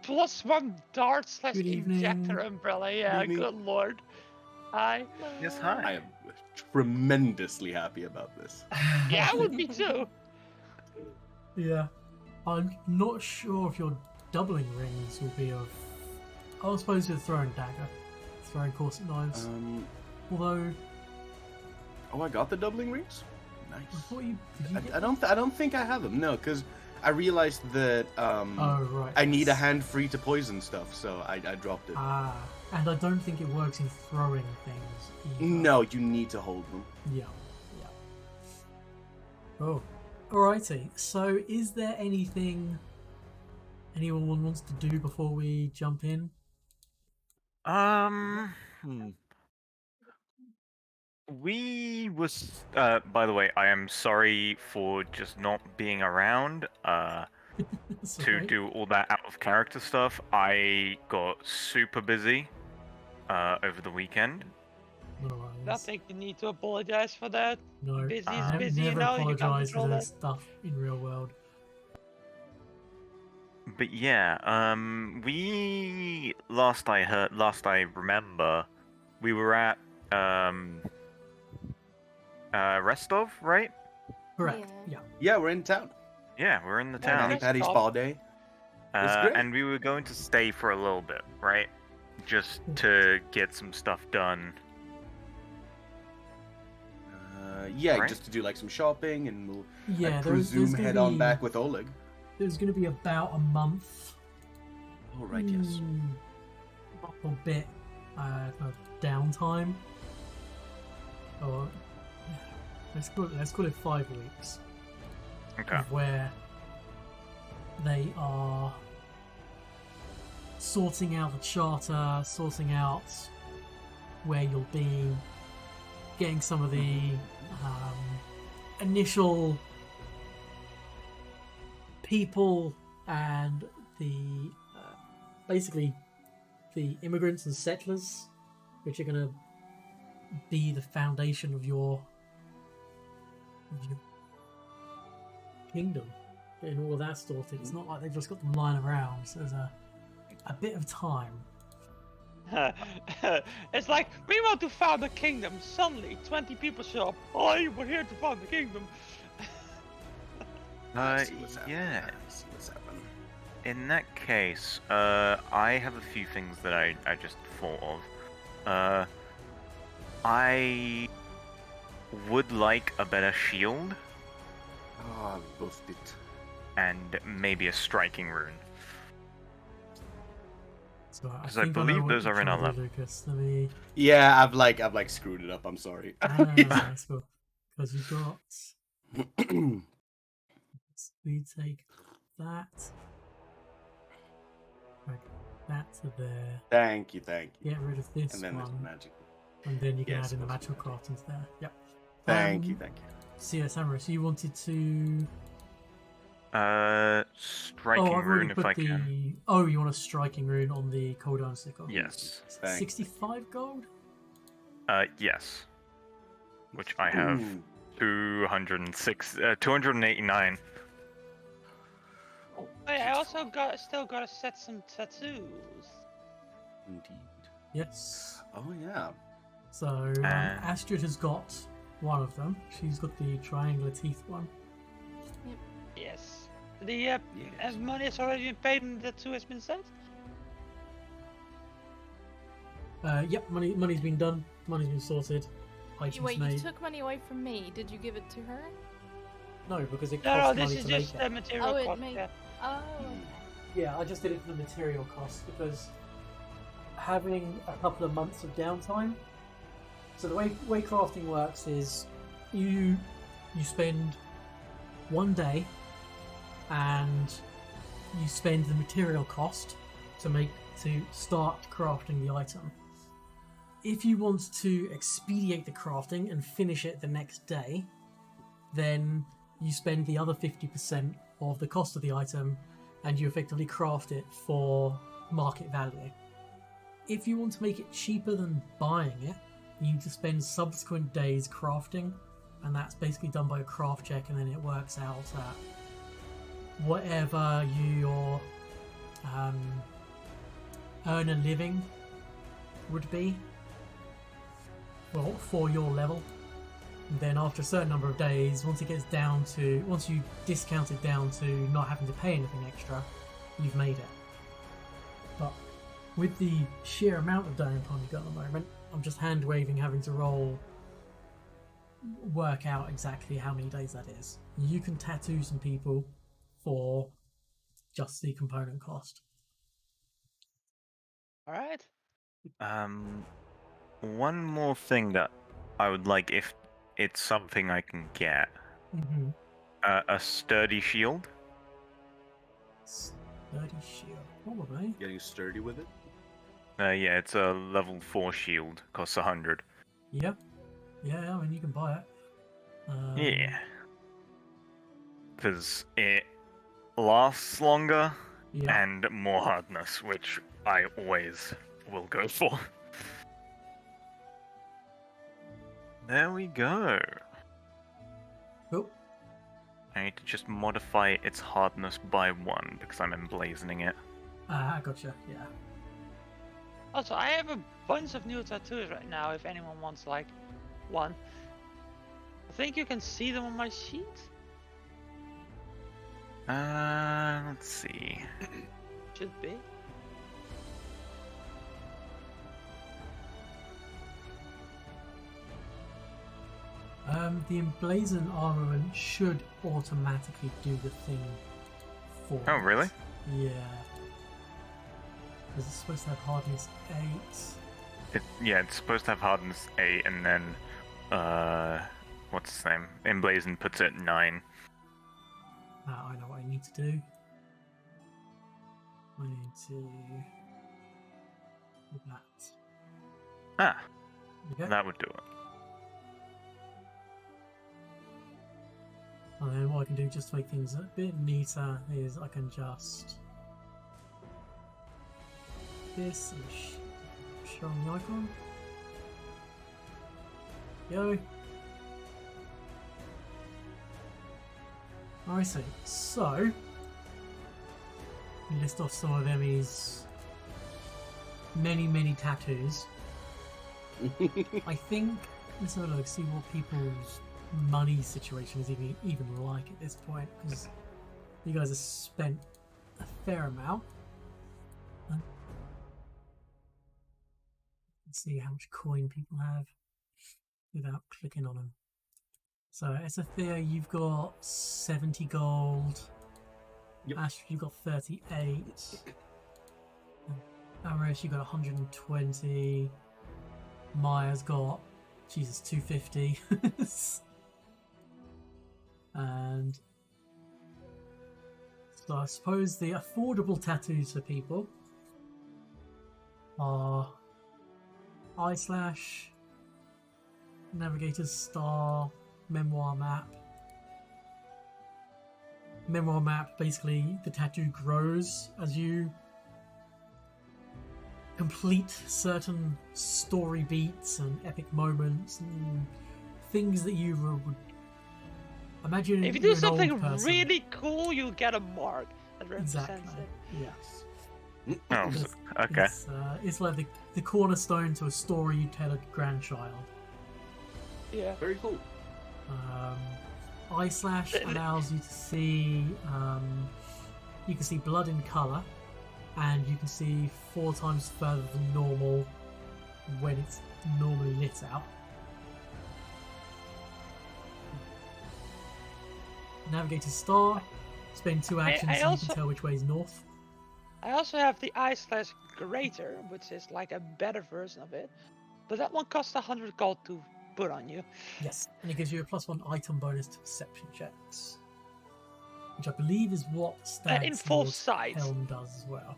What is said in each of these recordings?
+1 dart slash Good evening. injector umbrella. Yeah, Good evening. good lord. Hi. Yes, I hi. am tremendously happy about this. Yeah, I would be too. Yeah. I'm not sure if your doubling rings will be of... I suppose with throwing dagger. Throwing corset knives. Although... Oh, I got the doubling rings? I Nice. thought you... Did you get... I don't think I have them. No, because I realized that Oh, right. I need a hand free to poison stuff, so I dropped it. Ah. And I don't think it works in throwing things either. No, you need to hold them. Yeah. Oh. Alrighty. So, is there anything anyone wants to do before we jump in? We was by the way, I am sorry for just not being around That's to alright. do all that out of character stuff. I got super busy over the weekend. No worries. Nothing you need to apologize for that. No. Busy is Ah. busy, Never you know. You can't apologise for control that that. stuff in real world. But yeah, we last I remember, we were at Restov, right? Correct. Yeah. Yeah, we're in town. Yeah, we're in the Yeah, town. Manny Patty Restov. Spa Day. It's great. And we were going to stay for a little bit, right? Just to get some stuff done. Yeah, Right. just to do like some shopping, and we'll Yeah. I there's presume gonna head on be- back with Oleg. There's going to be about a month. Oh right, yes. A bit of downtime. Or let's call it 5 weeks. Okay. Of where they are sorting out the charter, sorting out where you'll be, getting some of the initial people and the basically the immigrants and settlers, which are going to be the foundation of your kingdom, and all of that sorted. It's not like they've just got them lying around. So there's a bit of time. It's like, we want to found a kingdom. Suddenly, 20 people show up. Oh, we're here to found the kingdom. I see what's happening. Yeah. I see what's happening. In that case, I have a few things that I just thought of. I would like a better shield Ah, both it. and maybe a striking rune. So I 'Cause I think know believe what those you're are in trying our to do, Lucas. Let me. Yeah, I've like screwed it up. I'm sorry. That's cool. Because you've got. We take that. Drag that to there. Thank you. Get rid of this And then there's one, magic. and then you can Yes, add in the of course, magical magic. craft into there. Yep. Thank you. So yeah, Samurai. So you wanted to. Striking I've already rune if put I can. Oh, you want a striking rune on the cooldown sticker? Yes. Thank you. 65 gold? Yes. Which I have Ooh, 289. Hey, I also still gotta set some tattoos. indeed. Yes. Oh yeah. So And- Astrid has got one of them. She's got the triangular teeth one. Yes. The Yes. money has already been paid and the tattoo has been sent? Yep, money's been done. Money's been sorted. Items Wait, made. you took money away from me. Did you give it to her? No, because it No, costs this money is to just make the it. material Oh, it cost. made- Yeah. Oh, okay. Yeah, I just did it for the material costs because having a couple of months of downtime. So the way crafting works is you spend one day and you spend the material cost to start crafting the item. If you want to expedite the crafting and finish it the next day, then you spend the other 50% of the cost of the item and you effectively craft it for market value. If you want to make it cheaper than buying it, you need to spend subsequent days crafting, and that's basically done by a craft check, and then it works out at whatever your earn a living would be. Well, for your level. And then after a certain number of days, once you discount it down to not having to pay anything extra, you've made it. But with the sheer amount of downtime you've got at the moment, I'm just hand waving, having to work out exactly how many days that is. You can tattoo some people for just the component cost. All right. One more thing that I would like, if it's something I can get, Mm-hmm. a sturdy shield. Sturdy shield, probably. Getting sturdy with it. Yeah, it's a level 4 shield, costs 100. Yep. Yeah, I mean, you can buy it. Yeah. Because it lasts longer Yeah. and more hardness, which I always will go for. There we go. Cool. I need to just modify its hardness by 1 because I'm emblazoning it. I gotcha, yeah. Also, I have a bunch of new tattoos right now. If anyone wants like one, I think you can see them on my sheet. Let's see. Should be. The emblazoned armament should automatically do the thing for Oh, it. really? Yeah. Because it's supposed to have hardness 8. Yeah, it's supposed to have hardness 8, and then, what's his name? Emblazoned puts it at 9. Now I know what I need to do. I need to do that. Ah, Okay. that would do it. And then what I can do just to make things a bit neater is I can just this and show on the icon. Go. I see. So list off some of Emmy's many tattoos. I think let's have a look, see what people's money situation is even like at this point, because you guys have spent a fair amount. Let's see how much coin people have without clicking on them. So Esafir, you've got 70 gold. Yep. Ash, you've got 38. Amaris, you've got 120. Maya's got, Jesus, 250. And so I suppose the affordable tattoos for people are Eye Slash, Navigator's Star, Memoir Map. Memoir Map, basically the tattoo grows as you complete certain story beats and epic moments and things that you would imagine. If you you're do an old something person. really cool, you'll get a mark that represents Exactly. it. Yes. Oh, It's- okay. It's like the cornerstone to a story you tell a grandchild. Yeah. Very cool. Eye Slash allows you to see you can see blood in colour, and you can see 4 times further than normal when it's normally lit out. Navigator Star, spend 2 actions I so you also- can tell which way is north. I also have the Eye Slash Greater, which is like a better version of it. But that one costs 100 gold to put on you. Yes, and it gives you a +1 item bonus to perception checks, which I believe is what Stag in full Sword's sight. Helm does as well.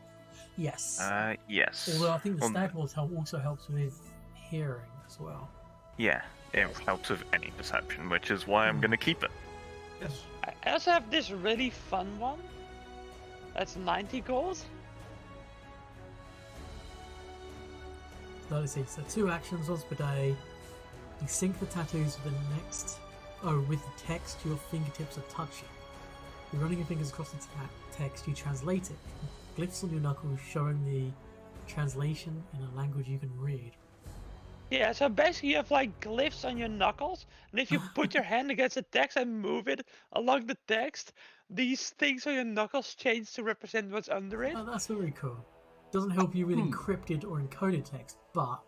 Yes. Yes. Although I think the Well, Stag Lord's Helm also helps with hearing as well. Yeah, it helps with any perception, which is why I'm gonna keep it. Yes. I also have this really fun one. That's 90 gold. So let's see, so 2 actions once per day. You sync the tattoos with the next. Oh, with the text your fingertips are touching. You're running your fingers across the text, you translate it. Glyphs on your knuckles showing the translation in a language you can read. Yeah, so basically you have like glyphs on your knuckles, and if you put your hand against the text and move it along the text, these things on your knuckles change to represent what's under it. Oh, that's very cool. Doesn't help you with encrypted or encoded text, but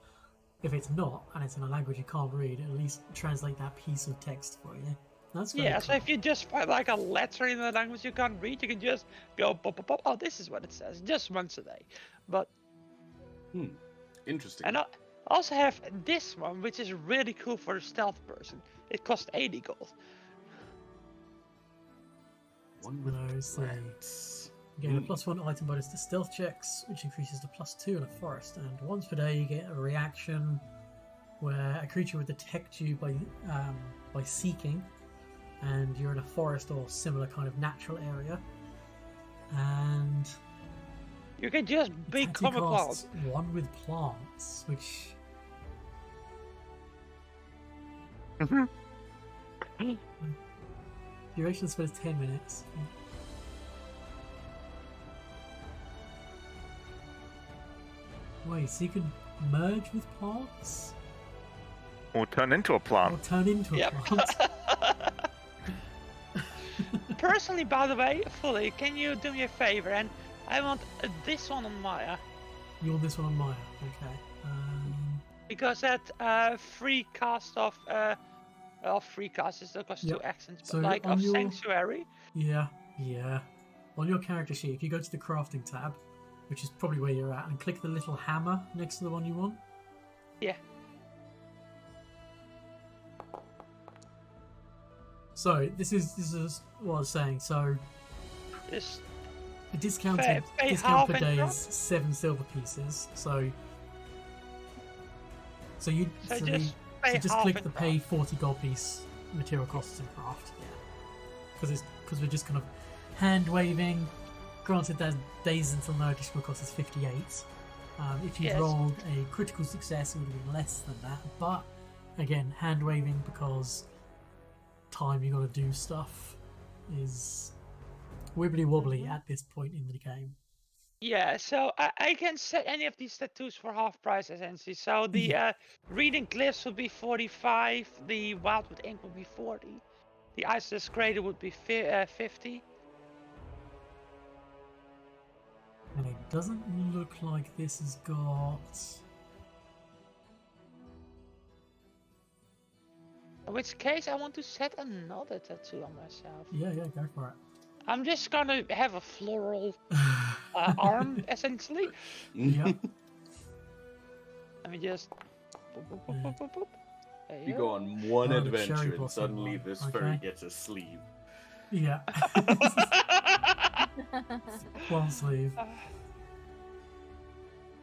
if it's not and it's in a language you can't read, at least translate that piece of text for you. That's very Yeah, cool. so if you just find like a letter in a language you can't read, you can just go pop, pop, pop. Oh, this is what it says, just once a day. But Interesting. and I also have this one, which is really cool for a stealth person. It costs 80 gold. One When with I was plants. you gain a +1 item bonus to stealth checks, which increases to +2 in a forest, and once per day you get a reaction where a creature would detect you by seeking, and you're in a forest or similar kind of natural area, and You can just it become a costs plant. 1 with plants, which duration of spell is 10 minutes. Wait, so you can merge with plants? Or turn into a plant. Or turn into a Yep. plant? Personally, by the way, Fully, can you do me a favor? And I want this one on Maya. You want this one on Maya? Okay. Because that free cast of free cast is cost Yep. 2 accents, but So like on of your- Sanctuary. Yeah. On your character sheet, if you go to the crafting tab, which is probably where you're at, and click the little hammer next to the one you want. Yeah. So this is what I was saying. So This the discount Pay discount per half day and is 7 silver pieces. So you so so just the- pay so just half click and the pay 40 gold piece material costs in craft. Yeah. Because we're just kind of hand waving. Granted, that days until no additional cost is 58. If you'd Yes. rolled a critical success, it would have been less than that. But again, hand waving because time you got to do stuff is wibbly wobbly at this point in the game. Yeah, so I can set any of these tattoos for half price essentially. So the reading glyphs would be 45, the wildwood ink would be 40, the iceless crater would be 50. And it doesn't look like this has got. In which case I want to set another tattoo on myself. Yeah, go for I'm just gonna have a floral it. arm essentially. Yeah. Let me just. Boop, boop, boop, boop, boop, boop. There You go go. on one Oh, the cherry adventure and blossom suddenly one, this okay. furry gets a sleeve. Yeah. One sleeve.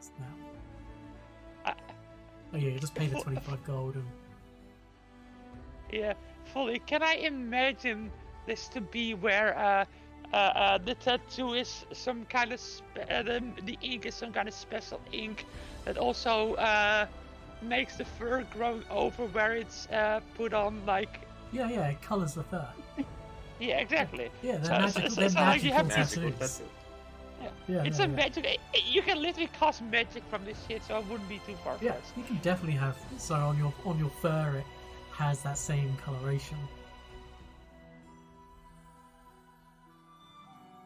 Snap. Oh yeah, you just pay the 25 gold and Yeah, Fully. Can I imagine this to be where the tattoo is some kind of the ink is some kind of special ink that also makes the fur growing over where it's put on, like. yeah, it colours the fur. Yeah, exactly. Yeah, they're So- magical. so- They're so, like, you magical have Magical tattoos. tattoo. Yeah, It's yeah, a yeah. magic. You can literally cast magic from this shit, so it wouldn't be too far Yeah, fetched. you can definitely have. So on your fur, it has that same coloration,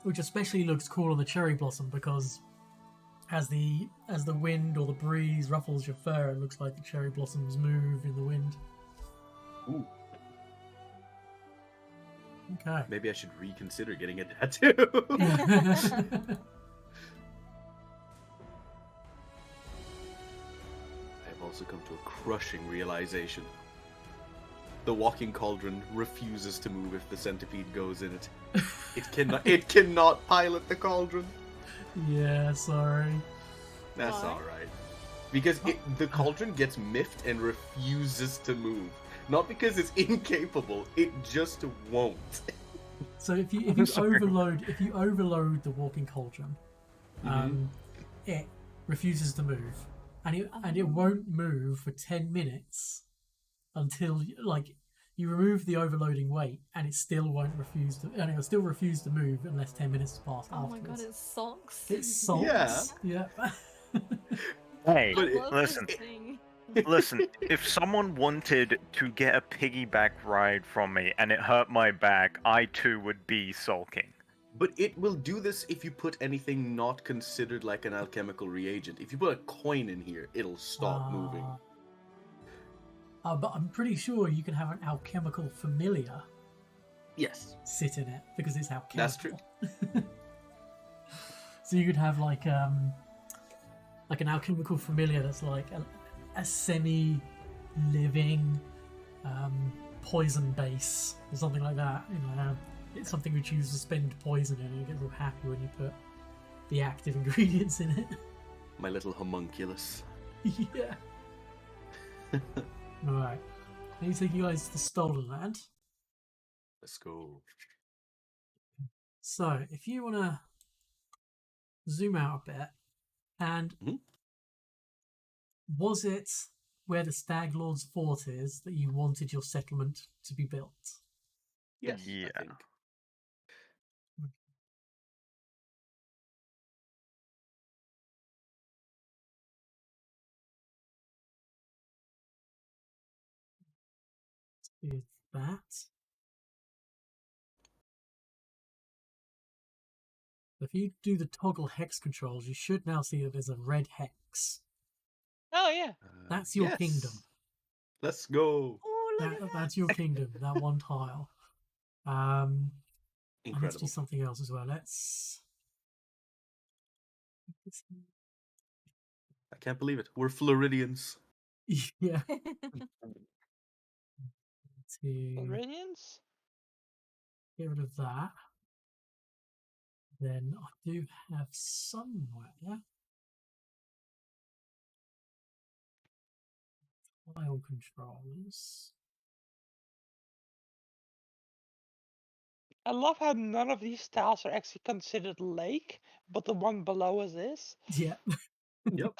which especially looks cool on the cherry blossom because as the wind or the breeze ruffles your fur, it looks like the cherry blossoms move in the wind. Ooh, Okay. maybe I should reconsider getting a tattoo. I've also come to a crushing realization. The walking cauldron refuses to move if the centipede goes in it. It cannot pilot the cauldron. Yeah, sorry. That's Why? alright. Because the cauldron gets miffed and refuses to move. Not because it's incapable, it just won't. So if you overload the walking cauldron, it refuses to move, and it won't move for 10 minutes until you remove the overloading weight, and it still won't refuse to, and it will still refuse to move unless 10 minutes has passed Oh my afterwards. god, it sulks. It sulks. Yeah. Hey, But I love listen, this thing. listen. If someone wanted to get a piggyback ride from me and it hurt my back, I too would be sulking. But it will do this if you put anything not considered like an alchemical reagent. If you put a coin in here, it'll stop moving. But I'm pretty sure you can have an alchemical familiar Yes, sit in it because it's alchemical. that's true. So you could have like an alchemical familiar that's like a semi-living poison base or something like that. You know, it's something which you suspend poison in, and it gets all happy when you put the active ingredients in it. My little homunculus. Yeah. Alright. Let me take you guys to the Stolen Land. Let's go. So, if you want to zoom out a bit, and Mhm. was it where the Stag Lord's fort is that you wanted your settlement to be built? Yes, Yeah. I think. Is that? If you do the toggle hex controls, you should now see that there's a red hex. Oh yeah. That's your Yes. kingdom. Let's go. Oh, look at that. That's your kingdom, that one tile. I need to do Incredible. something else as well. Let's. I can't believe it. We're Floridians. Yeah. To Floridians? get rid of that. Then I do have somewhere tile controls. I love how none of these tiles are actually considered lake, but the one below us is. Yeah. Yep.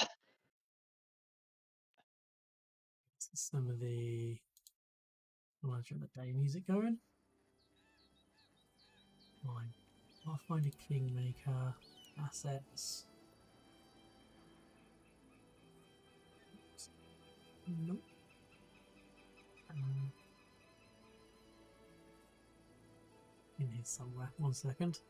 Some of the Larger the Day music going. Fine. I'll find a Kingmaker. Assets. Nope. In here somewhere. 1 second.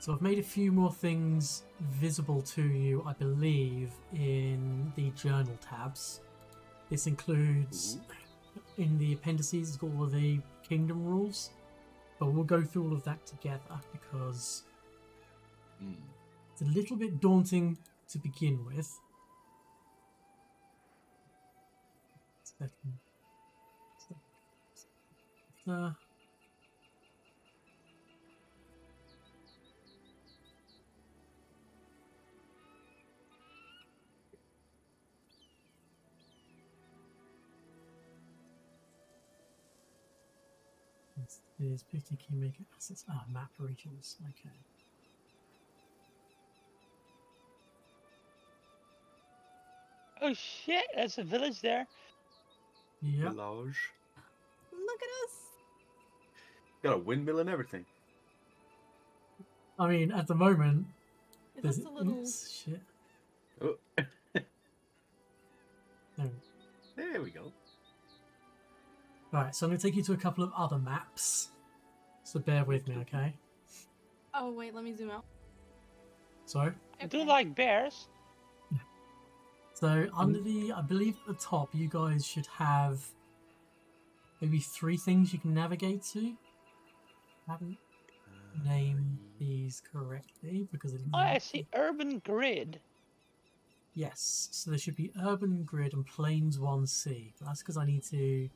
So I've made a few more things visible to you, I believe, in the journal tabs. This includes, in the appendices, it's got all of the kingdom rules. But we'll go through all of that together because it's a little bit daunting to begin with. Second. There's 50 Kingmaker assets. Ah, map regions. Okay. Oh shit, there's a village there. Yep. Village. Look at us. Got a windmill and everything. I mean, at the moment, Is there's this a little? oops, shit. Oh, No. there we go. Right, so I'm going to take you to a couple of other maps. So bear with me, okay? Oh wait, let me zoom out. So, I do like bears. so under the, I believe at the top, you guys should have maybe 3 things you can navigate to. I haven't named these correctly because it Oh, I see urban grid. Yes, so there should be Urban Grid and Plains 1C. But that's because I need to.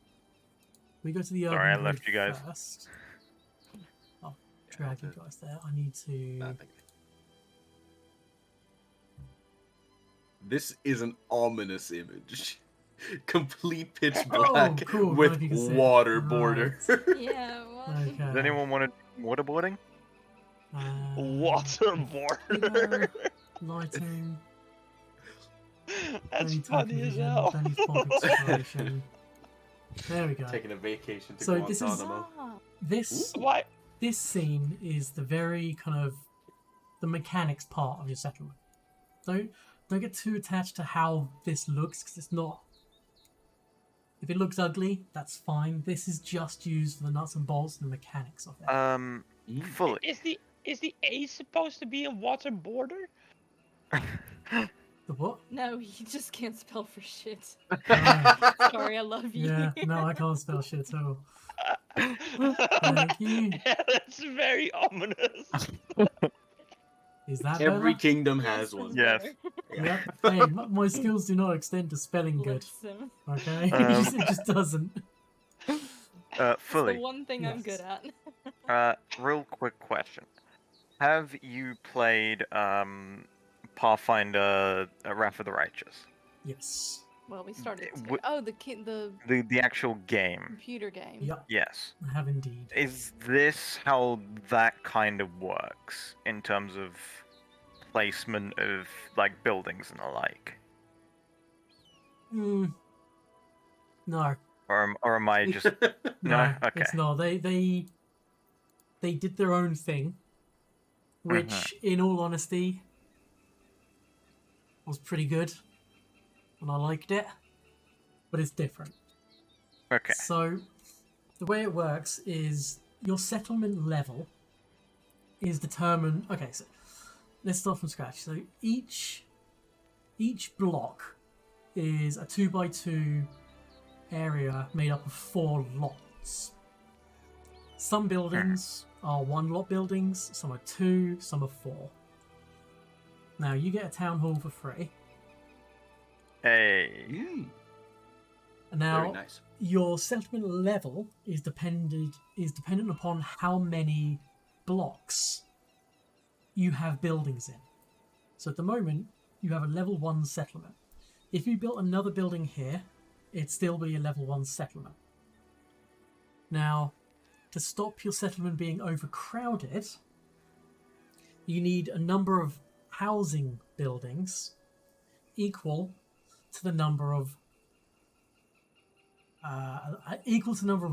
We go to the Urban Sorry, I Grid left you guys. first. I'll drag you guys there. I need to. This is an ominous image. Complete pitch Oh, black cool. None with of you can see it. water Right. border. Yeah. What? Okay. Does anyone want to waterboarding? Waterboarder. Lighting. That's Belly type funny as vision, hell. belly fog exploration. There we go. Taking a vacation to So this is- Guantanamo. Ah, This Why? this scene is the very kind of the mechanics part of your settlement. don't get too attached to how this looks, because it's not. If it looks ugly, that's fine. This is just used for the nuts and bolts and the mechanics of it. Fully. Is the A supposed to be a water border? The what? No, he just can't spell for shit. Oh, Sorry, I love you. yeah, no, I can't spell shit at all. Thank you. That's very ominous. Is that Every better? kingdom Yes, has one. Yes. Yep. Hey, my skills do not extend to spelling good. Listen, Okay, Um, it just doesn't. it's the Fully. one thing I'm good Yes. at. Real quick question. Have you played Pathfinder Wrath of the Righteous? Yes. Well, we started. w- Oh, the The actual game. computer game. Yep. Yes. I have indeed. Is this how that kind of works in terms of placement of like buildings and the like? No. Or am I just No? Okay. It's not. They did their own thing, which, in all honesty, was pretty good, and I liked it. But it's different. Okay. So, the way it works is your settlement level is determined. Okay, so let's start from scratch. So each block is a 2x2 area made up of 4 lots. Some buildings are 1 lot buildings, some are 2, some are 4. Now you get a town hall for free. Hey. And now Very nice. your settlement level is dependent upon how many blocks you have buildings in. So at the moment, you have a level 1 settlement. If you built another building here, it'd still be a level 1 settlement. Now, to stop your settlement being overcrowded, you need a number of housing buildings equal to the number of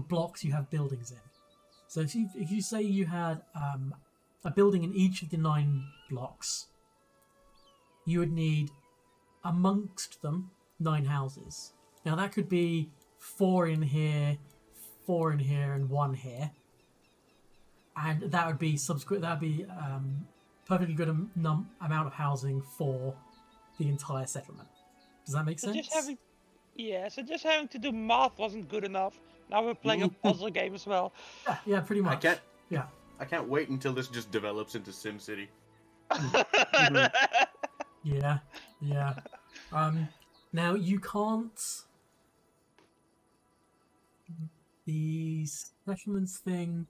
blocks you have buildings in. So if you say you had a building in each of the 9 blocks, you would need amongst them 9 houses. Now that could be 4 in here, 4 in here, and 1 here, and that would be perfectly good amount of housing for the entire settlement. Does that make So sense? just having to do math wasn't good enough. Now we're playing a puzzle game as well. Yeah, pretty much. I can't wait until this just develops into SimCity. Yeah. Now you can't. The settlements thing.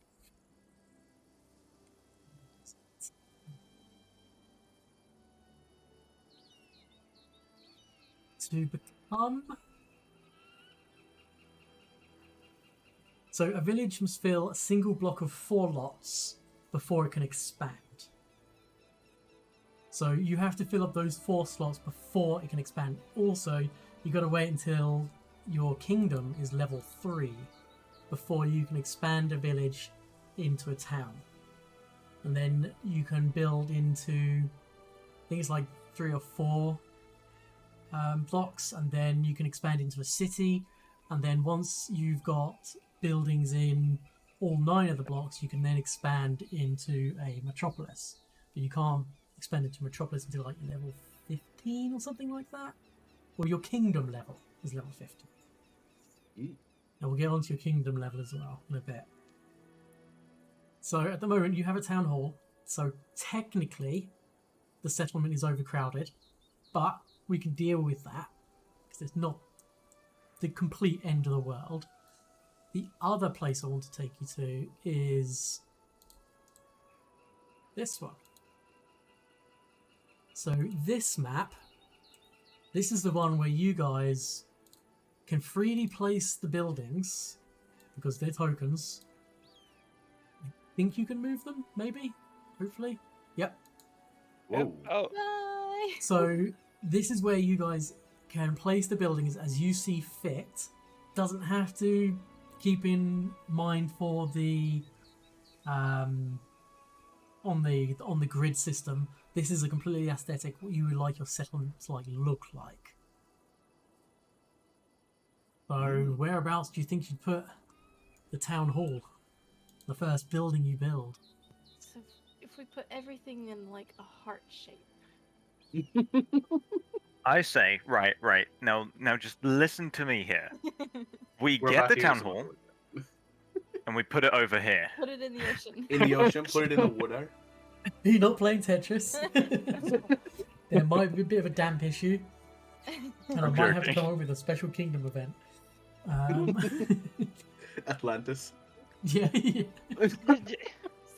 To become. So a village must fill a single block of 4 lots before it can expand. So you have to fill up those 4 slots before it can expand. Also, you got to wait until your kingdom is level 3 before you can expand a village into a town. And then you can build into, I think it's like 3 or 4 blocks, and then you can expand into a city. And then once you've got buildings in all 9 of the blocks, you can then expand into a metropolis. But you can't expand into metropolis until like level 15 or something like that. Or your kingdom level is level 50. And we'll get onto your kingdom level as well in a bit. So at the moment you have a town hall, so technically the settlement is overcrowded, but we can deal with that because it's not the complete end of the world. The other place I want to take you to is this one. So this map, this is the one where you guys can freely place the buildings because they're tokens. I think you can move them, maybe? Hopefully? Yep. Whoa. Oh, Bye. So this is where you guys can place the buildings as you see fit. Doesn't have to keep in mind for the on the grid system this is a completely aesthetic, what you would like your settlement to like look like. So whereabouts do you think you'd put the town hall? The first building you build? So if we put everything in like a heart shape. I say, right. Now just listen to me here. We We're get about the to hear town some hall of it. and we put it over here. Put it in the ocean. In the ocean, put it in the water. Are you not playing Tetris? There might be a bit of a damp issue, and I I'm might have to joking. come up with a special kingdom event. Atlantis. Yeah.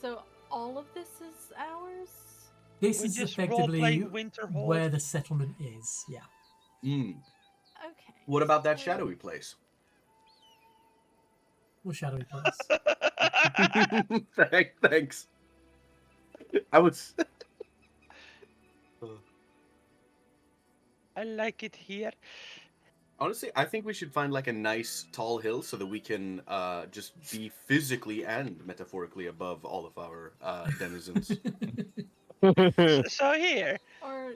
So all of this is ours? This We're is just effectively role-playing Winterhold. where the settlement is. Yeah. Okay. What about that so- shadowy place? What shadowy place? Thanks. I was. I like it here. Honestly, I think we should find like a nice tall hill so that we can just be physically and metaphorically above all of our denizens. So here, Or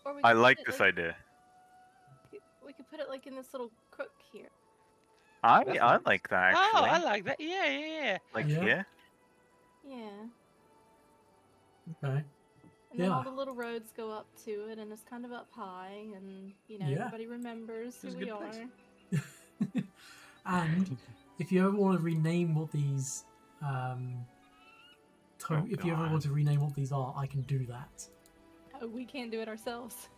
we I could like put it, this idea. We could put it like in this little crook here. I That's I nice. like that oh, actually. I like that. Yeah. Like Yeah. here. Yeah. Okay. And then all Yeah. the little roads go up to it, and it's kind of up high, and Yeah. everybody remembers who It's a we good are. place. And if you ever want to rename what these, if you ever God. want to rename what these are, I can do that. Oh, we can't do it ourselves.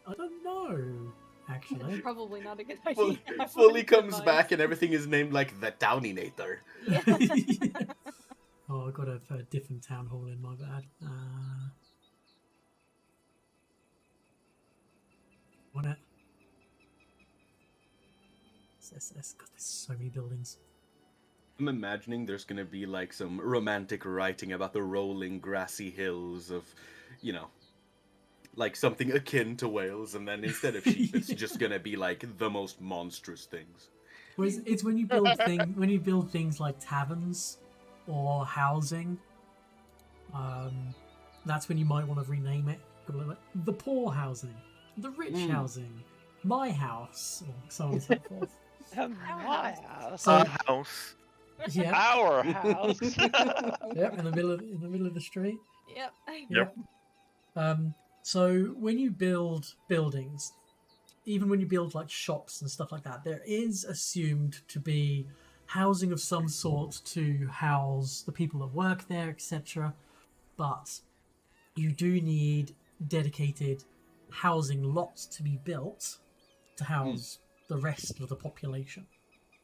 I don't know, actually. Probably not a good Full, idea. I fully wouldn't comes advise. back and everything is named like the Downinator. Yeah. Oh, I've got a different town hall in my bad. Want it? God, there's so many buildings. I'm imagining there's gonna be like some romantic writing about the rolling grassy hills of, you know, like something akin to Wales, and then instead of sheep, it's just gonna be like the most monstrous things. Well, it's when you build things like taverns or housing. That's when you might want to rename it. Call it like the poor housing, the rich housing, my house, or so on and so forth. My house. So- House. Yeah, Our house. yep, in the middle of the street. Yep. Yep. So when you build buildings, even when you build like shops and stuff like that, there is assumed to be housing of some sort to house the people that work there, etc. But you do need dedicated housing lots to be built to house the rest of the population.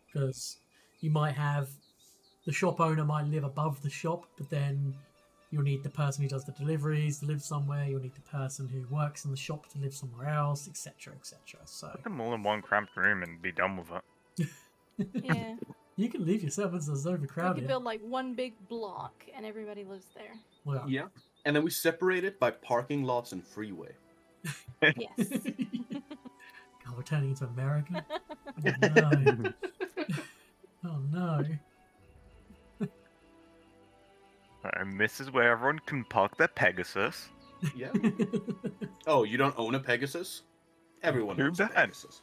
Because you might have the shop owner might live above the shop, but then you'll need the person who does the deliveries to live somewhere. You'll need the person who works in the shop to live somewhere else, etc., etc. So Put them all in one cramped room and be done with it. Yeah. you can leave yourself as We overcrowded. could build like one big block, and everybody lives there. Well, Yeah. And then we separate it by parking lots and freeway. Yes. God, we're turning into America. Oh no! Oh no! And this is where everyone can park their Pegasus. Yeah. Oh, you don't own a Pegasus? Everyone Too owns a bad. Pegasus.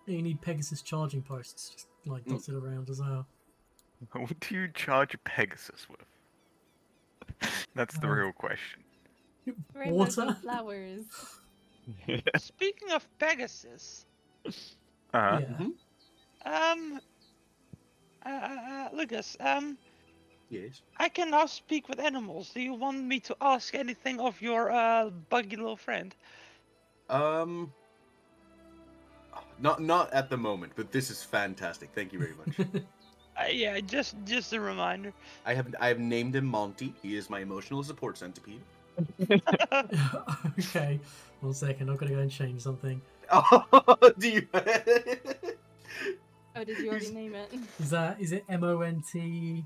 You need Pegasus charging posts, just like dotted around as well. What do you charge a Pegasus with? That's the real question. Rainbows Water? and flowers. Speaking of Pegasus, Uh, Yeah. Lucas, Yes. I can now speak with animals. Do you want me to ask anything of your buggy little friend? Not at the moment, but this is fantastic. Thank you very much. Yeah, just a reminder. I have named him Monty. He is my emotional support centipede. Okay. 1 second, I've got to go and change something. Oh, do you? Oh, did you already name it? Is it Monty?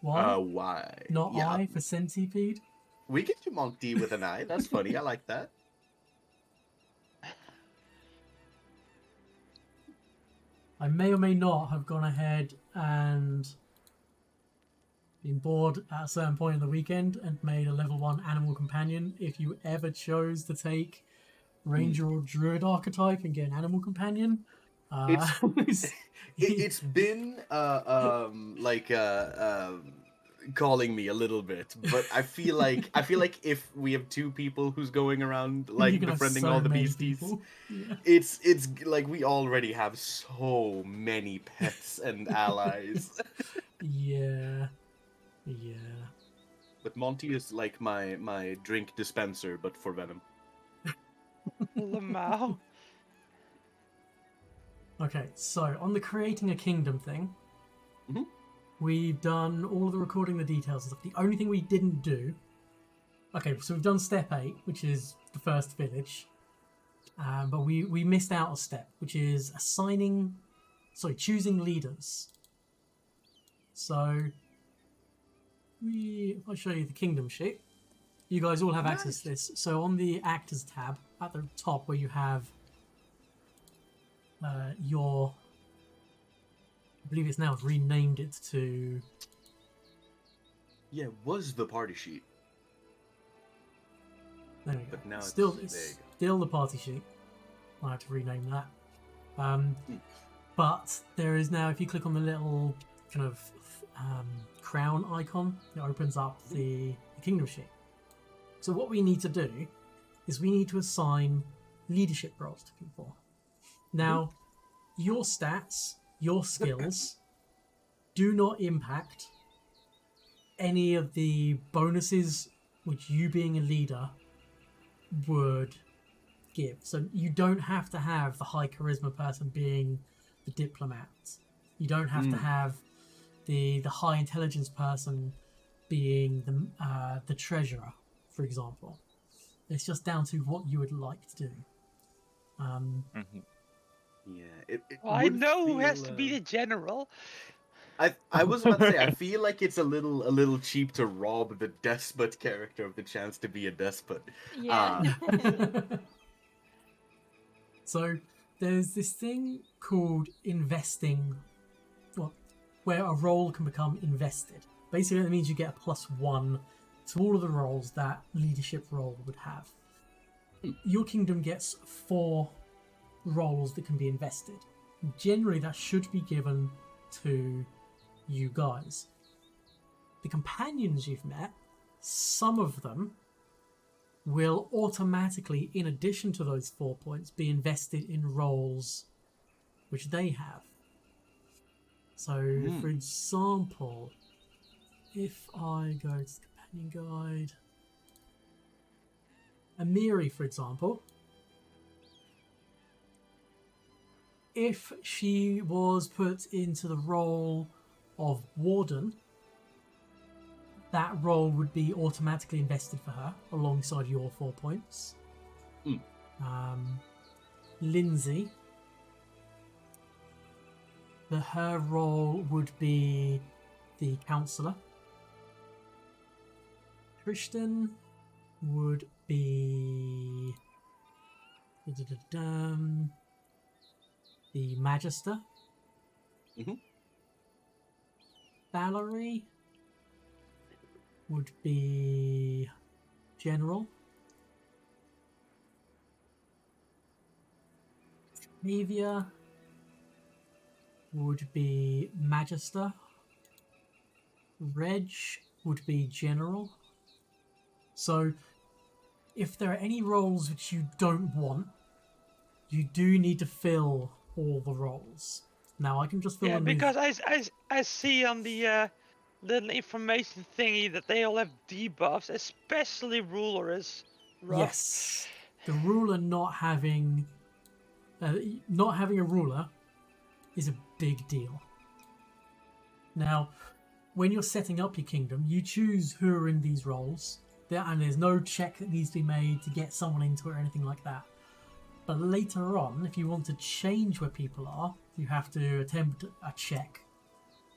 Why? Not Yeah. I for centipede? We can do Monty with an I. That's funny. I like that. I may or may not have gone ahead and been bored at a certain point in the weekend and made a level 1 animal companion. If you ever chose to take Ranger or Druid archetype and get an animal companion, it's been calling me a little bit, but I feel like if we have 2 people who's going around you like can have befriending so all the many beasties, people. Yeah. it's like we already have so many pets and allies. Yeah. But Monty is like my drink dispenser, but for venom. Lamau. Okay, so on the creating a kingdom thing, Mhm. we've done all of the recording the details and stuff. The only thing we didn't do. Okay, so we've done step 8, which is the first village. But we missed out a step, which is choosing leaders. So if I show you the kingdom sheet, you guys all have access to this. So on the actors tab at the top, where you have your, I believe it's now renamed it to. Yeah, it was the party sheet. There we go. But now It's there you go. still the party sheet. I have to rename that. But there is now, if you click on the little kind of crown icon, it opens up the kingdom sheet. So what we need to do is we need to assign leadership roles to people. Now, your stats, your skills do not impact any of the bonuses which you being a leader would give. So you don't have to have the high charisma person being the diplomat. You don't have to have the high intelligence person being the treasurer, for example. It's just down to what you would like to do. Yeah, Well, I would know who has feel, to be the general. I was about to say, I feel like it's a little cheap to rob the despot character of the chance to be a despot. Yeah. So there's this thing called investing, where a role can become invested. Basically, that means you get a +1 to all of the roles that leadership role would have. Your kingdom gets 4 roles that can be invested. Generally, that should be given to you guys. The companions you've met, some of them will automatically, in addition to those 4 points, be invested in roles which they have. So, for example, if I go to the companion guide, Amiri, for example, if she was put into the role of warden, that role would be automatically invested for her alongside your 4 points. Lindsay, her role would be the counsellor. Tristan would be the magister. Valerie would be general. Navia would be magister. Reg would be general. So if there are any roles which you don't want, you do need to fill all the roles. Now I can just fill them because I see on the little information thingy that they all have debuffs, especially ruler is rough. Yes, the ruler not having a ruler is a big deal. Now, when you're setting up your kingdom, you choose who are in these roles, and there's no check that needs to be made to get someone into it or anything like that. But later on, if you want to change where people are, you have to attempt a check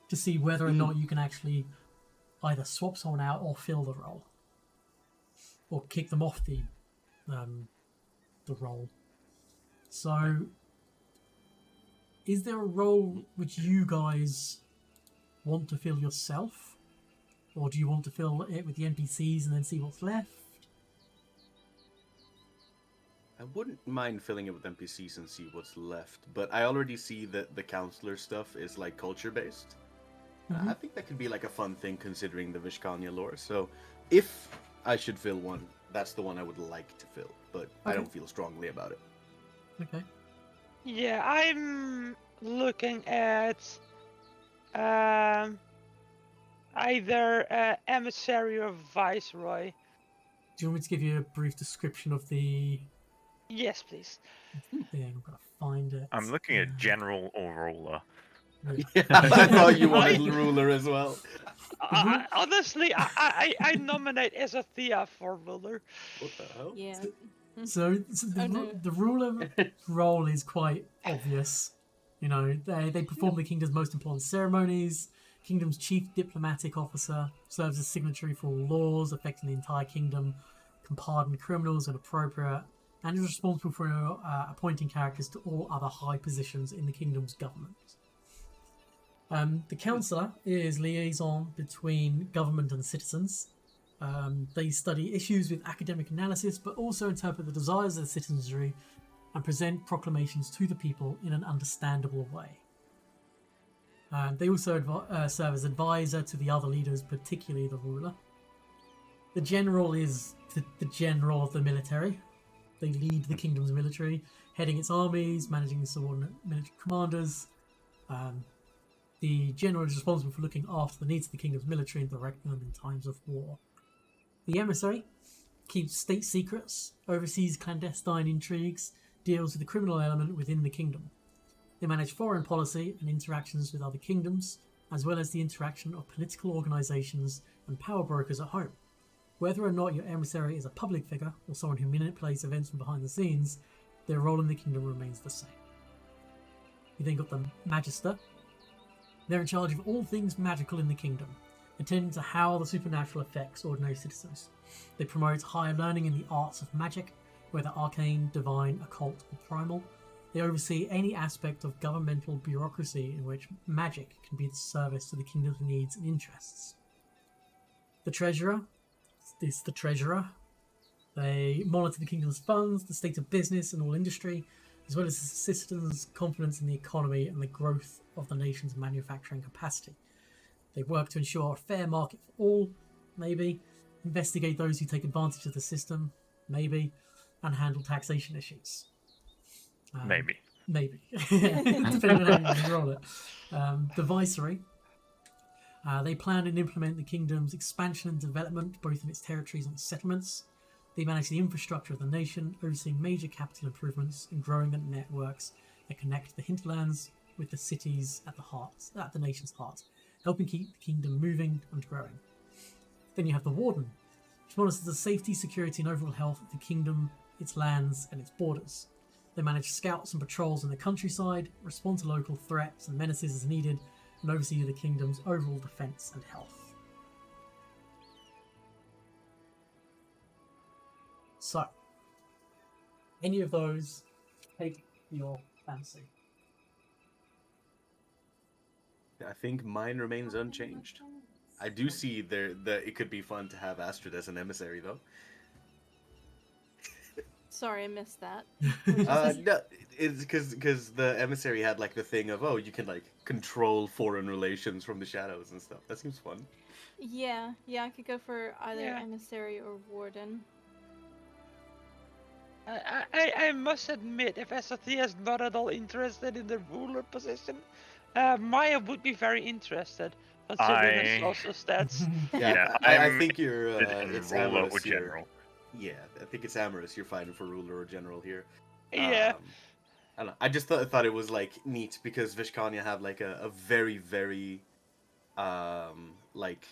to see whether or not you can actually either swap someone out or fill the role, or kick them off the role. So, is there a role which you guys want to fill yourself? Or do you want to fill it with the NPCs and then see what's left? I wouldn't mind filling it with NPCs and see what's left, but I already see that the counselor stuff is like culture based. I think that could be like a fun thing considering the Vishkanya lore. So if I should fill one, that's the one I would like to fill, but I don't feel strongly about it. Okay. Yeah, I'm looking at either emissary or viceroy. Do you want me to give you a brief description of the... Yes, please. I think I'm going to find it. I'm looking at general or ruler. Yeah, I thought you wanted ruler as well. Honestly, I nominate Ezothia for ruler. What the hell? Yeah. So the ruler role is quite obvious. You know, they perform the kingdom's most important ceremonies. Kingdom's chief diplomatic officer serves as signatory for all laws affecting the entire kingdom, can pardon criminals when appropriate, and is responsible for appointing characters to all other high positions in the kingdom's government. The councillor is liaison between government and citizens. They study issues with academic analysis, but also interpret the desires of the citizenry and present proclamations to the people in an understandable way. They also serve as advisor to the other leaders, particularly the ruler. The general is the general of the military. They lead the kingdom's military, heading its armies, managing the subordinate military commanders. The general is responsible for looking after the needs of the kingdom's military and directing them in times of war. The emissary keeps state secrets, oversees clandestine intrigues, deals with the criminal element within the kingdom. They manage foreign policy and interactions with other kingdoms, as well as the interaction of political organisations and power brokers at home. Whether or not your emissary is a public figure or someone who manipulates events from behind the scenes, their role in the kingdom remains the same. You then got the Magister. They're in charge of all things magical in the kingdom, attending to how the supernatural affects ordinary citizens. They promote higher learning in the arts of magic, whether arcane, divine, occult, or primal. They oversee any aspect of governmental bureaucracy in which magic can be of service to the kingdom's needs and interests. The Treasurer is the Treasurer. They monitor the kingdom's funds, the state of business and all industry, as well as the citizens' confidence in the economy and the growth of the nation's manufacturing capacity. They work to ensure a fair market for all, maybe, investigate those who take advantage of the system, maybe, and handle taxation issues. Maybe. Maybe. Depending on how you roll it. The Viceroy. They plan and implement the kingdom's expansion and development, both in its territories and its settlements. They manage the infrastructure of the nation, overseeing major capital improvements and growing the networks that connect the hinterlands with the cities at the nation's heart, helping keep the kingdom moving and growing. Then you have the Warden, which monitors the safety, security, and overall health of the kingdom, its lands, and its borders. They manage scouts and patrols in the countryside, respond to local threats and menaces as needed, and oversee the kingdom's overall defence and health. So, any of those take your fancy? I think mine remains unchanged. I do see that it could be fun to have Astrid as an emissary, though. Sorry, I missed that. No, it's because the emissary had like the thing of, oh, you can like control foreign relations from the shadows and stuff. That seems fun. Yeah, I could go for either emissary or warden. I must admit, if Ezothia is not at all interested in the ruler position, Maya would be very interested, considering his social stats. Yeah, I think you're it's ruler amorous or here. general. Yeah, I think it's amorous. You're fighting for ruler or general here. Yeah. I don't know. I just thought it was like neat because Vishkanya have like a very very like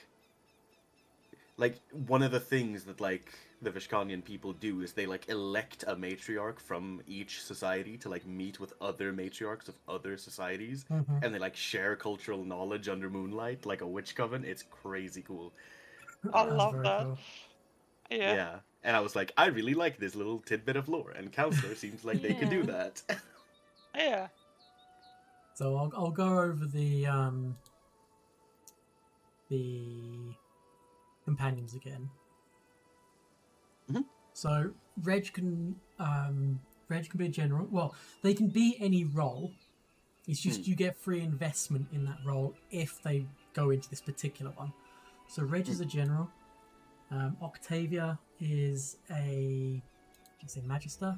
one of the things that like the Vishkanyan people do is they like elect a matriarch from each society to like meet with other matriarchs of other societies, and they like share cultural knowledge under moonlight like a witch coven. It's crazy cool. I love that. Cool. Yeah. And I was like, I really like this little tidbit of lore, and Counselor seems like they could do that. Yeah. So I'll go over the companions again. Mhm. So Reg can be a general. Well, they can be any role. It's just you get free investment in that role if they go into this particular one. So Reg is a general. Octavia is a, I say Magister.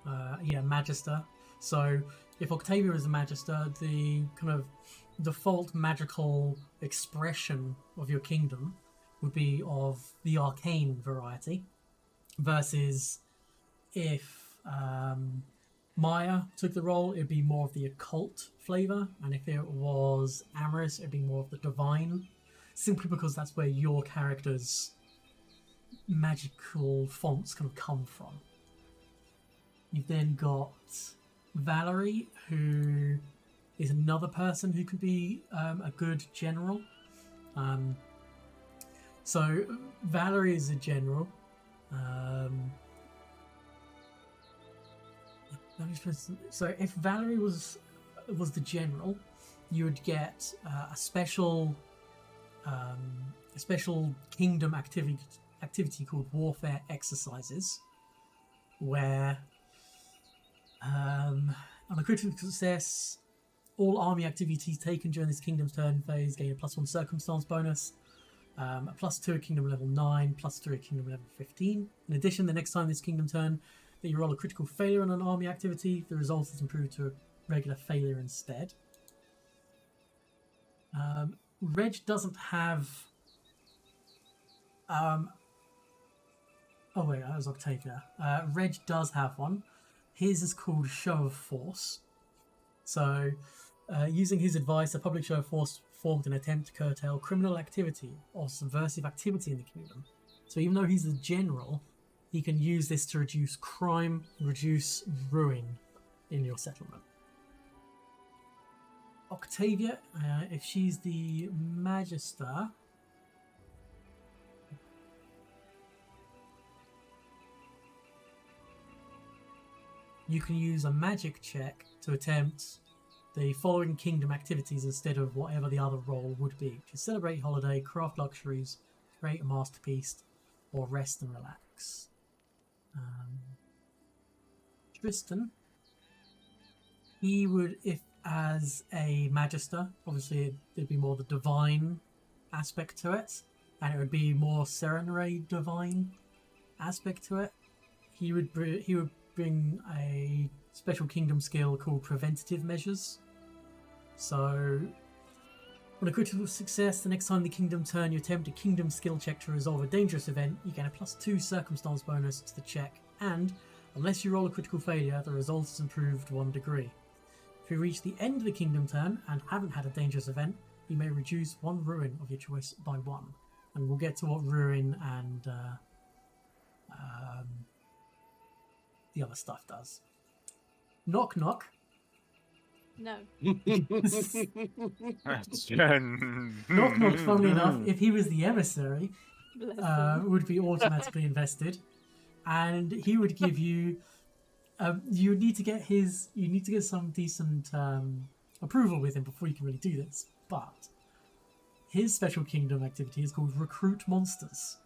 Magister. So if Octavia is a Magister, the kind of default magical expression of your kingdom would be of the arcane variety, versus if Maya took the role, it'd be more of the occult flavor, and if it was Amaris, it'd be more of the divine, simply because that's where your character's magical fonts kind of come from. You've then got Valerie, who is another person who could be a good general. So Valerie is a general. So if Valerie was the general, you would get a special kingdom activity called Warfare Exercises, where on a critical success, all army activities taken during this kingdom's turn phase gain a +1 circumstance bonus, a +2 at kingdom level 9, +3 at kingdom level 15. In addition, the next time this kingdom turn that you roll a critical failure on an army activity, the result is improved to a regular failure instead. Reg doesn't have... oh wait, that was Octavia. Reg does have one. His is called Show of Force. So, using his advice, a public show of force formed an attempt to curtail criminal activity or subversive activity in the kingdom. So even though he's the general, he can use this to reduce crime, reduce ruin in your settlement. Octavia, if she's the Magister, you can use a magic check to attempt the following kingdom activities instead of whatever the other role would be, which is celebrate holiday, craft luxuries, create a masterpiece, or rest and relax. Tristan, he would, if as a Magister, obviously there'd be more the divine aspect to it, and it would be more Serenray divine aspect to it. He would bring a special kingdom skill called Preventative Measures. So, on a critical success, the next time the kingdom turn you attempt a kingdom skill check to resolve a dangerous event, you get a +2 circumstance bonus to the check, and unless you roll a critical failure, the result is improved 1 degree. If you reach the end of the kingdom turn and haven't had a dangerous event, you may reduce 1 ruin of your choice by 1. And we'll get to what ruin and the other stuff does. Knock knock. No. Knock knock, funnily enough, if he was the emissary, Bless him. would be automatically invested, and he would give you. You need to get some decent approval with him before you can really do this. But his special kingdom activity is called Recruit Monsters.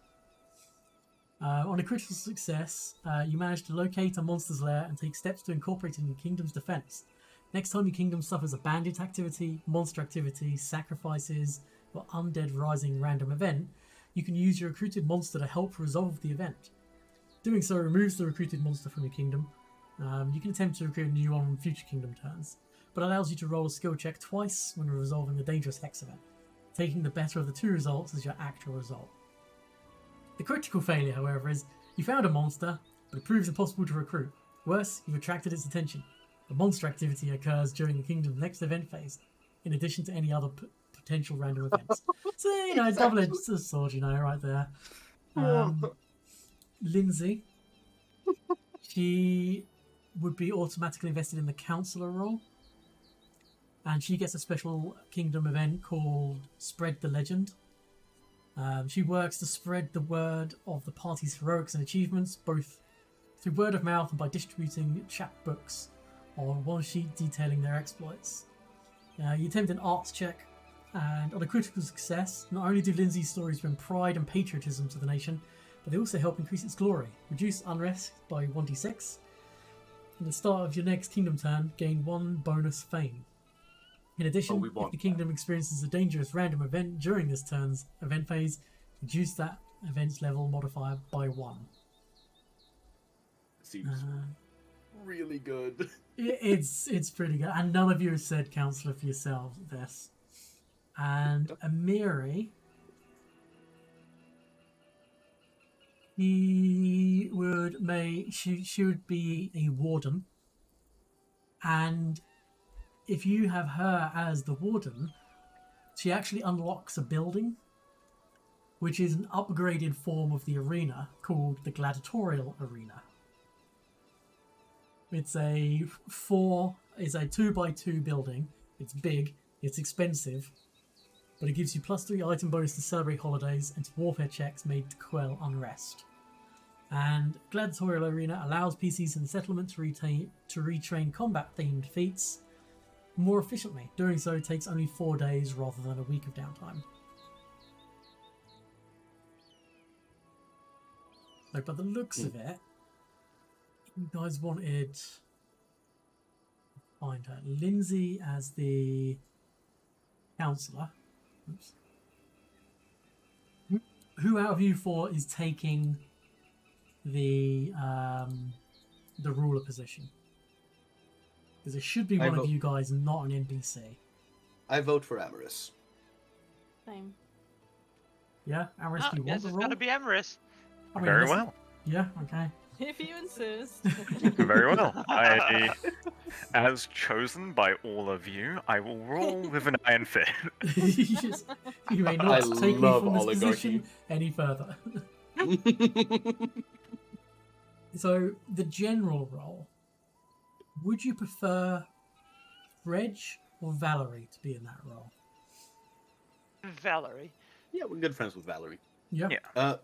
On a critical success, you manage to locate a monster's lair and take steps to incorporate it in your kingdom's defense. Next time your kingdom suffers a bandit activity, monster activity, sacrifices, or undead rising random event, you can use your recruited monster to help resolve the event. Doing so removes the recruited monster from your kingdom. You can attempt to recruit a new one on future kingdom turns, but allows you to roll a skill check twice when resolving the dangerous hex event, taking the better of the 2 results as your actual result. The critical failure, however, is you found a monster, but it proves impossible to recruit. Worse, you've attracted its attention. The monster activity occurs during the kingdom's next event phase, in addition to any other potential random events. So, double-edged sword, right there. Lindsay, she would be automatically invested in the counselor role, and she gets a special kingdom event called Spread the Legend. She works to spread the word of the party's heroics and achievements, both through word of mouth and by distributing chapbooks on one sheet detailing their exploits. You attempt an arts check And on a critical success, not only do Lindsay's stories bring pride and patriotism to the nation, but they also help increase its glory. Reduce unrest by 1d6. At the start of your next kingdom turn, gain 1 bonus fame. In addition, we if want the kingdom experiences a dangerous random event during this turn's event phase, reduce that event's level modifier by 1. Seems really good. It's pretty good. And none of you have said Counselor for yourselves this. And Amiri, she would be a warden. And if you have her as the warden, she actually unlocks a building, which is an upgraded form of the arena called the Gladiatorial Arena. It's a 2x2 building. It's big, it's expensive, but it gives you +3 item bonus to celebrate holidays and to warfare checks made to quell unrest. And Gladiatorial Arena allows PCs in the settlement to retrain combat-themed feats more efficiently. Doing so takes only 4 days rather than a week of downtime. So, by the looks of it, you guys wanted to find her. Lindsay as the counsellor. Oops. Who out of you four is taking the ruler position? Because it should be one of you guys, not an NPC. I vote for Amaris. Same. Yeah, Amaris, do you want Yes, the it's role? gotta be Amaris. I mean, Very listen- well. Yeah, okay. If you insist. Very well. I, as chosen by all of you, I will roll with an iron fist. You may I not take me love from this oligarchy. position any further. So, the general role. Would you prefer Reg or Valerie to be in that role? Valerie. Yeah, we're good friends with Valerie. Yeah. Yeah.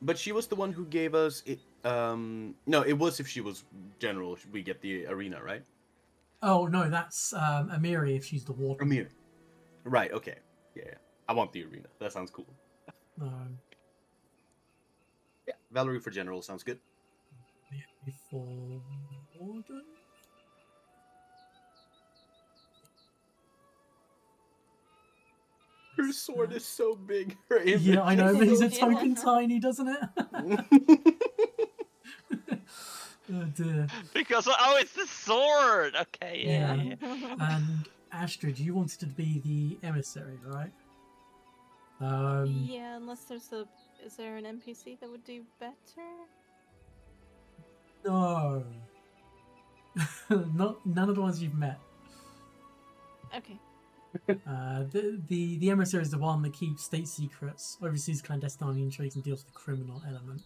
But she was the one who gave us it. No, it was if she was general, we get the arena, right? Oh, no, that's Amiri if she's the warden. Amir. Right. Okay. Yeah. I want the arena. That sounds cool. Yeah. Valerie for general sounds good. For warden? Her sword is so big. Her image Yeah, I know, is but he's so a token tiny, doesn't it? Oh dear. Because it's the sword. Okay, yeah. And Astrid, you wanted to be the emissary, right? Yeah, unless is there an NPC that would do better? No. None of the ones you've met. Okay. The emissary is the one that keeps state secrets, oversees clandestine intrigues, and deals with the criminal element.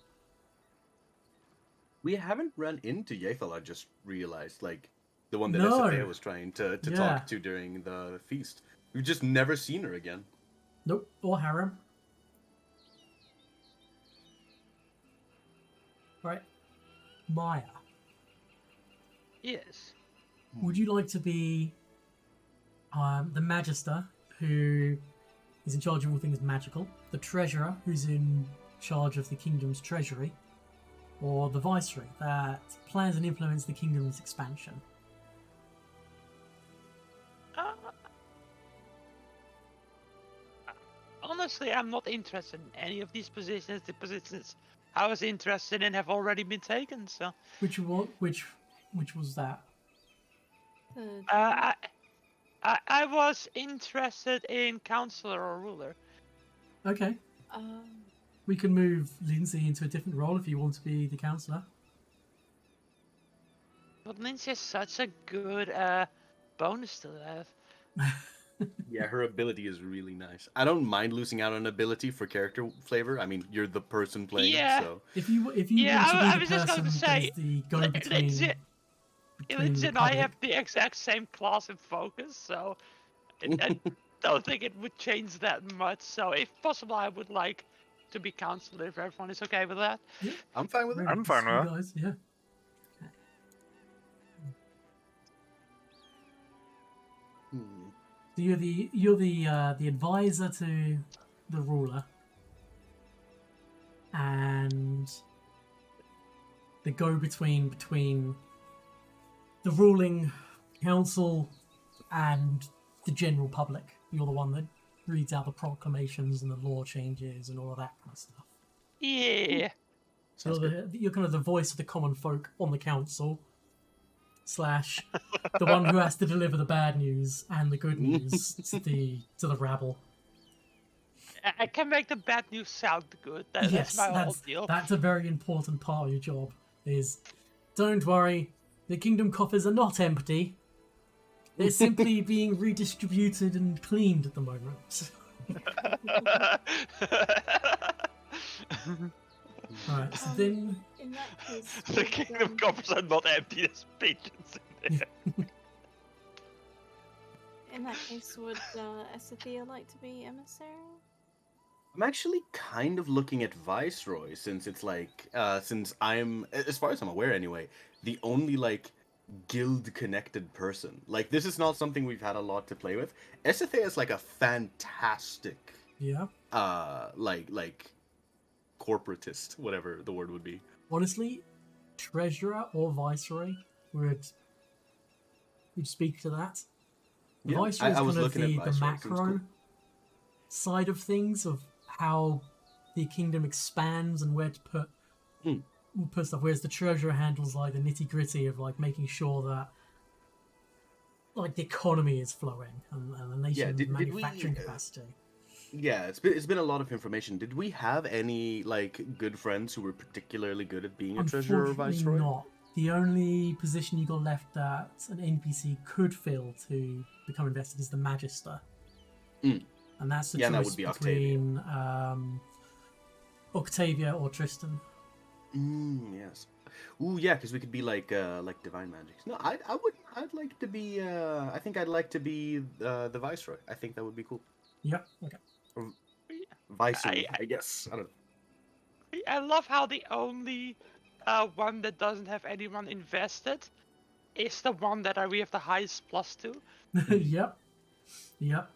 We haven't run into Yathel, I just realized. Like, the one that No. SFA was trying to Yeah. talk to during the feast. We've just never seen her again. Nope, or harem. Right. Maya, Yes. would you like to be the Magister, who is in charge of all things magical, the Treasurer, who's in charge of the kingdom's treasury, or the Viceroy, that plans and implements the kingdom's expansion? Honestly, I'm not interested in any of these positions. The positions I was interested in have already been taken. So, Which was that? I was interested in counselor or ruler. Okay, we can move Lindsay into a different role if you want to be the counselor. But Lindsay is such a good bonus to have. Yeah, her ability is really nice. I don't mind losing out on ability for character flavor. I mean, you're the person playing, Yeah. so... If you Yeah, want to I be was the just person going to say, that is the go-between Lindsay and I have the exact same class and focus, so I don't think it would change that much. So, if possible, I would like to be counselor if everyone is okay with that. Yeah, I'm fine with it. I'm fine with you that. guys, yeah. Hmm. So you're the advisor to the ruler, and the go-between between the ruling council and the general public. You're the one that reads out the proclamations and the law changes and all of that kind of stuff. Yeah. So you're kind of the voice of the common folk on the council, / the one who has to deliver the bad news and the good news to the rabble. I can make the bad news sound good. That's Yes, my whole deal. that's a very important part of your job. Is don't worry, the kingdom coffers are not empty. They're simply being redistributed and cleaned at the moment. Right, so then In that case, The would, kingdom coffers are not empty, there's pigeons in there. in that case, would Esethia like to be emissary? I'm actually kind of looking at Viceroy since it's like, since I'm, as far as I'm aware anyway, the only like guild connected person. Like this is not something we've had a lot to play with. Esethea is like a fantastic, yeah, like corporatist, whatever the word would be. honestly, treasurer or viceroy would speak to that. The Yeah, viceroy is I was kind of looking at the Viceroy, seems macro cool. side of things of how the kingdom expands and where to put stuff, whereas the treasurer handles like the nitty gritty of like making sure that like the economy is flowing and the nation's did we, manufacturing capacity. Yeah, it's been a lot of information. Did we have any like good friends who were particularly good at being a treasurer or Unfortunately viceroy? not. The only position you got left that an NPC could fill to become invested is the Magister. Mm. And that's the Yeah, and that choice would be Octavia. between Octavia or Tristan. Yes. Ooh, yeah, because we could be like divine magics. No, I'd like to be. I think I'd like to be the viceroy. I think that would be cool. Yep. Okay. Or viceroy, I guess. I don't. I love how the only one that doesn't have anyone invested is the one that we have the highest plus to. Yep. Yep.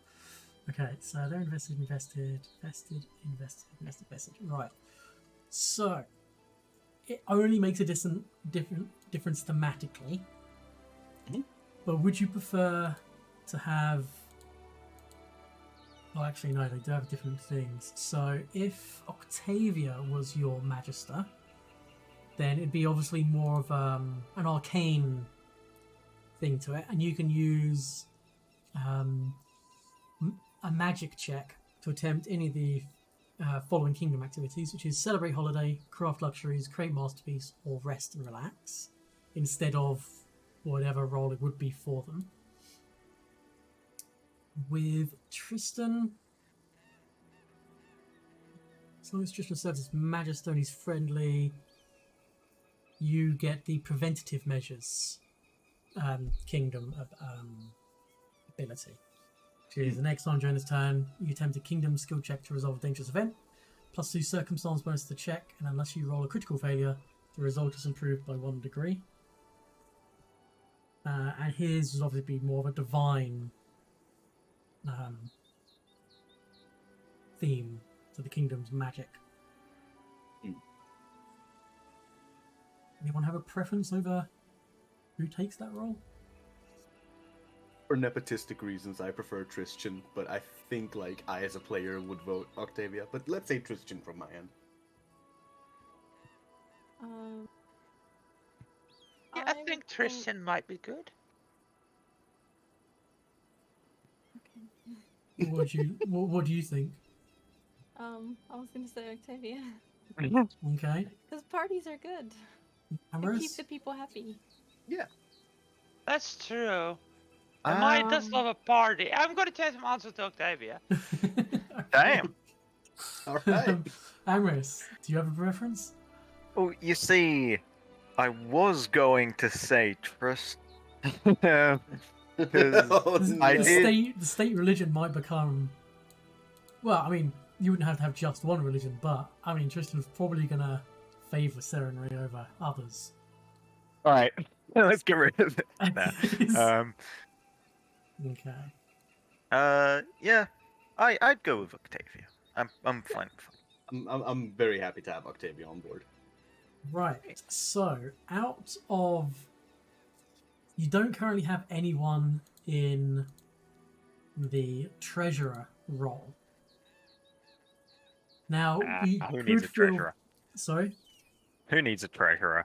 Okay, so they're invested. Right. So it only makes a difference thematically. Mhm. But would you prefer to have? Well, actually, no. They do have different things. So if Octavia was your Magister, then it'd be obviously more of an arcane thing to it, and you can use a magic check to attempt any of the following kingdom activities, which is celebrate holiday, craft luxuries, create masterpiece, or rest and relax, instead of whatever role it would be for them. With Tristan, as long as Tristan serves as Magister and he's friendly, you get the preventative measures kingdom ability. Which is the next time during this turn, you attempt a kingdom skill check to resolve a dangerous event, +2 circumstance bonus to the check, and unless you roll a critical failure, the result is improved by 1 degree. And his would obviously be more of a divine theme to the kingdom's magic. Anyone have a preference over who takes that role? For nepotistic reasons, I prefer Tristan, but I think like I as a player would vote Octavia. But let's say Tristan from my end. Yeah, I think Tristan might be good. Okay. What do you think? I was gonna say Octavia. Okay. Because parties are good. They Amorous? keep the people happy. Yeah. That's true. I might just love a party. I'm gonna change my answer to Octavia. Damn. All right. Amorous, do you have a preference? Well, you see, I was going to say trust. Because Oh, I no. did. The state religion might become. Well, I mean, you wouldn't have to have just one religion, but I mean, Tristan's probably gonna favour Serenry over others. All right, let's get rid of it. Nah. Okay. Yeah, I'd go with Octavia. I'm fine. I'm very happy to have Octavia on board. Right. So, out of you don't currently have anyone in the treasurer role. Now, we Who could needs a feel. treasurer? Sorry. Who needs a treasurer?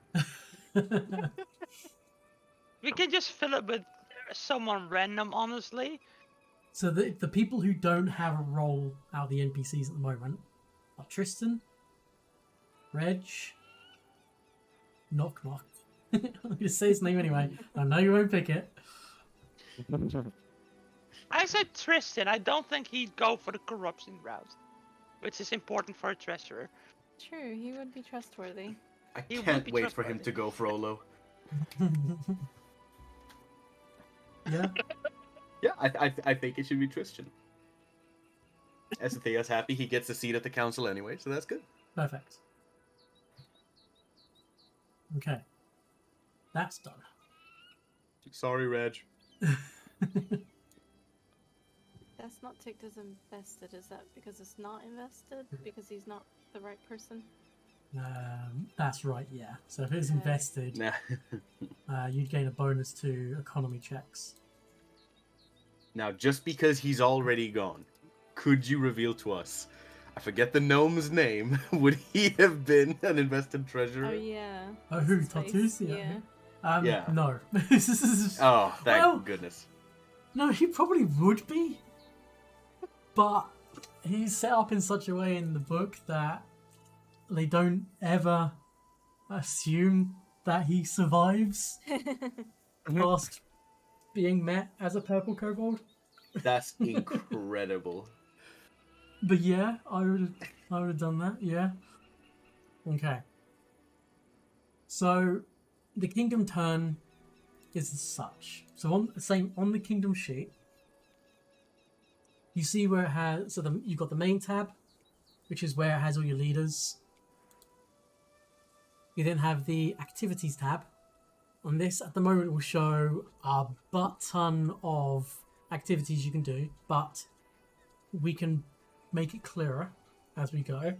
We can just fill it with someone random, honestly. So the people who don't have a role out of the NPCs at the moment are Tristan, Reg, Knock Knock. I'm going to say his name anyway. I know you won't pick it. I said Tristan. I don't think he'd go for the corruption route, which is important for a treasurer. True, he would be trustworthy. I He would can't be wait for him trustworthy. to go Frollo. Yeah. Yeah, I think it should be Tristan. Thea's happy he gets a seat at the council anyway, so that's good. Perfect. Okay. That's done. Sorry, Reg. That's not ticked as invested. Is that because it's not invested? Because he's not the right person? That's right, yeah. So if it's Okay. invested, Nah. you'd gain a bonus to economy checks. Now, just because he's already gone, could you reveal to us? I forget the gnome's name. Would he have been an invested treasurer? Oh yeah. Oh, who? What's his face? Tartusia? Yeah. Yeah. No. Oh, thank Well- goodness. No, he probably would be. But he's set up in such a way in the book that they don't ever assume that he survives past being met as a purple kobold. That's incredible. But yeah, I would have done that, yeah. Okay. So the kingdom turn is as such. So on the kingdom sheet, you see where it has you've got the main tab, which is where it has all your leaders. You then have the activities tab. On this at the moment will show a butt ton of activities you can do, but we can make it clearer as we go.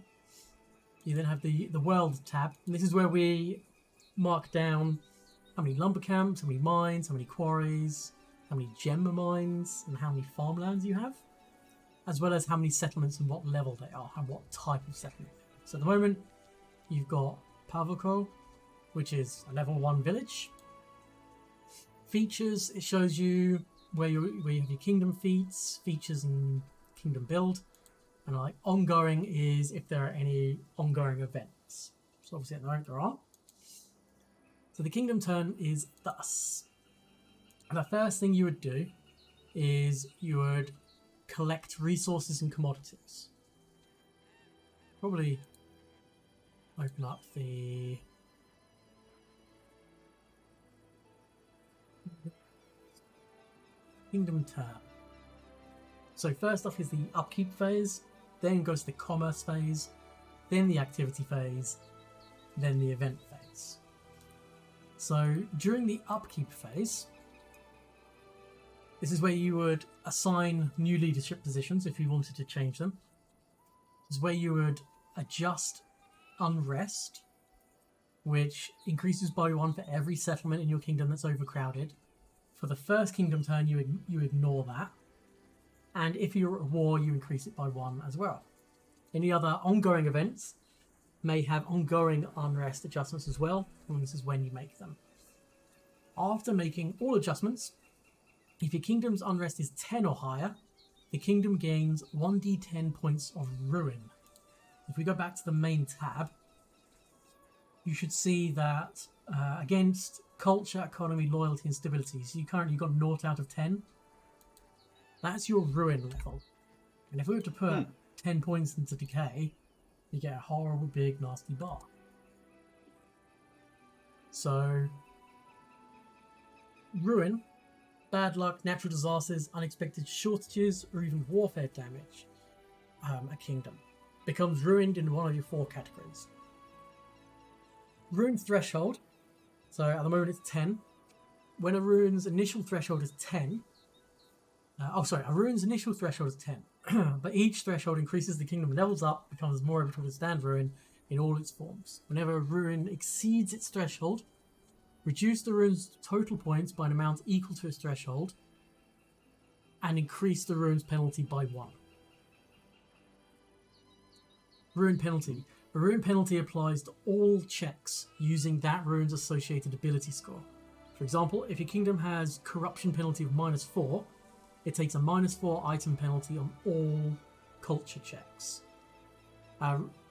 You then have the world tab, and this is where we mark down how many lumber camps, how many mines, how many quarries, how many gem mines, and how many farmlands you have, as well as how many settlements and what level they are and what type of settlement. So at the moment, you've got Pavoko, which is a level 1 village. Features, it shows you where you have your kingdom feats, features and kingdom build. And like ongoing is if there are any ongoing events. So obviously at the moment there aren't. So the kingdom turn is thus. And the first thing you would do is you would collect resources and commodities. Probably open up the kingdom turn. So first off is the upkeep phase, then goes the commerce phase, then the activity phase, then the event phase. So during the upkeep phase, this is where you would assign new leadership positions if you wanted to change them. This is where you would adjust unrest, which increases by 1 for every settlement in your kingdom that's overcrowded. For the first kingdom turn, you ignore that. And if you're at war, you increase it by 1 as well. Any other ongoing events may have ongoing unrest adjustments as well, and this is when you make them. After making all adjustments, if your kingdom's unrest is 10 or higher, the kingdom gains 1d10 points of ruin. If we go back to the main tab, you should see that against culture, economy, loyalty, and stability, so you currently got 0 out of 10. That's your ruin level. And if we were to put 10 points into decay, you get a horrible, big, nasty bar. So, ruin, bad luck, natural disasters, unexpected shortages, or even warfare damage a kingdom becomes ruined in one of your 4 categories. Ruin threshold, so at the moment it's 10. When a rune's initial threshold is 10, A rune's initial threshold is 10, but each threshold increases the kingdom levels up, becomes more able to withstand ruin in all its forms. Whenever a ruin exceeds its threshold, reduce the rune's total points by an amount equal to its threshold, and increase the rune's penalty by 1. Rune penalty. A rune penalty applies to all checks using that rune's associated ability score. For example, if your kingdom has corruption penalty of -4, it takes a -4 item penalty on all culture checks,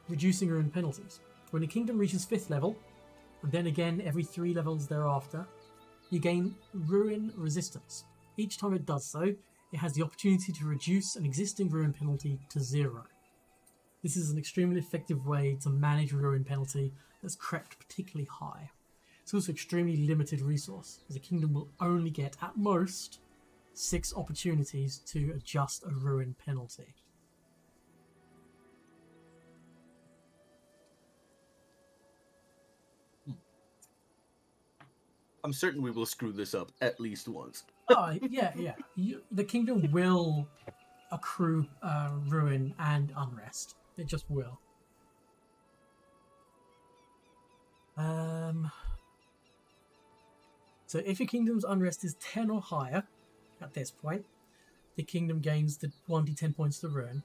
reducing rune penalties. When a kingdom reaches 5th level, and then again every 3 levels thereafter, you gain ruin resistance. Each time it does so, it has the opportunity to reduce an existing ruin penalty to 0. This is an extremely effective way to manage ruin penalty that's crept particularly high. It's also extremely limited resource, as a kingdom will only get, at most, 6 opportunities to adjust a ruin penalty. I'm certain we will screw this up at least once. Yeah. The kingdom will accrue ruin and unrest. It just will. So if your kingdom's unrest is 10 or higher, at this point, the kingdom gains the 1d10 points to ruin.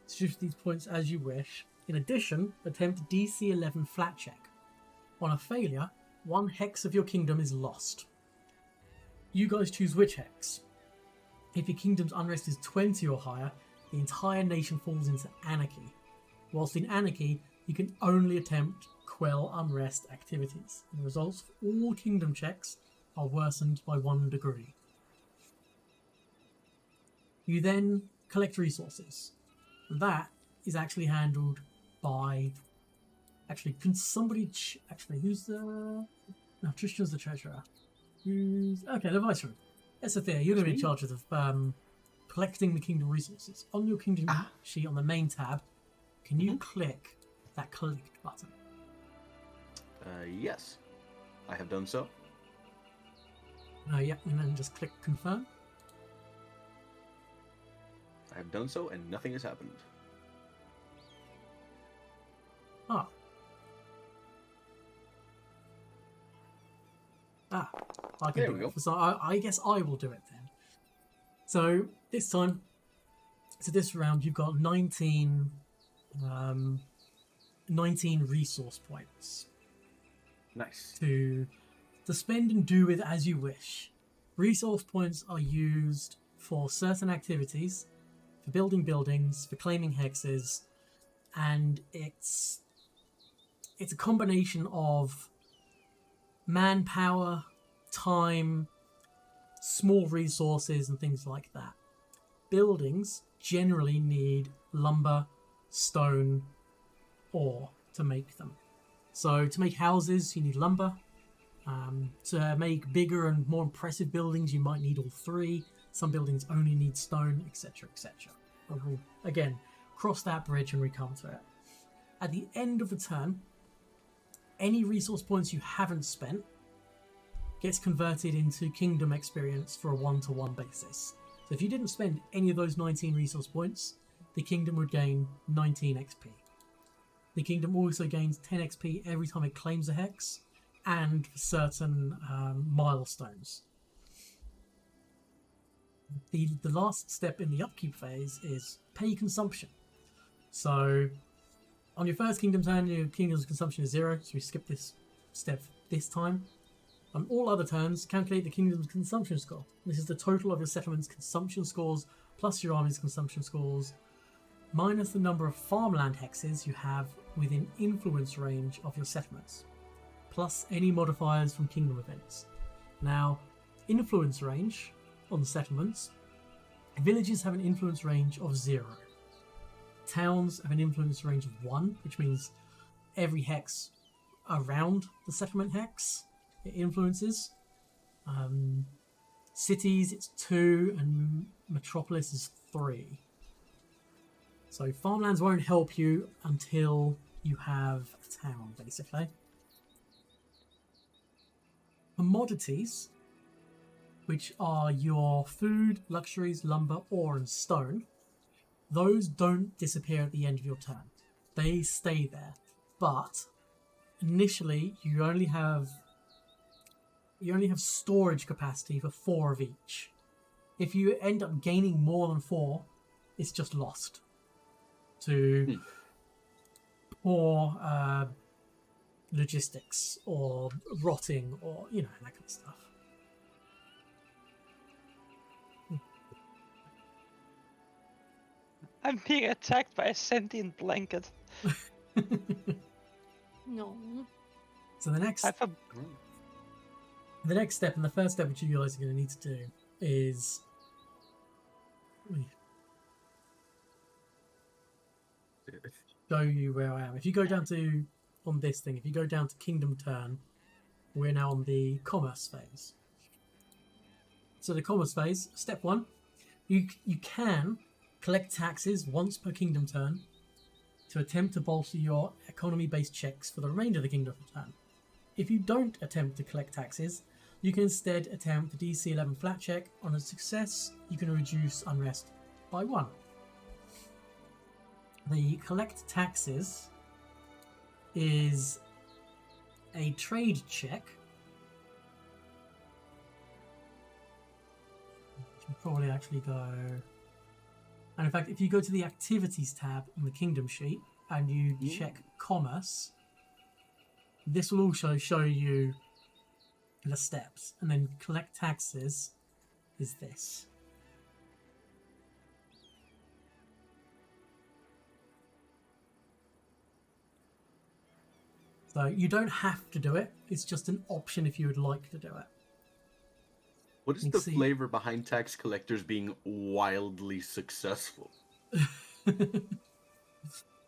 Shift these points as you wish. In addition, attempt DC 11 flat check. On a failure, 1 hex of your kingdom is lost. You guys choose which hex. If your kingdom's unrest is 20 or higher, the entire nation falls into anarchy. Whilst in anarchy, you can only attempt quell unrest activities. The results for all kingdom checks are worsened by 1 degree. You then collect resources. That is actually handled by... Actually, can somebody... who's the... No, Tristan's the treasurer. Okay, the viceroy. Esethea, you're going to be in charge of collecting the kingdom resources. On your kingdom sheet on the main tab, can you click that collect button? Yes. I have done so. Yeah, and then just click confirm. I have done so, and nothing has happened. I can do it. So I guess I will do it then. So this time, this round, you've got 19 resource points. Nice. To spend and do with as you wish. Resource points are used for certain activities, for building buildings, for claiming hexes, and it's a combination of manpower, time, small resources, and things like that. Buildings generally need lumber, stone, ore to make them. So to make houses, you need lumber. To make bigger and more impressive buildings, you might need all 3. Some buildings only need stone, etc., etc. We'll, again, cross that bridge when we come to it. At the end of the turn, any resource points you haven't spent gets converted into kingdom experience for a 1-to-1 basis. So if you didn't spend any of those 19 resource points, the kingdom would gain 19 XP. The kingdom also gains 10 XP every time it claims a hex, and for certain milestones. The last step in the upkeep phase is pay consumption. So on your first kingdom turn, your kingdom's consumption is 0, so we skip this step this time. On all other turns, calculate the kingdom's consumption score. This is the total of your settlement's consumption scores plus your army's consumption scores, minus the number of farmland hexes you have within influence range of your settlements, plus any modifiers from kingdom events. Now, influence range on settlements, villages have an influence range of 0. Towns have an influence range of 1, which means every hex around the settlement hex it influences. Cities, it's 2, and metropolis is 3. So farmlands won't help you until you have a town, basically. Commodities, which are your food, luxuries, lumber, ore, and stone, those don't disappear at the end of your turn. They stay there. But initially, you only have storage capacity for 4 of each. If you end up gaining more than 4, it's just lost to poor logistics or rotting or that kind of stuff. I'm being attacked by a sentient blanket. No. So the next I've a... step, and the first step which you guys are going to need to do, is show you where I am. If you go down to on this thing, if you go down to Kingdom Turn, we're now on the commerce phase. So the commerce phase, step 1, you can collect taxes once per Kingdom Turn to attempt to bolster your economy-based checks for the remainder of the Kingdom Turn. If you don't attempt to collect taxes, you can instead attempt the DC 11 flat check. On a success, you can reduce unrest by 1. The collect taxes is a trade check. You should probably actually go... And in fact, if you go to the activities tab in the Kingdom sheet and you check commerce, this will also show you the steps. And then collect taxes is this. So you don't have to do it. It's just an option if you would like to do it. What is the flavor behind tax collectors being wildly successful?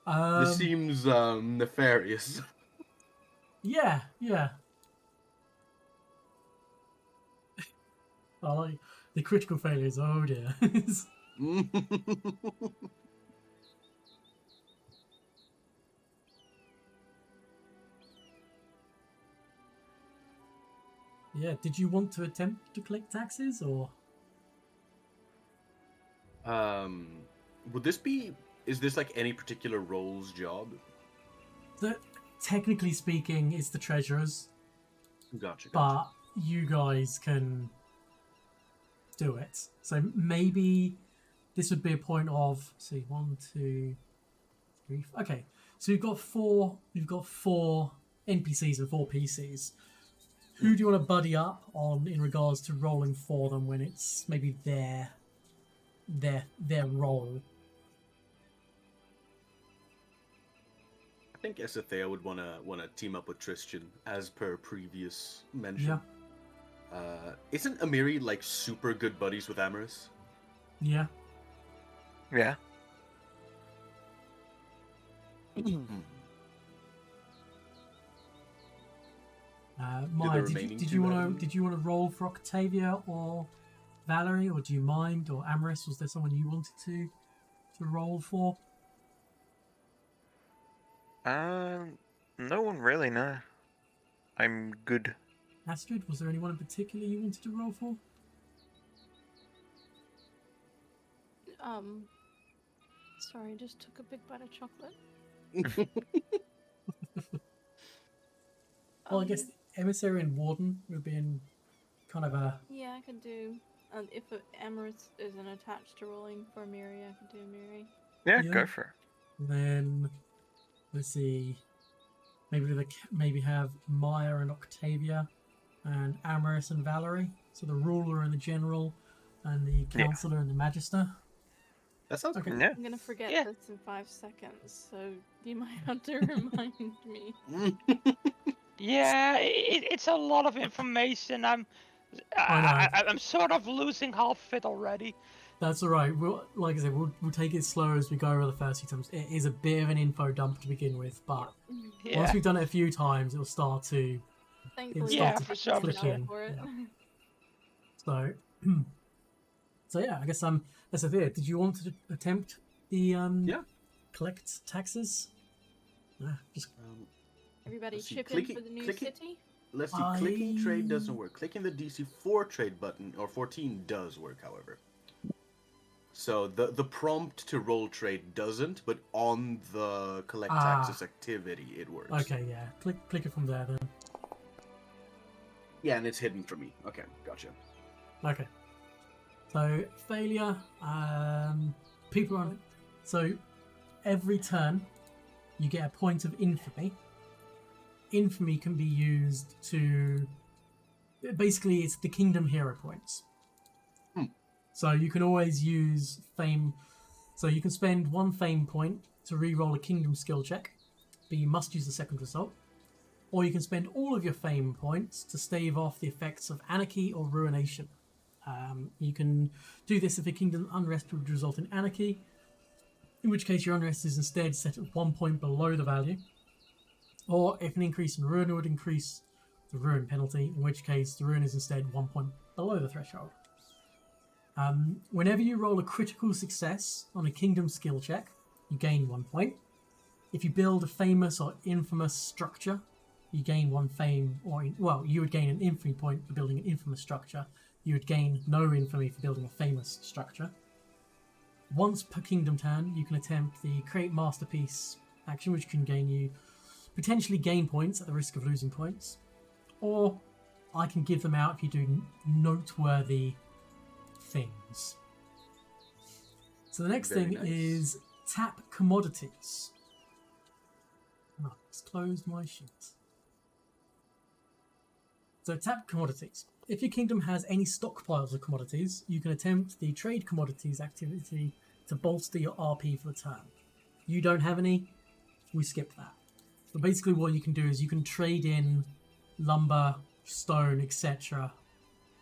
This seems nefarious. Yeah. I like the critical failures. Oh dear. Yeah, did you want to attempt to collect taxes, or? Would this be... Is this like any particular role's job? Technically speaking, it's the treasurer's. Gotcha. But you guys can do it. So maybe this would be a point of... See, 1, 2, 3... Okay, so you've got four NPCs and 4 PCs. Who do you want to buddy up on in regards to rolling for them when it's maybe their role? I think Esethea would wanna team up with Tristan, as per previous mention. Yeah. Isn't Amiri like super good buddies with Amaris? Yeah. Yeah. Maya, did you want to roll for Octavia or Valerie, or do you mind? Or Amaris, was there someone you wanted to roll for? No one really, no. I'm good. Astrid, was there anyone in particular you wanted to roll for? Sorry, I just took a big bite of chocolate. Well, I guess Emissary and Warden would be in kind of a... Yeah, I could do... if Amaris isn't attached to rolling for Miri, I could do Miri. Yeah, go for it. Then, let's see... Maybe have Maya and Octavia, and Amaris and Valerie. So the ruler and the general, and the counselor and the magister. That sounds okay. Yeah. I'm gonna forget this in 5 seconds, so you might have to remind me. Yeah, it's a lot of information. I'm sort of losing half it already. That's all right. Like I said, we'll take it slow as we go over the first few times. It is a bit of an info dump to begin with, but once we've done it a few times, it'll start to... Thankfully, for sure. For it. Yeah. So yeah, I guess that's it. Did you want to attempt the collect taxes? Everybody Let's see, chip in for the new city? let's see. Clicking trade doesn't work. Clicking the DC4 trade button or 14 does work, however. So the prompt to roll trade doesn't, but on the collect taxes activity it works. Okay, yeah. Click it from there then. Yeah, and it's hidden for me. Okay, gotcha. Okay. So failure. People on. So every turn, you get a point of infamy. Infamy can be used to. Basically, it's the kingdom hero points. So you can always use fame. So you can spend 1 fame point to re-roll a kingdom skill check, but you must use the second result. Or you can spend all of your fame points to stave off the effects of anarchy or ruination. You can do this if a kingdom unrest would result in anarchy, in which case your unrest is instead set at 1 point below the value. Or if an increase in ruin would increase the ruin penalty, in which case the ruin is instead 1 point below the threshold. Whenever you roll a critical success on a kingdom skill check, you gain 1 point. If you build a famous or infamous structure, you gain 1 fame, you would gain an infamy point for building an infamous structure. You would gain no infamy for building a famous structure. Once per kingdom turn, you can attempt the Create Masterpiece action, which can potentially gain points at the risk of losing points. Or I can give them out if you do noteworthy things. So the next Very thing nice. is tap commodities. Oh, just closed my sheet. So tap commodities. If your kingdom has any stockpiles of commodities, you can attempt the trade commodities activity to bolster your RP for the turn. You don't have any, we skip that. But basically what you can do is you can trade in lumber, stone, etc.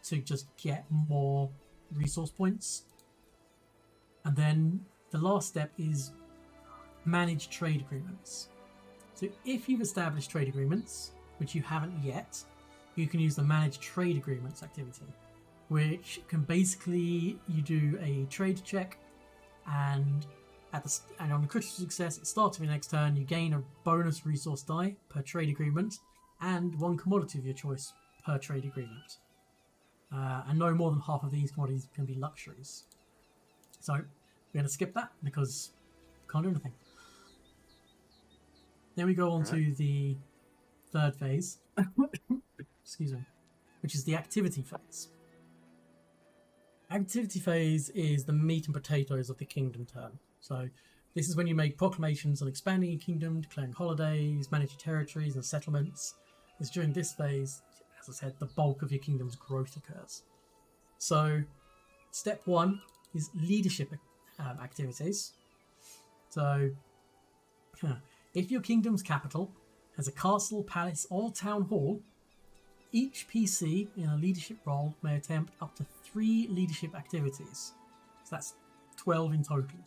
to just get more resource points. And then the last step is manage trade agreements. So if you've established trade agreements, which you haven't yet, you can use the manage trade agreements activity, which can basically, you do a trade check, and on the critical success at the start of your next turn, you gain a bonus resource die per trade agreement and 1 commodity of your choice per trade agreement. And no more than half of these commodities can be luxuries. So we're going to skip that because we can't do anything. Then we go on to the third phase, excuse me, which is the activity phase. Activity phase is the meat and potatoes of the kingdom turn. So this is when you make proclamations on expanding your kingdom, declaring holidays, manage your territories and settlements. It's during this phase, as I said, the bulk of your kingdom's growth occurs. So step 1 is leadership activities. So if your kingdom's capital has a castle, palace or town hall, each PC in a leadership role may attempt up to 3 leadership activities. So that's 12 in total.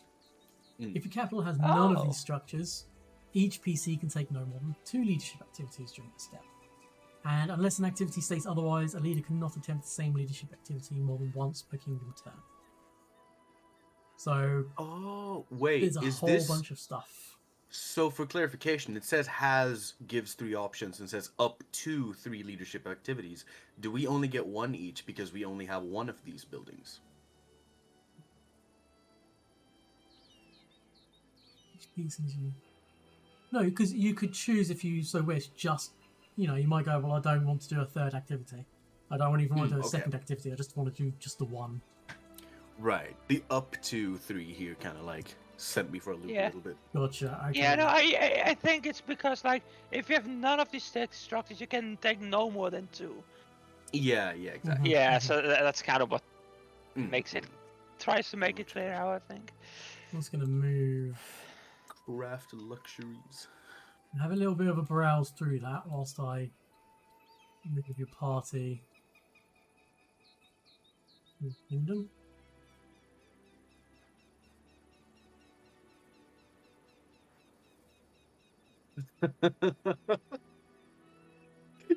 If your capital has none of these structures, each PC can take no more than 2 leadership activities during this step. And unless an activity states otherwise, a leader cannot attempt the same leadership activity more than once per kingdom turn. So there's a whole bunch of stuff. So for clarification, it says gives 3 options and says up to 3 leadership activities. Do we only get 1 each because we only have 1 of these buildings? No, because you could choose if you so wish. Just you might go, well, I don't want to do a third activity. I don't even want to do a second activity. I just want to do just the one. Right. The up to 3 here kind of like sent me for a loop a little bit. Gotcha. Okay. Yeah, no, I think it's because like if you have none of these structures, you can take no more than 2. Yeah, exactly. Yeah, so that's kind of what makes it tries to make it clear how I think. I'm just gonna move. Craft luxuries. Have a little bit of a browse through that whilst I move your party. Kingdom.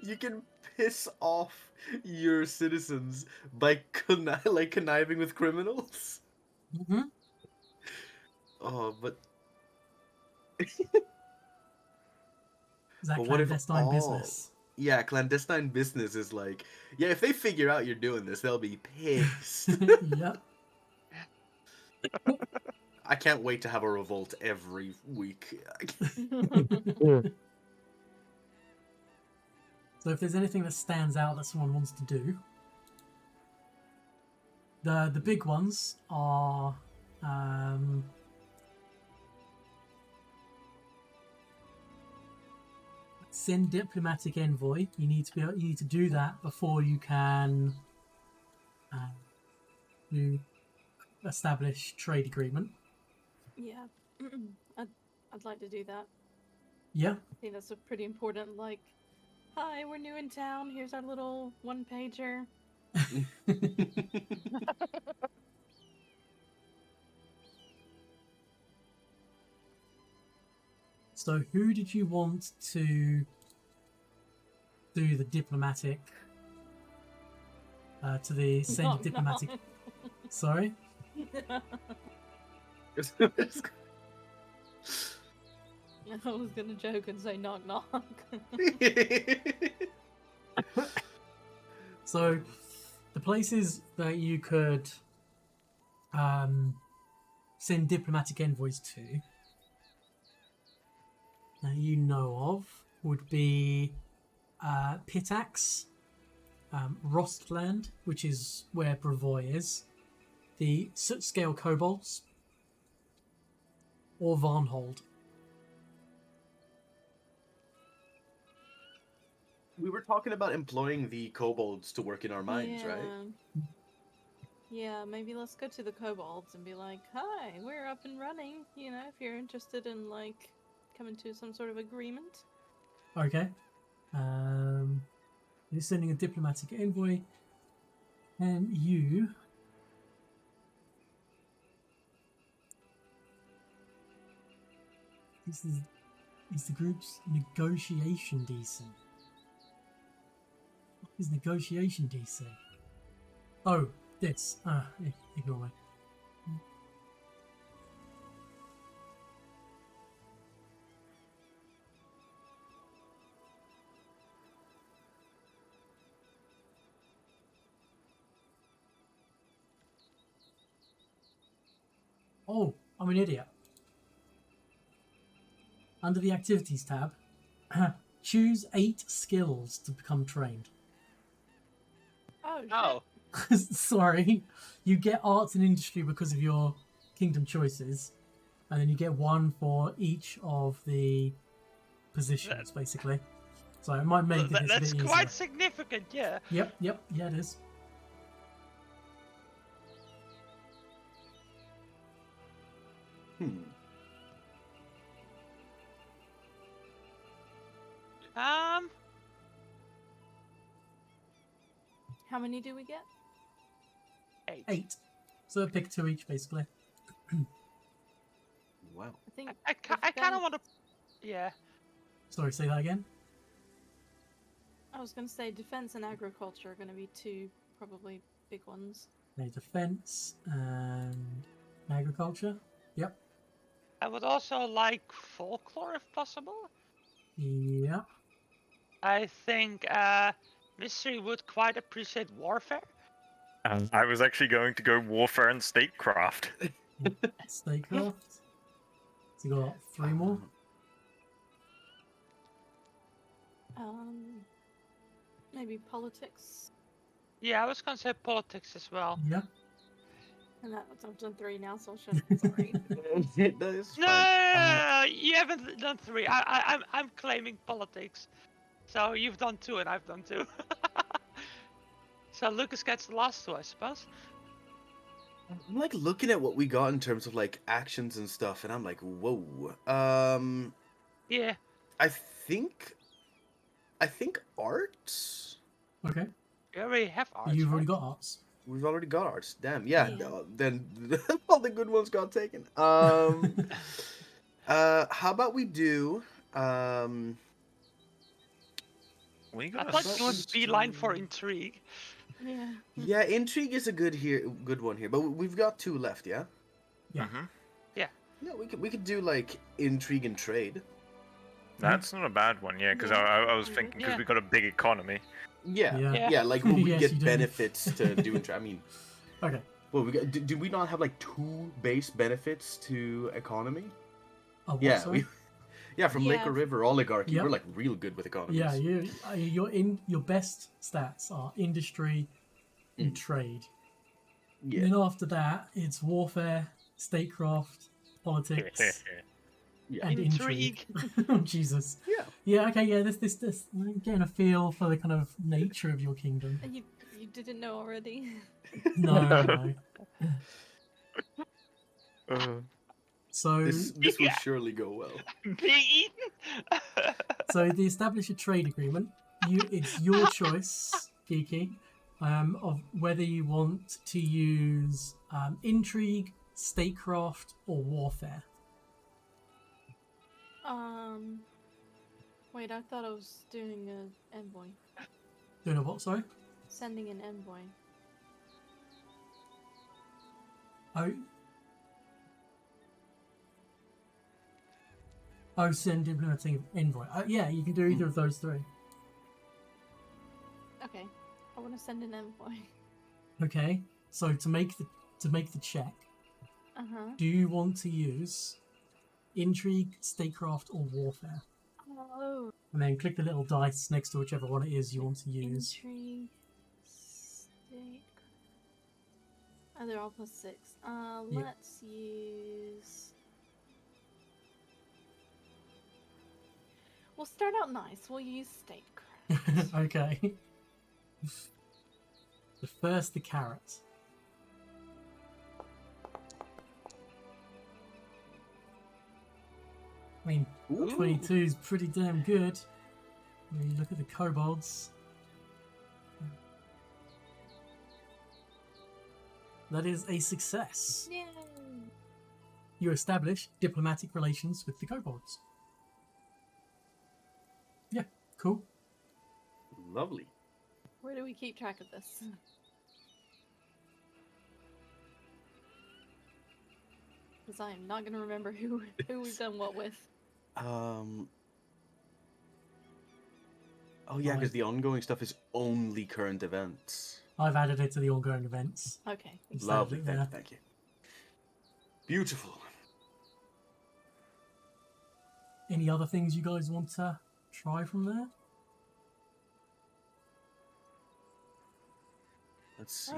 You can piss off your citizens by conniving with criminals. Mm-hmm. Oh, but Is that but what if clandestine business? Yeah, clandestine business is like, yeah, if they figure out you're doing this, they'll be pissed. Yeah. I can't wait to have a revolt every week. So if there's anything that stands out that someone wants to do, the big ones are send diplomatic envoy. You need to do that before you can you establish trade agreement. Yeah. I'd like to do that. Yeah. I think that's a pretty important, like, hi, we're new in town, here's our little one-pager. So who did you want to do the diplomatic to the send Knock, diplomatic? knock. Sorry. I was gonna joke and say knock knock. So the places that you could send diplomatic envoys to that you know of would be Pitax, Rostland, which is where Brevoy is, the Soot Scale Kobolds, or Varnhold. We were talking about employing the kobolds to work in our mines, right? Yeah, maybe let's go to the kobolds and be like, hi, we're up and running, you know, if you're interested in, like, coming to some sort of agreement. Okay. You're sending a diplomatic envoy, and you. Is the group's negotiation DC? What is negotiation DC? Oh, this. Ignore me. Oh, I'm an idiot. Under the Activities tab, choose 8 skills to become trained. Oh, shit. Oh, Sorry. You get arts and industry because of your kingdom choices, and then you get 1 for each of the positions, basically. So it might make this a bit that's easier. quite significant, yeah. Yep, yeah, it is. How many do we get? 8. So pick 2 each, basically. Wow. I think I kind of want to, yeah. Sorry, say that again? I was gonna say defense and agriculture are gonna be 2 probably big ones. Okay, defense and agriculture. Yep. I would also like folklore if possible. Yeah. I think Mystery would quite appreciate warfare. I was actually going to go warfare and statecraft. Statecraft. So you got 3 more. Maybe politics. Yeah, I was gonna say politics as well. Yeah. And I've done 3 now, so I shouldn't. Sorry. That is No, fine. you haven't done 3. I'm claiming politics. So you've done 2 and I've done 2. So Lucas gets the last 2, I suppose. I'm like looking at what we got in terms of like actions and stuff, and I'm like, whoa. Yeah. I think arts. Okay. You already have arts. You've already right? got arts. We've already got arts. Damn. Yeah. Yeah. No, then all the good ones got taken. How about we do We I got thought you would beeline for intrigue. Yeah. Yeah, intrigue is a good one here, but we've got 2 left, yeah? Yeah. Mm-hmm. Yeah, we could do like intrigue and trade. That's not a bad one, yeah, because I was thinking because Yeah. we got a big economy. Yeah, Yeah. yeah, like well, we Yes, you get do. benefits to doing. I mean, Okay. well, we got. Do we not have like 2 base benefits to economy? Oh, what, Yeah, sorry? yeah, from Lake Yeah. or River Oligarchy, Yep. we're like real good with economies. Yeah, your best stats are industry and trade. Yeah. And then after that, it's warfare, statecraft, politics, Yeah. and intrigue. Intrigue. Oh, Jesus. Yeah. Yeah. Okay. Yeah. This. I'm getting a feel for the kind of nature of your kingdom. You didn't know already? No. So This will surely go well. Being eaten. So they establish a trade agreement. It's your choice, Geeky, of whether you want to use intrigue, statecraft, or warfare. Wait, I thought I was doing an envoy. Doing a what? Sorry. Sending an envoy. Send implementing envoy. Yeah, you can do either of those three. Okay, I want to send an envoy. Okay. So to make the check, do you want to use intrigue, statecraft, or warfare? Oh. And then click the little dice next to whichever one it is you want to use. Intrigue. State. Oh, they're all +6. Yeah. Let's use. We'll start out nice. We'll use statecraft. Okay. First, the carrot. I mean, Ooh. 22 is pretty damn good. When you look at the kobolds. That is a success. Yay! You establish diplomatic relations with the kobolds. Yeah, cool. Lovely. Where do we keep track of this? Because I am not going to remember who we've done what with. Oh yeah, because the ongoing stuff is only current events. I've added it to the ongoing events. Okay. Lovely, there. thank you. Beautiful. Any other things you guys want to try from there? Let's see.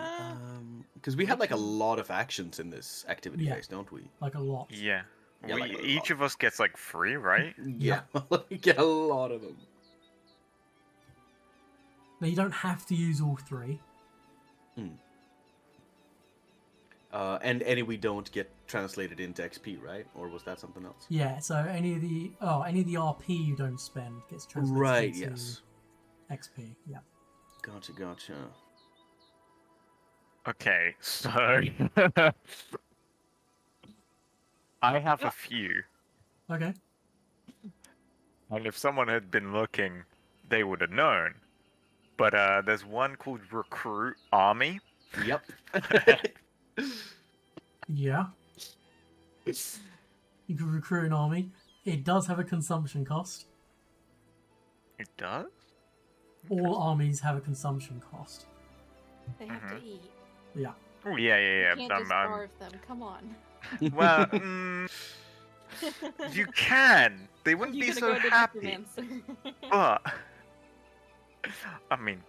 Because we had like a lot of actions in this activity Yeah. base, don't we? Like a lot. Yeah. Yeah, like a Each lot. of us gets like 3, right? Yeah, we get a lot of them. Now you don't have to use all 3. And any we don't get translated into XP, right? Or was that something else? Yeah, so any of the RP you don't spend gets translated Right, into yes. XP. Yeah. Gotcha. Okay, so I have a few, Okay. and if someone had been looking, they would have known. But there's one called Recruit Army. Yep. Yeah. You can recruit an army. It does have a consumption cost. It does? All armies have a consumption cost. They have to eat. Yeah. Oh yeah. You can't just starve them. Come on. Well, you can. They wouldn't You're be gonna so go to happy. necromancer. But I mean,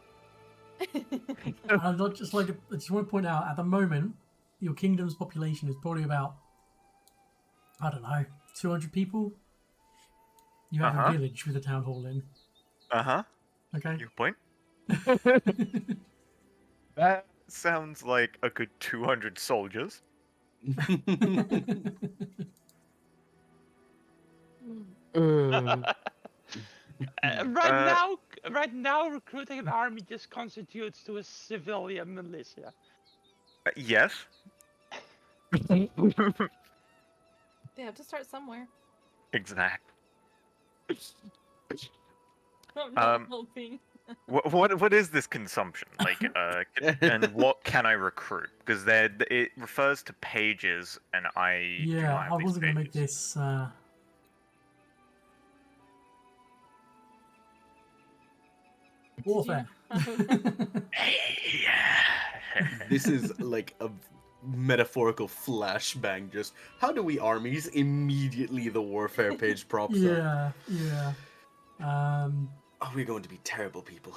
And I just want to point out at the moment, your kingdom's population is probably about, I don't know, 200 people. You have a village with a town hall in. Okay. your point. That sounds like a good 200 soldiers. Right now, recruiting an army just constitutes to a civilian militia. Yes. They have to start somewhere. Exactly. I'm not helping. What is this consumption like? And what can I recruit? Because it refers to pages, and I do not Yeah, have I these wasn't going to make pages. this. Warfare. This is like a metaphorical flashbang. Just how do we armies? Immediately the warfare page props up. Yeah, yeah. Oh, we're going to be terrible people.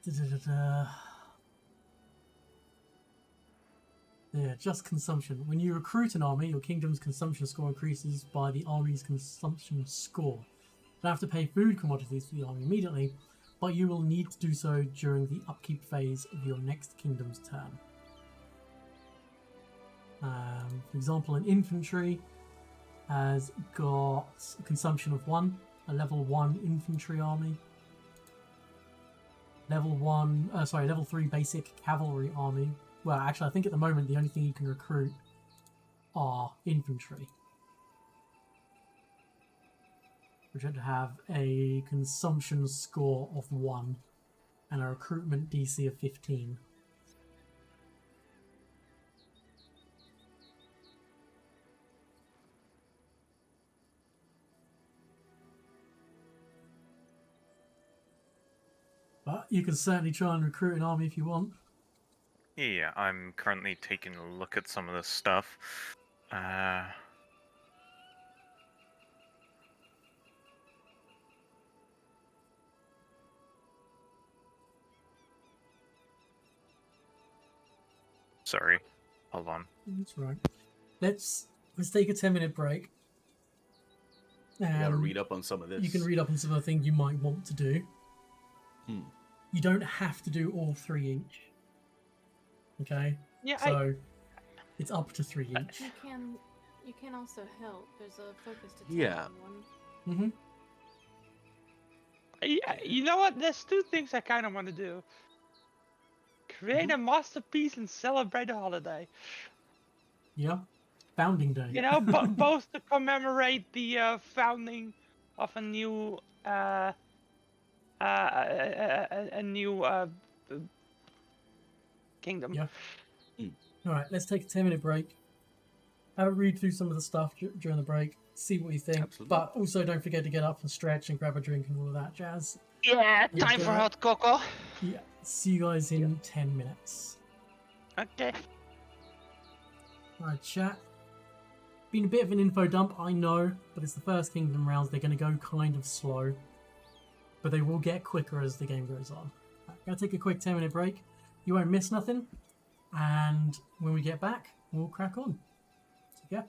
Da-da-da-da. Yeah, just consumption. When you recruit an army, your kingdom's consumption score increases by the army's consumption score. You don't have to pay food commodities for the army immediately, but you will need to do so during the upkeep phase of your next kingdom's turn. For example, an infantry has got a consumption of 1, a level 1 infantry army. Level 3 basic cavalry army. Well, actually, I think at the moment the only thing you can recruit are infantry. Which would have a consumption score of 1 and a recruitment DC of 15. But you can certainly try and recruit an army if you want. Yeah, I'm currently taking a look at some of this stuff. Sorry, hold on. That's right. Let's take a 10-minute break. You gotta read up on some of this. You can read up on some of the things you might want to do. You don't have to do all 3 each. Okay? Yeah, So it's up to 3 each. You can also help. There's a focus to Yeah. one. Mm-hmm. you know what? There's 2 things I kind of want to do. Create a masterpiece and celebrate the holiday. Yeah. Founding Day. You know, both to commemorate the founding of a new kingdom. Yeah. Alright, let's take a 10-minute break. Have a read through some of the stuff during the break. See what you think. Absolutely. But also don't forget to get up and stretch and grab a drink and all of that jazz. Yeah, time for hot cocoa. Yeah. See you guys in 10 minutes. Okay. Alright, chat. Been a bit of an info dump, I know, but it's the first Kingdom rounds. They're going to go kind of slow, but they will get quicker as the game goes on. I'm going to take a quick 10-minute break. You won't miss nothing, and when we get back, we'll crack on. So, yeah.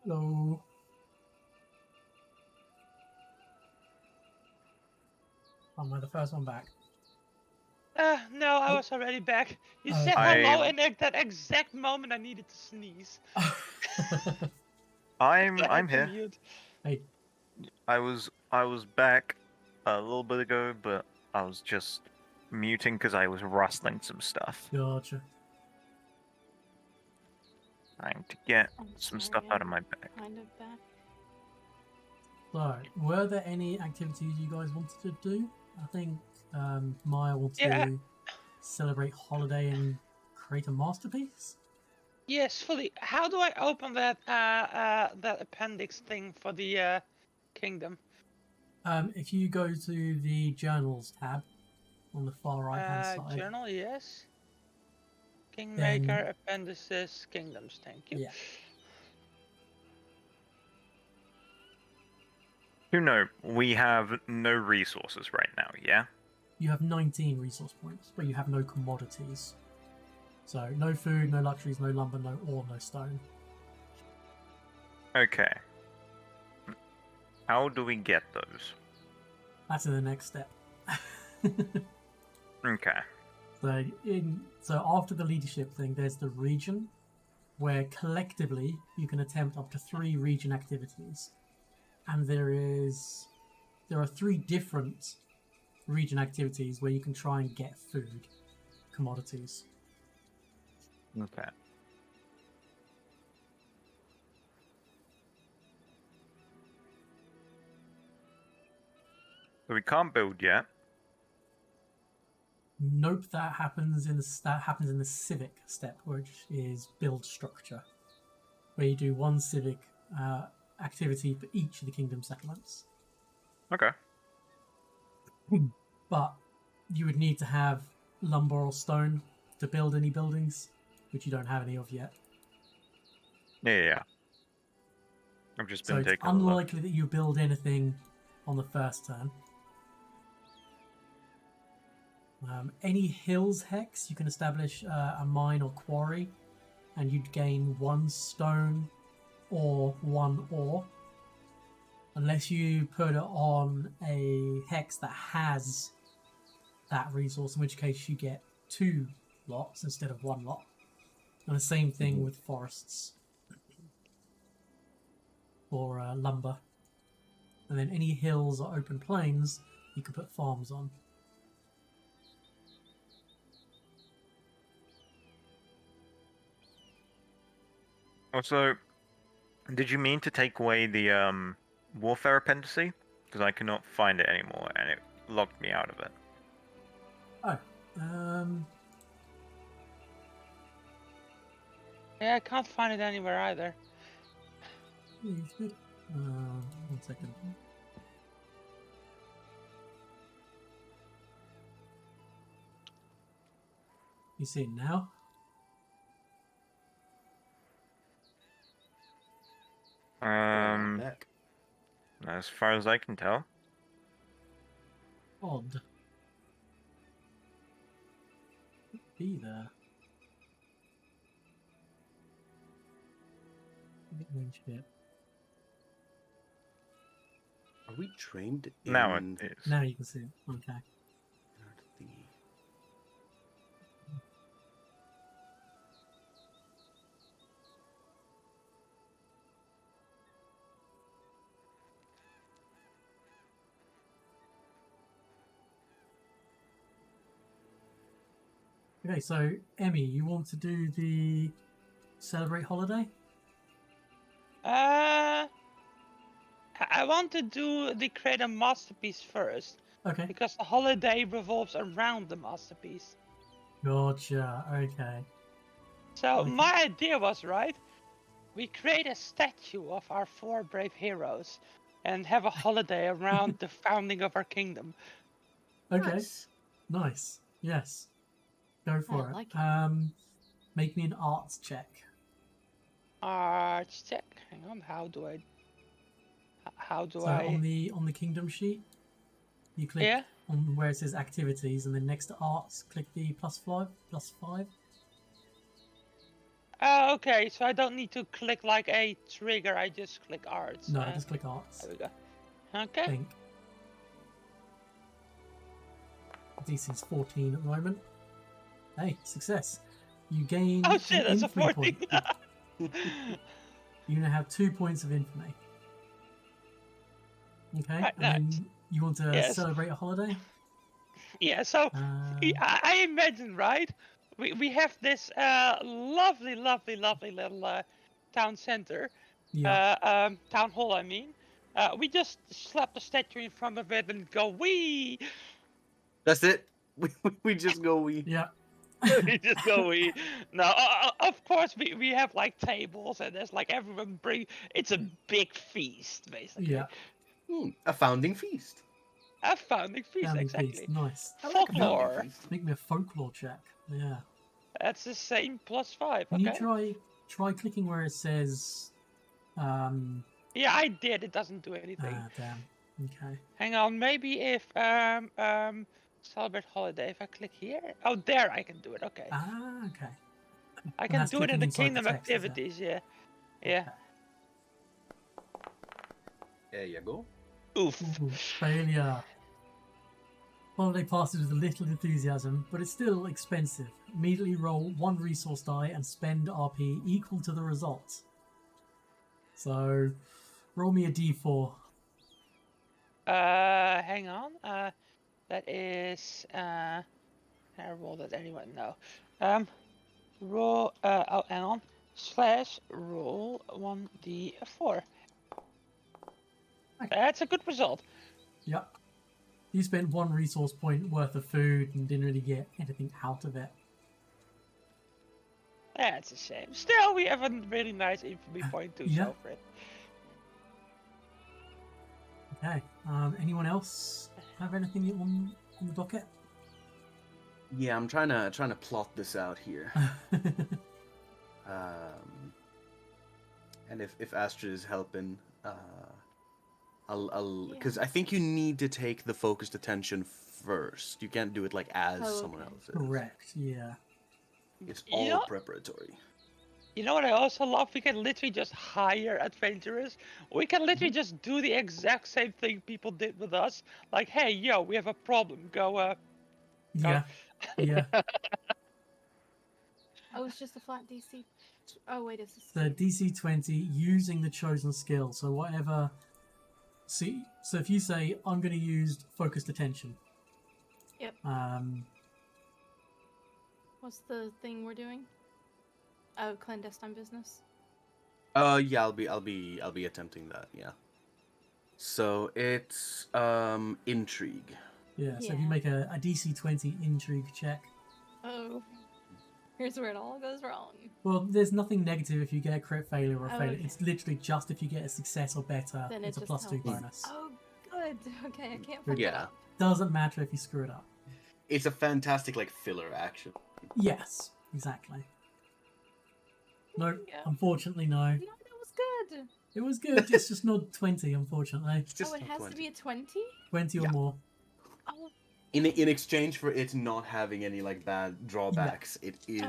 Hello. Am I the first one back? No, I Oh. was already back. You Oh, said okay. hello in that exact moment I needed to sneeze. I'm I I'm had to here. mute. Hey, I was back a little bit ago, but I was just muting because I was rustling some stuff. gotcha. Trying to get I'm some sorry, stuff out of I'm my bag. kind of back. So, were there any activities you guys wanted to do? I think Maya wanted Yeah. to celebrate holiday and create a masterpiece. Yes, fully. How do I open that appendix thing for the kingdom? If you go to the journals tab on the far right hand side, Journal, yes. then Kingmaker, appendices, kingdoms. Thank you. yeah, You know, we have no resources right now, yeah? you have 19 resource points, but you have no commodities. So, no food, no luxuries, no lumber, no ore, no stone. Okay. How do we get those? That's in the next step. Okay. So after the leadership thing, there's the region, where collectively you can attempt up to 3 region activities, and there are 3 different region activities where you can try and get food, commodities. Okay. So we can't build yet. Nope, that happens in the civic step, which is build structure, where you do 1 civic activity for each of the kingdom settlements. Okay. But you would need to have lumber or stone to build any buildings, which you don't have any of yet. Yeah. I've just So been it's taking a look. unlikely that you build anything on the first turn. Any hills hex, you can establish a mine or quarry, and you'd gain 1 stone or 1 ore. Unless you put it on a hex that has that resource, in which case you get 2 lots instead of 1 lot. And the same thing with forests or lumber. And then any hills or open plains, you can put farms on. Also, did you mean to take away the warfare appendice? Because I cannot find it anymore, and it locked me out of it. Oh, Yeah, I can't find it anywhere either. it's good. 1 second. You see it now? Back. As far as I can tell. Odd. Be there. Ship. Are we trained in Now it is. Now you can see it. Okay. the Okay, so Emmy, you want to do the celebrate holiday? I want to do the create a masterpiece first, Okay. because the holiday revolves around the masterpiece. Gotcha. Okay. So Okay. my idea was, right, we create a statue of our 4 brave heroes and have a holiday around the founding of our kingdom. Okay. Nice. Nice. Yes. Go for I it. like it. Make me an arts check. Arts check. Hang on, how do I On the kingdom sheet, you click Yeah? on where it says activities, and then next to arts, click the +5. Oh, okay, so I don't need to click like a trigger, I just click arts. No, just click arts. There we go. Okay. Think. DC's 14 at the moment. Hey, success. You gain Oh shit, an that's a infamy 14. point. You now have 2 points of infamy. Okay, Right, and then you want to Yes. celebrate a holiday? Yeah, so I imagine, right? We have this lovely little town center, Yeah. town hall. I mean, we just slap the statue in front of it and go wee. That's it. We just go we. Yeah. We just go wee. No, of course we have like tables and there's like everyone bring. It's a big feast basically. Yeah. A founding feast. A founding feast, Founding exactly. feast. Nice. I like a founding Folklore. feast. Make me a folklore check. Yeah. That's the same +5. Can Okay. you try clicking where it says Yeah, I did. It doesn't do anything. damn. Okay. Hang on, maybe if celebrate holiday. If I click here, oh, there I can do it. Okay, Okay. I And can that's do it in clicking the inside the kingdom text, is it? activities. Yeah, yeah. There you go. Oof. Ooh, failure. Holiday passes with a little enthusiasm, but it's still expensive. Immediately roll 1 resource die and spend RP equal to the result. So, roll me a d4. Hang on. That is can I roll that anyone? No. Roll. Oh, hang on. Slash roll 1d4. That's a good result. Yep. You spent 1 resource point worth of food and didn't really get anything out of it. That's a shame. Still, we have a really nice infamy point to Yeah. show for it. Okay. Anyone else have anything on the docket? Yeah, I'm trying to plot this out here. And if Astrid is helping, I'll because I think you need to take the focused attention first. You can't do it like as someone else is. Correct. Yeah. It's You all know- preparatory. You know what I also love? We can literally just hire adventurers. We can literally just do the exact same thing people did with us. Like, hey, yo, we have a problem. Go, Yeah. Yeah. Oh, it's just a flat DC. Oh wait, it's So DC 20 using the chosen skill. So whatever. See. So if you say I'm going to use focused attention. Yep. What's the thing we're doing? Oh, clandestine business. Yeah, I'll be attempting that. Yeah. So it's intrigue. Yeah. So if you Yeah. make a DC 20 intrigue check. Oh, here's where it all goes wrong. Well, there's nothing negative if you get a crit failure or a Oh, failure. okay. It's literally just if you get a success or better, Then it's it a just +2 helps. bonus. Oh, good. Okay, I can't fuck it Yeah. up. Doesn't matter if you screw it up. It's a fantastic like filler action. Yes, exactly. No, Yeah. unfortunately, no. No, that was good. It was good. It's just not 20, unfortunately. It's just Oh, it not has 20. to be a 20? 20 or Yeah. more. Oh, In exchange for it not having any like bad drawbacks, it is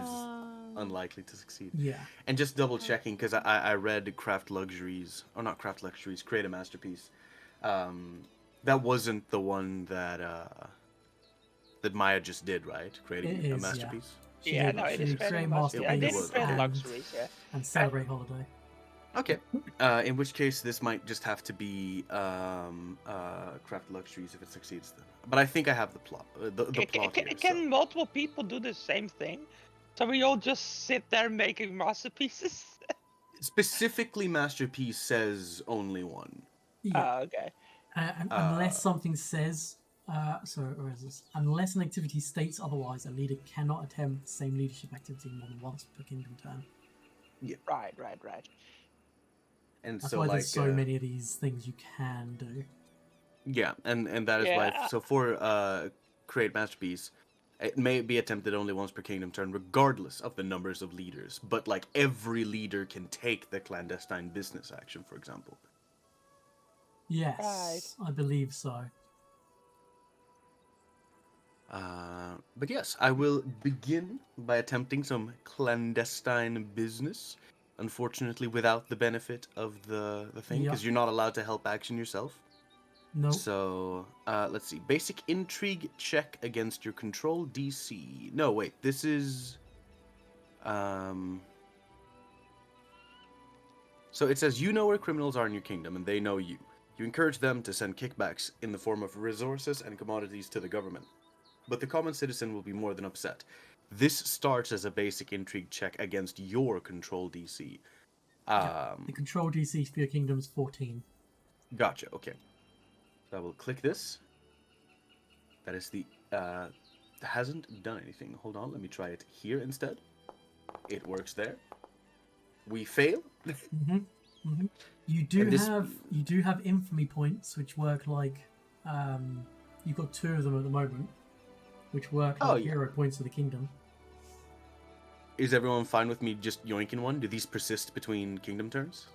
unlikely to succeed. Yeah. And just double checking because I read Craft Luxuries or not Craft Luxuries, Create a Masterpiece. That wasn't the one that Maya just did, right? Creating It a is, yeah. masterpiece. She yeah, did- no, it she is did very create much. Yeah, I masterpiece didn't create and- luxuries. Yeah. And celebrate holiday. Okay. In which case, this might just have to be Craft Luxuries if it succeeds. Then. But I think I have the plot. The plot here. Can multiple people do the same thing? So we all just sit there making masterpieces? Specifically, masterpiece says only one. Yeah. Okay. Unless something says, sorry, where is this? Unless an activity states otherwise, a leader cannot attempt the same leadership activity more than once per kingdom turn. Right. And That's so why like there's so many of these things you can do. yeah, and that is why. Yeah. So for create masterpiece, it may be attempted only once per kingdom turn, regardless of the numbers of leaders. But like every leader can take the clandestine business action, for example. Yes, I believe so. But yes, I will begin by attempting some clandestine business. Unfortunately, without the benefit of the thing, because Yep. you're not allowed to help action yourself. No. So, let's see. Basic intrigue check against your control DC. No, wait. This is. So it says you know where criminals are in your kingdom, and they know you. You encourage them to send kickbacks in the form of resources and commodities to the government. But the common citizen will be more than upset. This starts as a basic intrigue check against your control DC. The control DC for your kingdom is 14. Gotcha. Okay. So I will click this. That is the hasn't done anything. Hold on, let me try it here instead. It works there. We fail. You do have infamy points, which work like you've got 2 of them at the moment, which work like hero points of the kingdom. Is everyone fine with me just yoinking one? Do these persist between kingdom turns?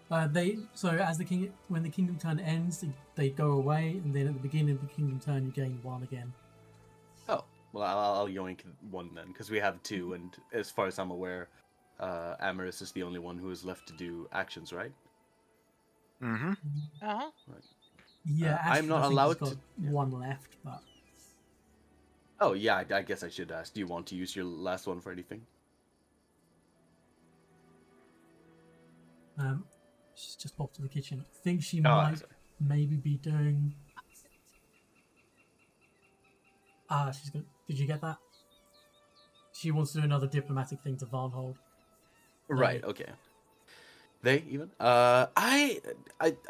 When the kingdom turn ends, they go away, and then at the beginning of the kingdom turn, you gain 1 again. Oh, well, I'll yoink 1 then, because we have 2, and as far as I'm aware, Amaris is the only one who is left to do actions, right? Mm-hmm. Uh-huh. Right. Yeah, I'm not I think allowed he's got to. 1 left, but Oh yeah, I guess I should ask. Do you want to use your last one for anything? she's just popped to the kitchen. I think she might Sorry. maybe be doing. She's going. Did you get that? She wants to do another diplomatic thing to Varnhold. Right. Okay. They even. I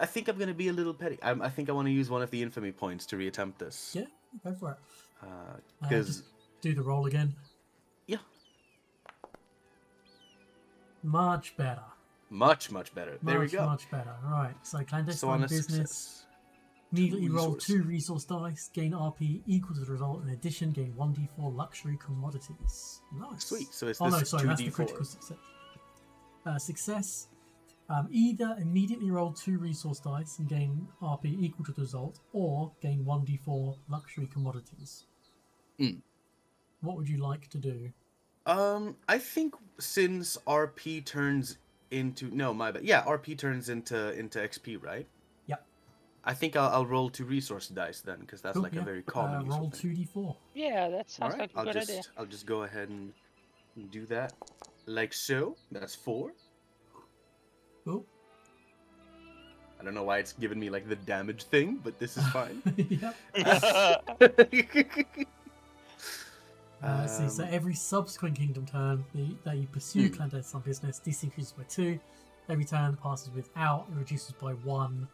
think I'm gonna be a little petty. I think I want to use one of the infamy points to reattempt this. Yeah, go for it. Because Just do the roll again. yeah, Much better. much better. There we go. Much better. Right. So So clandestine on a business. success. Immediately roll resource. 2 resource dice. Gain RP equal to the result. In addition, gain 1d4 luxury commodities. Nice. Sweet. So it's Oh this no, sorry, that's the 2d4. critical success. Success. Either immediately roll 2 resource dice and gain RP equal to the result, or gain 1d4 luxury commodities. What would you like to do? I think since RP turns into RP turns into XP, right? Yep. I think I'll roll 2 resource dice then, because that's Cool, like yeah. a very common useful Roll thing. 2d4. Yeah, that sounds Alright, like a good idea. I'll just go ahead and do that. Like so. That's 4. Cool. I don't know why it's giving me like the damage thing, but this is fine. Yep. Let's see. So every subsequent kingdom turn that you pursue clandestine business, DC increases by 2. Every turn passes without, it reduces by 1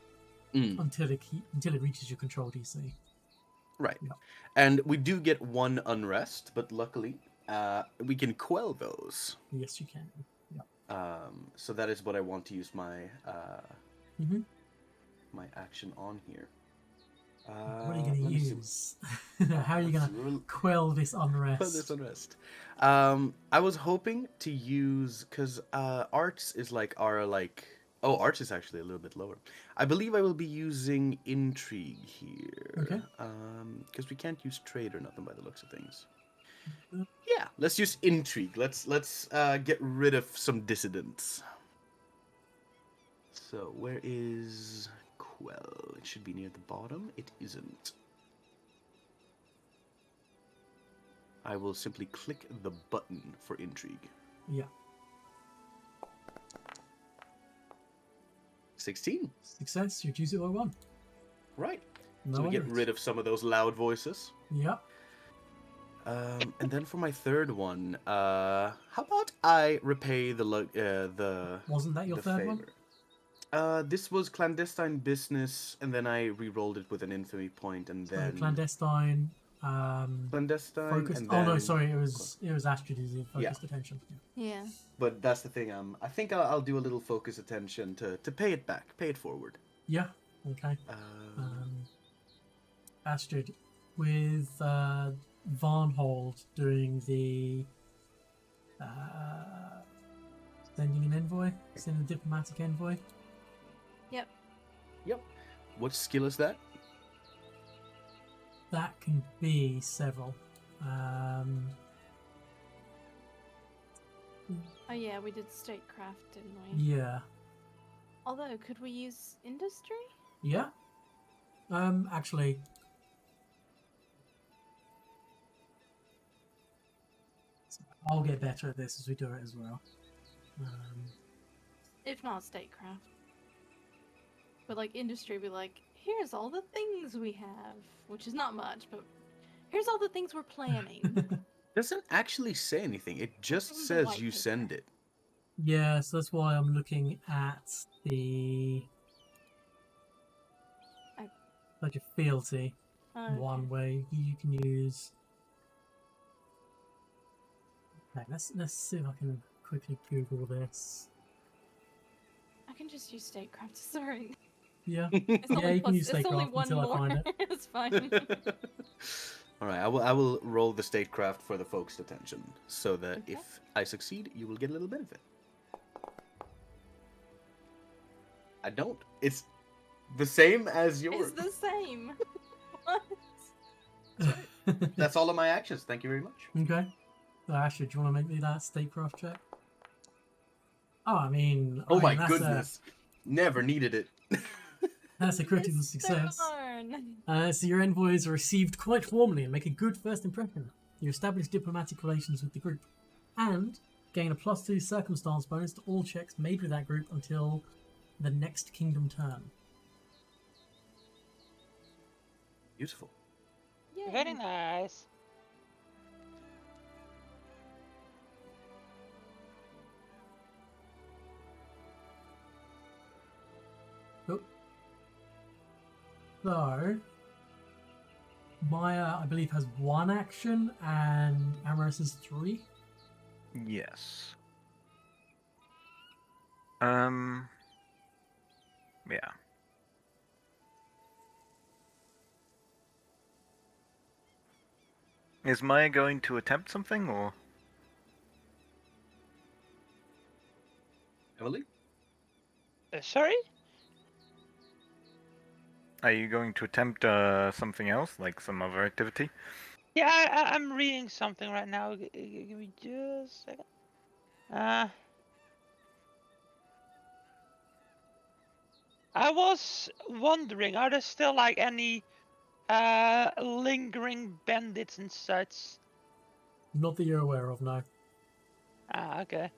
until it reaches your control DC. Right. Yep. And we do get 1 unrest, but luckily we can quell those. Yes, you can. Yep. So that is what I want to use my my action on here. What are you going to use? How are you going to quell this unrest? Quell this unrest. I was hoping to use, because arts is like our like. Oh, arts is actually a little bit lower. I believe I will be using intrigue here. Okay. Because we can't use trade or nothing by the looks of things. Yeah, let's use intrigue. Let's get rid of some dissidents. So where is quell? It should be near the bottom. It isn't. I will simply click the button for intrigue. Yeah. 16. Success. You choose it by 1. Right. No So we get worries. rid of some of those loud voices. Yep. And then for my third one, how about I repay the Wasn't that your the third one? favor? This was clandestine business, and then I re-rolled it with an infamy point, and then Clandestine. clandestine. Focused. And Oh no, then- sorry, it was Astrid who did focused attention. Yeah. But that's the thing. I think I'll do a little focus attention to pay it back, pay it forward. Yeah. Okay. Astrid, with Varnhold doing the sending an envoy, sending a diplomatic envoy. Yep. Yep. What skill is that? That can be several. Oh yeah, we did statecraft, didn't we? Yeah. Although, could we use industry? Yeah. Actually, I'll get better at this as we do it as well. If not statecraft. But like industry, be like, here's all the things we have, which is not much, but here's all the things we're planning. Doesn't actually say anything. It just From the says white you paper. send it. Yeah, so that's why I'm looking at the Pledge of Fealty. Okay. One way you can use. Okay, let's see if I can quickly Google this. I can just use statecraft. Sorry. Yeah, It's yeah, only you can use it's only statecraft one until I more. find it. It's fine. All right, I will roll the statecraft for the folks' attention, so that Okay. if I succeed, you will get a little benefit. I don't. It's the same as yours. It's the same. What? That's all of my actions. Thank you very much. Okay. Actually, do you want to make me that statecraft check? Oh, I mean, Oh my that's goodness. Never needed it. That's a critical It's success. darn. So your envoys are received quite warmly and make a good first impression. You establish diplomatic relations with the group, and gain a +2 circumstance bonus to all checks made with that group until the next kingdom turn. Beautiful. Yay. Very nice. Oh. So, Maya, I believe, has 1 action, and Amaris has 3. Yes. Yeah. Is Maya going to attempt something, or? Emily? Sorry? Are you going to attempt something else, like some other activity? Yeah, I'm reading something right now. Give me just a second. I was wondering, are there still like any lingering bandits and such? Not that you're aware of, no. Ah, okay.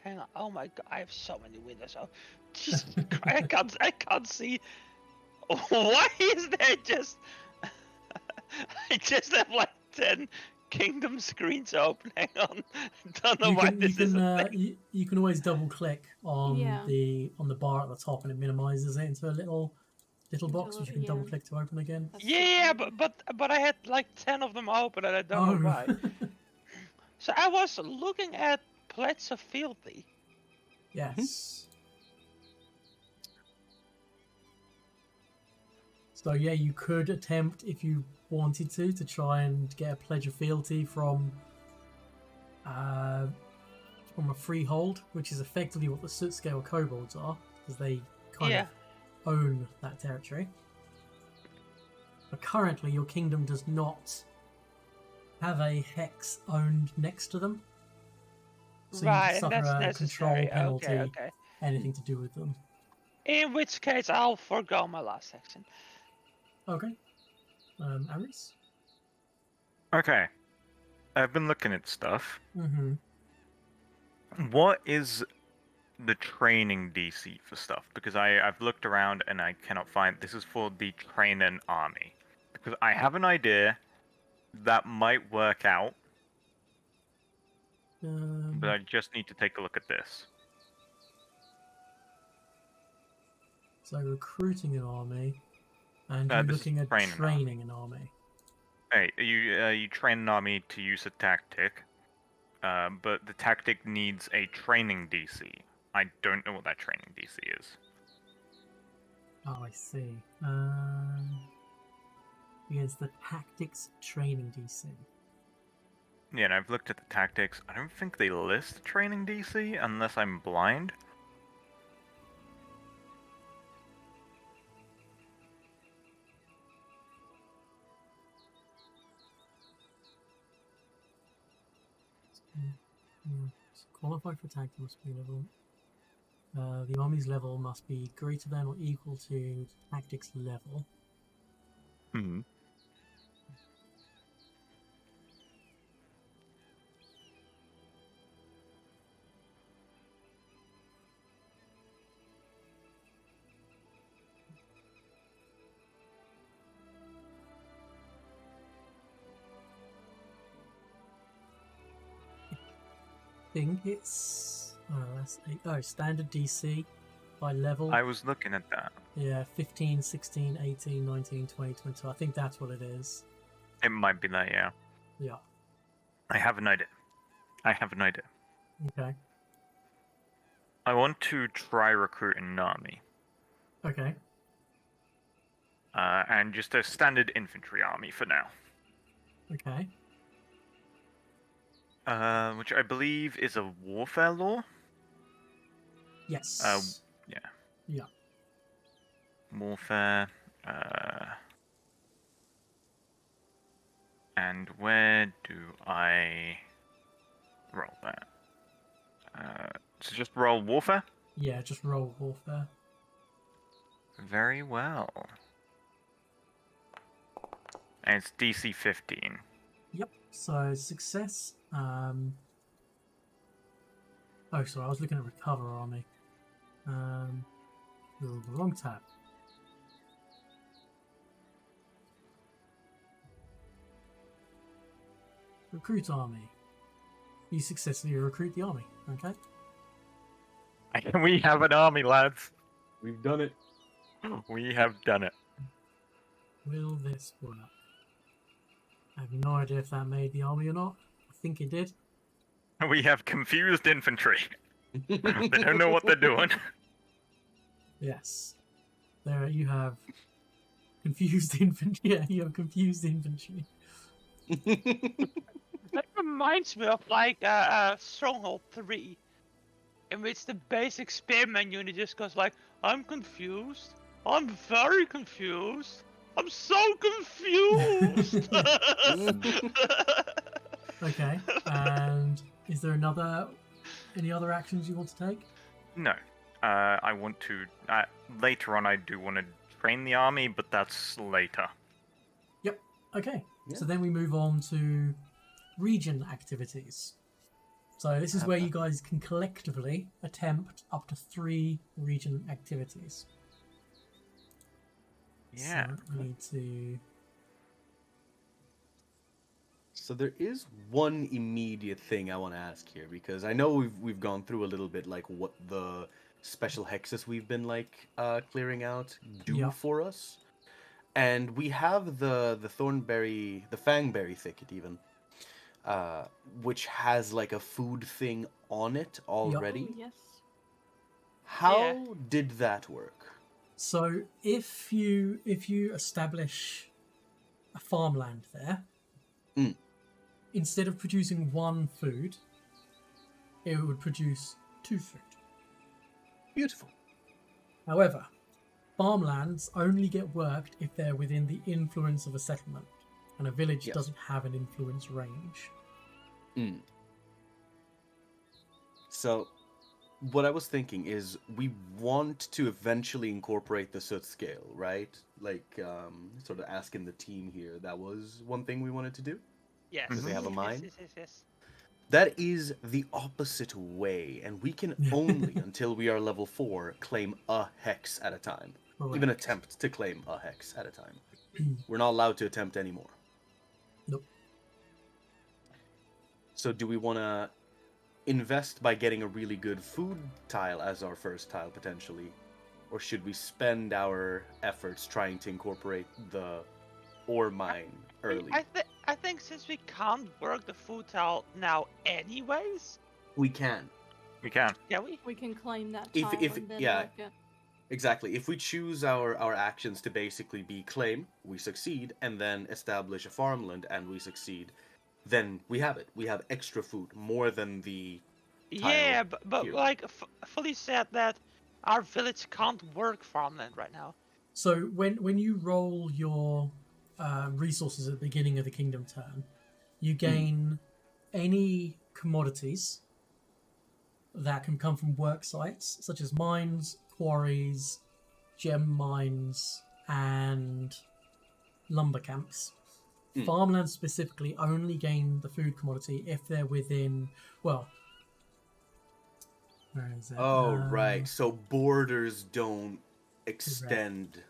Hang on. Oh my god, I have so many windows. Oh, Jesus Christ, I can't see. Why is there just? I just have like 10 kingdom screens open. Hang on. Don't know why this is a thing. You can always double click on Yeah. the bar at the top, and it minimizes it into a little box, which you can Yeah. double click to open again. That's Yeah, super but I had like 10 of them open and I don't know why. So I was looking at Pledge of Fealty. Yes. So yeah, you could attempt, if you wanted to try and get a pledge of fealty from a freehold, which is effectively what the soot scale kobolds are, because they kind Yeah. of own that territory. But currently, your kingdom does not have a hex owned next to them, so Right, you and can that's suffer a control necessary. penalty, Okay. anything to do with them. In which case, I'll forgo my last section. Okay. Aris? Okay. I've been looking at stuff. Mm-hmm. What is the training DC for stuff? Because I've looked around and I cannot find. This is for the trainer army. Because I have an idea that might work out, but I just need to take a look at this. So recruiting an army, and you're This is looking at training an army. training an army. Hey, you train an army to use a tactic, but the tactic needs a training DC. I don't know what that training DC is. Oh, I see. Here's the tactics training DC. Yeah, and I've looked at the tactics. I don't think they list training DC unless I'm blind. Qualified for tactics must be level. The army's level must be greater than or equal to tactics level. Hmm. I think it's that's standard DC by level. I was looking at that. Yeah, 15, 16, 18, 19, 20, 22. I think that's what it is. It might be that, yeah. Yeah. I have an idea. Okay. I want to try recruiting an army. Okay. And just a standard infantry army for now. Okay. Which I believe is a warfare law. Yes. Yeah. Yeah. Warfare. And where do I roll that? So just roll warfare? Yeah, just roll warfare. Very well. And it's DC 15. Yep. So success. Oh, sorry. I was looking at recover army. The wrong tab. Recruit army. You successfully recruit the army. Okay. We have an army, lads. We've done it. We have done it. Will this work? I have no idea if that made the army or not. I think it did. We have confused infantry. They don't know what they're doing. Yes. There you have confused infantry. Yeah, you have confused infantry. That reminds me of like Stronghold 3, in which the basic spearman unit just goes like, I'm confused. I'm very confused. I'm so confused. Okay. And is there any other actions you want to take? No. I want to... later on, I do want to train the army, but that's later. Yep. Okay. Yeah. So then we move on to region activities. So this is where you guys can collectively attempt up to 3 region activities. Yeah. So we need to... So there is one immediate thing I want to ask here, because I know we've gone through a little bit like what the special hexes we've been like clearing out do Yeah. for us, and we have the fangberry thicket even, which has like a food thing on it already. Oh, yes. How did that work? So if you establish a farmland there, instead of producing 1 food, it would produce 2 food. Beautiful. However, farmlands only get worked if they're within the influence of a settlement, and a village Yes. doesn't have an influence range. So what I was thinking is we want to eventually incorporate the soot scale, right? Like, sort of asking the team here. That was one thing we wanted to do. Yes. Does they have a mind? Yes. That is the opposite way, and we can only, until we are level 4, claim a hex at a time. Even Correct. attempt to claim a hex at a time. We're not allowed to attempt anymore. Nope. So do we want to invest by getting a really good food tile as our first tile, potentially? Or should we spend our efforts trying to incorporate the ore mine early? I think since we can't work the food tile now anyways, We can. We can. yeah, we We can claim that If- tile if- and then yeah. work it. Exactly. If we choose our actions to basically be claim, we succeed, and then establish a farmland, and we succeed, then we have it. We have extra food, more than the Yeah, tile but here. like Fully said that our village can't work farmland right now. So when you roll your resources at the beginning of the kingdom turn, you gain any commodities that can come from work sites, such as mines, quarries, gem mines, and lumber camps. Farmlands specifically only gain the food commodity if they're within, well, where is it? Oh, right. So borders don't extend.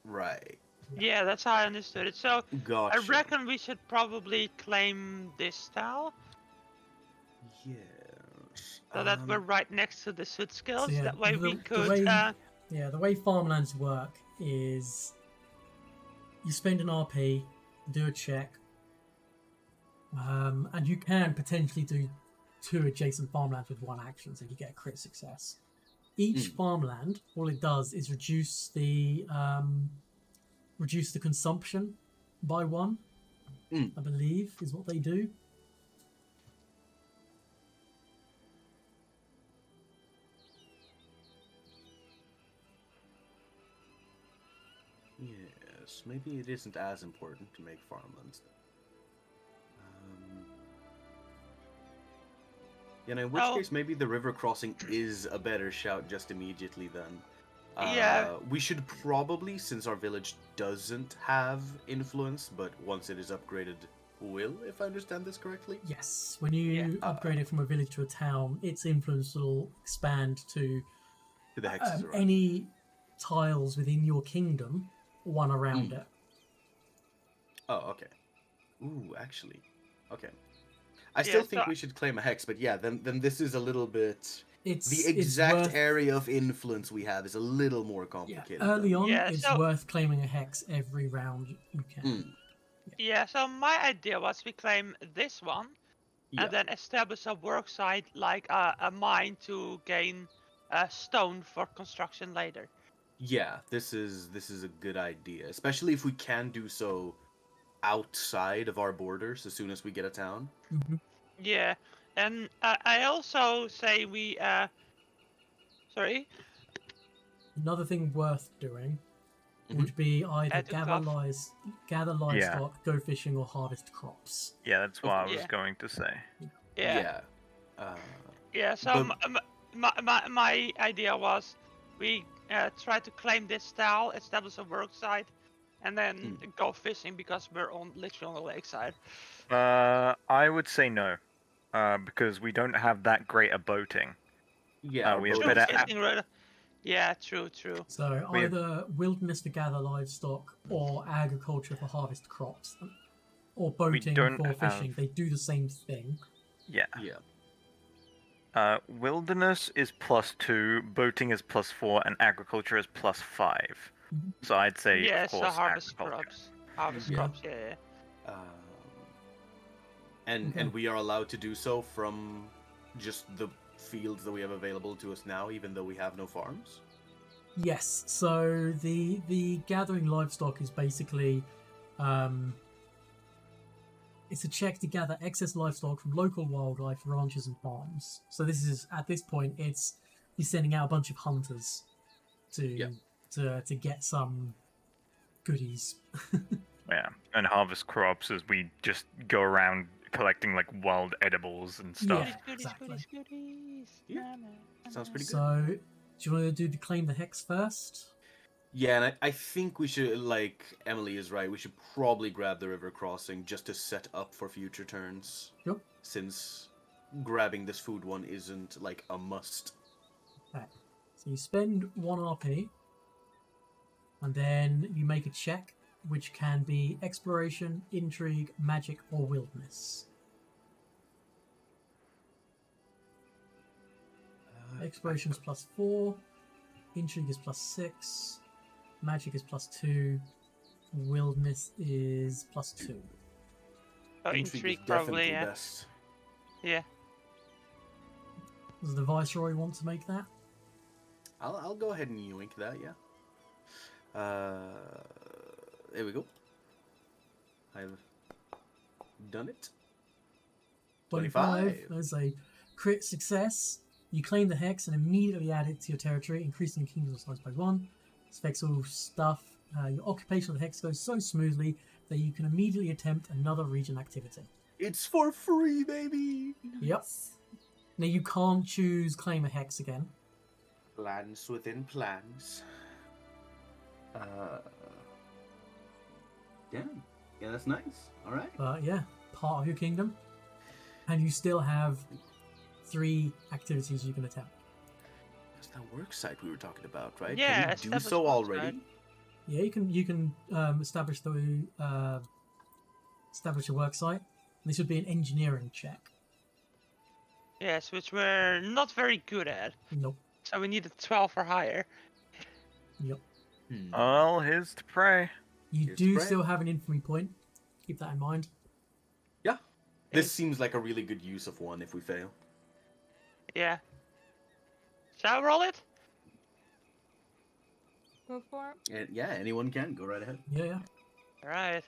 Right. Yeah, that's how I understood it. So Gotcha. I reckon we should probably claim this tile Yes. so that we're right next to the soot skills. So yeah, That way we the could. way the way farmlands work is you spend an RP, do a check, and you can potentially do 2 adjacent farmlands with 1 action, so you get a crit success. Each farmland, all it does is reduce the consumption by 1. I believe is what they do. Yes, maybe it isn't as important to make farmlands. In which Oh. case, maybe the river crossing is a better shout just immediately then. Yeah. We should probably, since our village doesn't have influence, but once it is upgraded, will, if I understand this correctly. Yes, when you upgrade it from a village to a town, its influence will expand to the hexes around. any tiles within your kingdom, 1 around it. Oh, okay. Ooh, actually, okay. I still think we should claim a hex, but yeah, then this is a little bit. The exact area of influence we have is a little more complicated. Yeah, early on, it's worth claiming a hex every round you can. Yeah, so my idea was we claim this one, and then establish a work site like a mine to gain stone for construction later. Yeah, this is a good idea, especially if we can do so outside of our borders as soon as we get a town. Yeah, and I also say we. Sorry. Another thing worth doing would be either gather livestock, go fishing, or harvest crops. Yeah, that's what I was going to say. Yeah. So my idea was we try to claim this tile, establish a work site, and then go fishing because we're literally on the lakeside. I would say no, because we don't have that great a boating. Yeah, we have better. Yeah, true. So either wilderness to gather livestock or agriculture for harvest crops, or boating for fishing. They do the same thing. Yeah. Wilderness is +2, boating is +4, and agriculture is +5. So I'd say, of course, so harvest crops. Harvest crops, yeah. And we are allowed to do so from just the fields that we have available to us now, even though we have no farms? Yes, so the gathering livestock is basically it's a check to gather excess livestock from local wildlife, ranches, and farms. So this is, at this point, he's sending out a bunch of hunters to get some goodies. Yeah, and harvest crops as we just go around collecting like wild edibles and stuff. Yeah, exactly. Yeah. Sounds pretty good. So, do you want to claim the hex first? Yeah, and I think we should, like Emily is right, we should probably grab the river crossing just to set up for future turns. Yep. Since grabbing this food one isn't like a must. Okay. So you spend 1 RP, and then you make a check, which can be exploration, intrigue, magic, or wilderness. Exploration is +4, intrigue is +6, magic is +2, wilderness is +2. Oh, intrigue probably, yeah. Best. Yeah. Does the Viceroy want to make that? I'll go ahead and yoink that, yeah. There we go. I've done it. 25. That's a crit success. You claim the hex and immediately add it to your territory, increasing the kingdom's size by 1. This affects all stuff. Your occupation of the hex goes so smoothly that you can immediately attempt another region activity. It's for free, baby. Yep. Now you can't choose claim a hex again. Plans within plans. Damn. Yeah, that's nice. All right. But yeah, part of your kingdom. And you still have 3 activities you can attempt. That's that work site we were talking about, right? Yeah, Can we do establish so work already? site. Yeah, you can establish establish a work site. This would be an engineering check. Yes, which we're not very good at. Nope. So we need a 12 or higher. Yep. All his to pray. You Here's do Brett. still have an infamy point. Keep that in mind. Yeah. This Yes. seems like a really good use of one if we fail. Yeah. Shall I roll it? Go for it. And yeah, anyone can. Go right ahead. Yeah. Alright.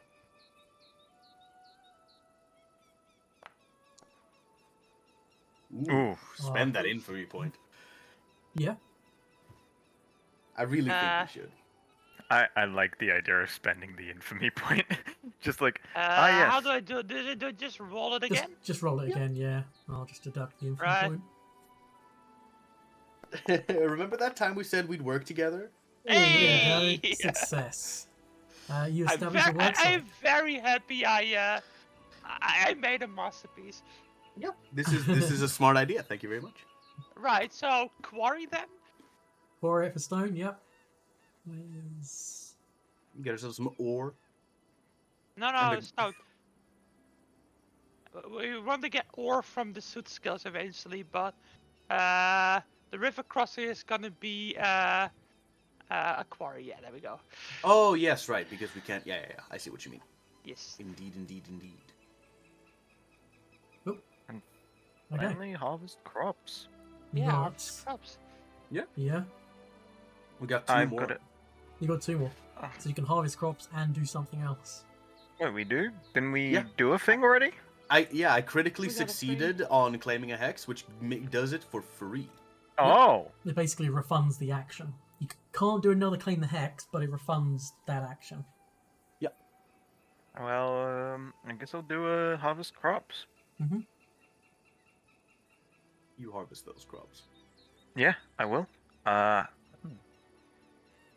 Ooh. Spend that infamy point. Yeah. I really think we should. I like the idea of spending the infamy point. Just like, How yes. do I do it? Do I just roll it again? Just roll it again, yeah. I'll just deduct the infamy Right. point. Remember that time we said we'd work together? Hey! There we go. Success. You I'm, establish a work I'm site. very happy I made a masterpiece. Yeah. This is a smart idea. Thank you very much. Right, so quarry them? Quarry it for stone, yep. Where's... Get ourselves some ore. No, And the- so we want to get ore from the suit skills eventually, but the river crossing is gonna be a quarry. Yeah, there we go. Oh yes, right. Because we can't. Yeah. I see what you mean. Yes. Indeed. Okay. Finally harvest crops. You Yeah, got- harvest crops. Yeah. We got 2 I've more. got it. You got 2 more. Oh. So you can harvest crops and do something else. Wait, we do? Didn't we Yeah. do a thing already? I critically We got a free- succeeded on claiming a hex, which does it for free. Oh. It basically refunds the action. You can't do another claim the hex, but it refunds that action. Well, I guess I'll do a harvest crops. You harvest those crops. Yeah, I will.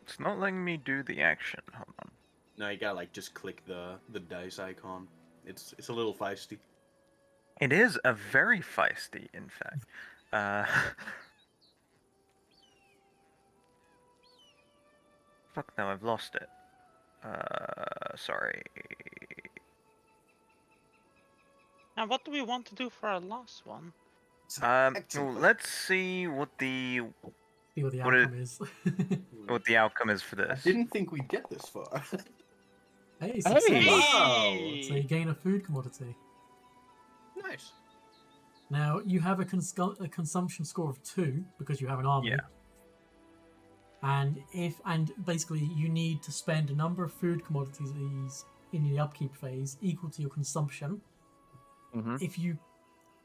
It's not letting me do the action. Hold on. Now you gotta just click the dice icon. It's a little feisty. It is a very feisty, in fact. Fuck no, I've lost it. Sorry. Now, what do we want to do for our last one? Well, Excellent. let's see what the See what the What outcome is. outcome is for I this. didn't think we'd get this far. Hey, success! Hey! So you gain a food commodity. Nice. Now you have a consumption score of 2 because you have an army. Yeah. And basically you need to spend a number of food commodities in the upkeep phase equal to your consumption. Mm-hmm. If you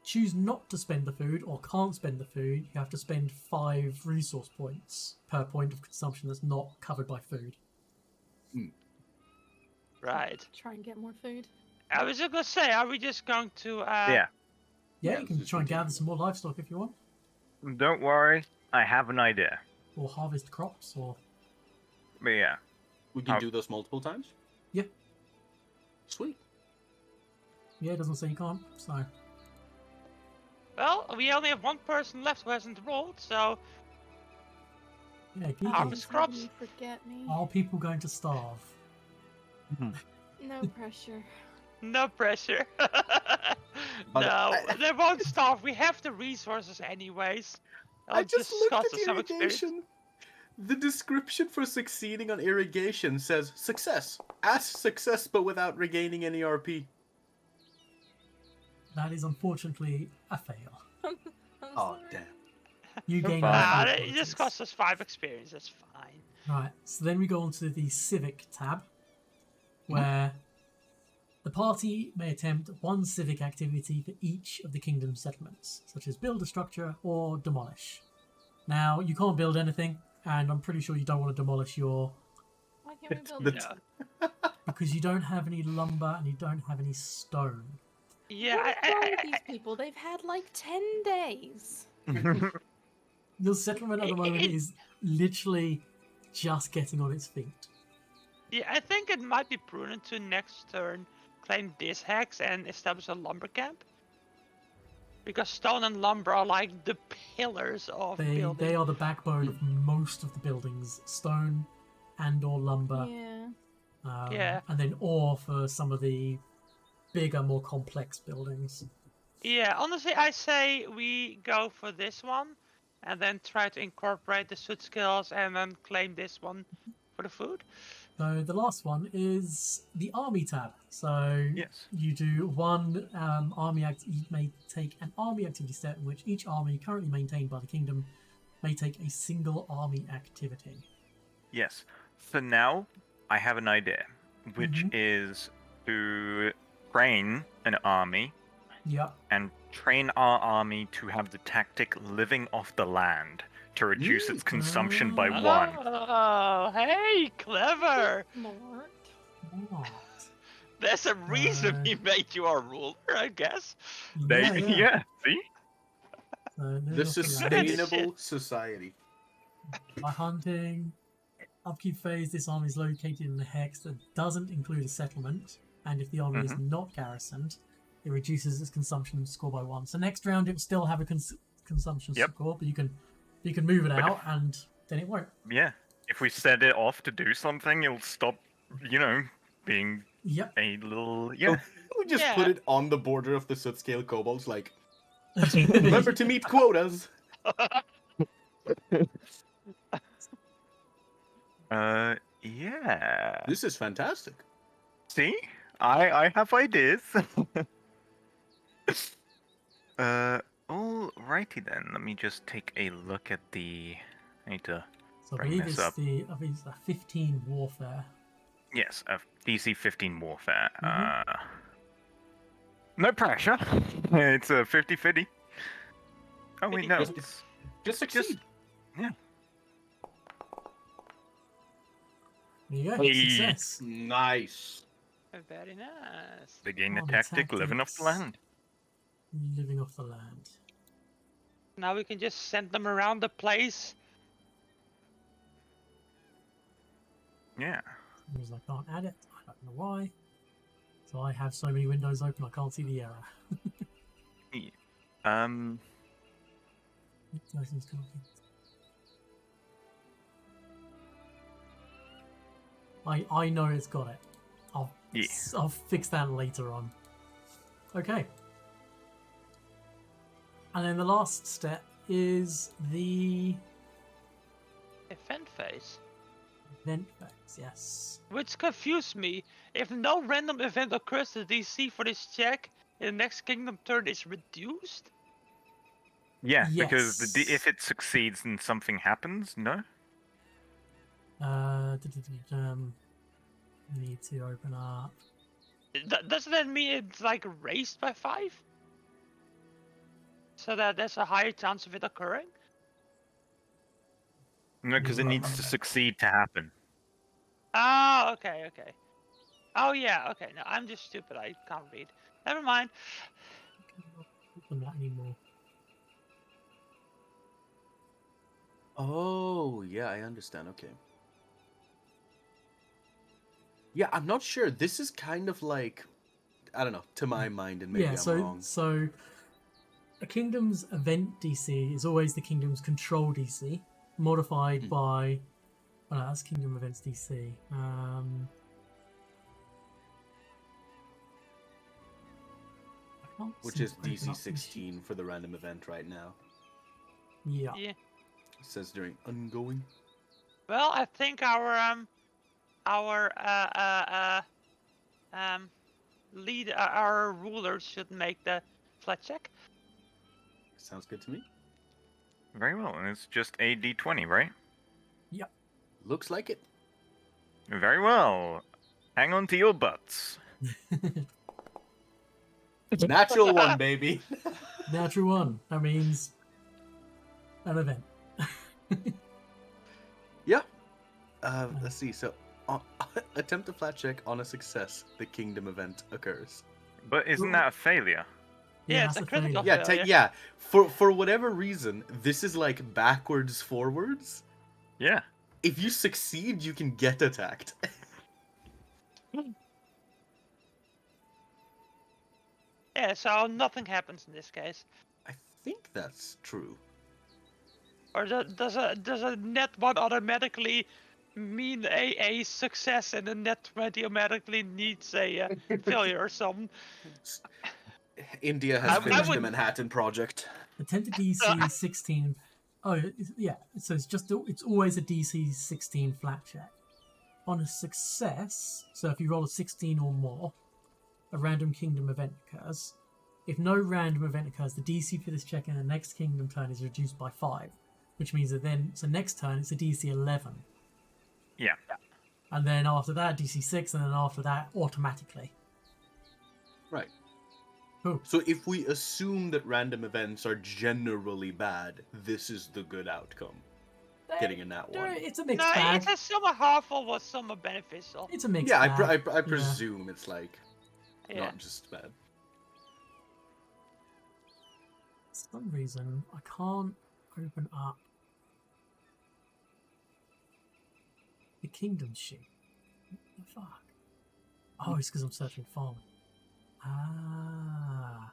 choose not to spend the food or can't spend the food, you have to spend 5 resource points per point of consumption that's not covered by food. Right. Try and get more food. I was just gonna say, are we just going to? Yeah. Yeah, Yeah, you can just try and gather continue. some more livestock if you want, Don't worry, I have an idea. or harvest crops, or But yeah. We can Oh. do those multiple times? Yeah. Sweet. yeah, it doesn't say you can't. So Well, we only have one person left who hasn't rolled, so yeah, Kiki, Harvest Please let crops? me Forget me. are people going to starve? No pressure. no pressure. But no, I- they won't starve. We have the resources anyways. I It'll just looked cost at us some experience. irrigation. The description for succeeding on irrigation says success. As success, but without regaining any RP. That is unfortunately a fail. I'm Oh, sorry. damn. You gain Fine. five It qualities. just costs us 5 experience. That's fine. Right, so then we go on to the civic tab, where The party may attempt one civic activity for each of the kingdom's settlements, such as build a structure or demolish. Now, you can't build anything, and I'm pretty sure you don't want to demolish your... Why can't we build The- it? because you don't have any lumber and you don't have any stone. Yeah, What is wrong with these people? They've had like 10 days. Your settlement at the moment is literally just getting on its feet. yeah, I think it might be prudent to next turn claim this hex and establish a lumber camp. Because stone and lumber are like the pillars of building. They are the backbone of most of the buildings. Stone and or lumber. Yeah. Yeah. And then ore for some of the bigger, more complex buildings. Yeah, honestly, I say we go for this one, and then try to incorporate the soot skills, and then claim this one for the food. So the last one is the army tab. So Yes. you do one army act. You may take an army activity step in which each army currently maintained by the kingdom may take a single army activity. Yes. For now, I have an idea, which Mhm. is to train an army Yep. and train our army to have the tactic living off the land to reduce its consumption by one. Oh, hey, clever! Smart. What? There's a reason Uh, he made you our ruler, I guess. Yeah, see? So The living off the land. sustainable society. By hunting, upkeep phase, this army is located in a hex that doesn't include a settlement, and if the army is not garrisoned, it reduces its consumption score by 1. So next round it will still have a consumption Yep. score, but you can move it But out, and then it won't. Yeah. If we set it off to do something, it'll stop, being Yep. a little... Oh, Yeah. we just Yeah. put it on the border of the soot scale kobolds, like, remember to meet quotas. Yeah. This is fantastic. See? I have ideas. Alrighty then. Let me just take a look at the... I need to... So I Bring believe this it's up. the 15 warfare. Yes, DC 15 Warfare. Mhm. No pressure. It's a 50-50. Oh wait, no. 50-50. It's Just succeed. yeah. There you go. Hey. Success. Nice. Very nice. They gain the Army tactic living off the tactics. land. Living off the land. Now we can just send them around the place. Yeah. Because I can't add it. I don't know why. So I have so many windows open I can't see the error. I know it's got it. Yeah. I'll fix that later on. Okay. And then the last step is the Event phase. event phase, yes. Which confused me. If no random event occurs, the DC for this check in the next kingdom turn is reduced? Yeah, because Yes. if it succeeds and something happens, no? Need to open up. Doesn't that mean it's like raised by 5? So that there's a higher chance of it occurring? No, because it needs to succeed to happen. Oh, okay. Oh yeah, okay. No, I'm just stupid. I can't read. Never mind. Can't open that anymore. Oh, yeah, I understand. Okay. Yeah, I'm not sure. This is kind of like, I don't know, to my mind, and maybe Yeah, I'm wrong. so a kingdom's event DC is always the kingdom's control DC, modified by. Oh, no, that's kingdom events DC. I can't Which seem is to open DC up the 16 for the random event right now. Yeah. Yeah. It says during ongoing. Well, I think our lead, our ruler should make the flat check. Sounds good to me. Very well, and it's just a D20, right? Looks like it. Very well. Hang on to your butts. Natural one, baby. Natural one. That means an event. Yeah. Let's see. So, attempt a flat check on a success. The kingdom event occurs. But isn't that a failure? Yeah, that's it's a a critical failure. Yeah, failure. yeah. For whatever reason, this is like backwards forwards. Yeah. If you succeed, you can get attacked. Yeah, so nothing happens in this case. I think that's true. Or does a net 1 automatically mean a success and a net 20 automatically needs a failure or something? India I has would- finished the Manhattan Project. Attempt a DC 16. Oh, yeah. So it's always a DC 16 flat check. On a success, so if you roll a 16 or more, a random kingdom event occurs. If no random event occurs, the DC for this check in the next kingdom turn is reduced by 5, which means that then, so next turn it's a DC 11. Yeah. And then after that, DC 6, and then after that, automatically. Right. Cool. So if we assume that random events are generally bad, this is the good outcome. Getting in that one. It's a mixed No, bag. it's some are harmful, but some are beneficial. It's a mixed Yeah, bag. I presume it's like Yeah. not just bad. For some reason, I can't open up the kingdom sheet. What the fuck? Oh, it's because I'm searching farming. Ah.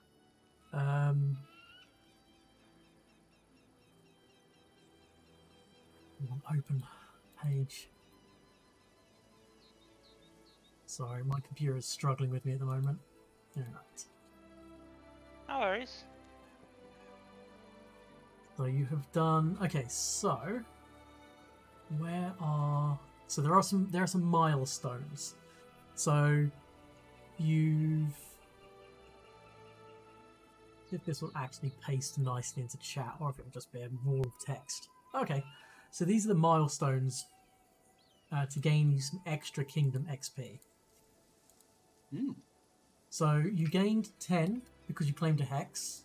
Open page. Sorry, my computer is struggling with me at the moment. Alright. No worries. So you have done. Okay, so where are? So there are some milestones. So you've. If this will actually paste nicely into chat, or if it will just be a wall of text. Okay, so these are the milestones to gain you some extra kingdom XP. Hmm. So you gained 10 because you claimed a hex.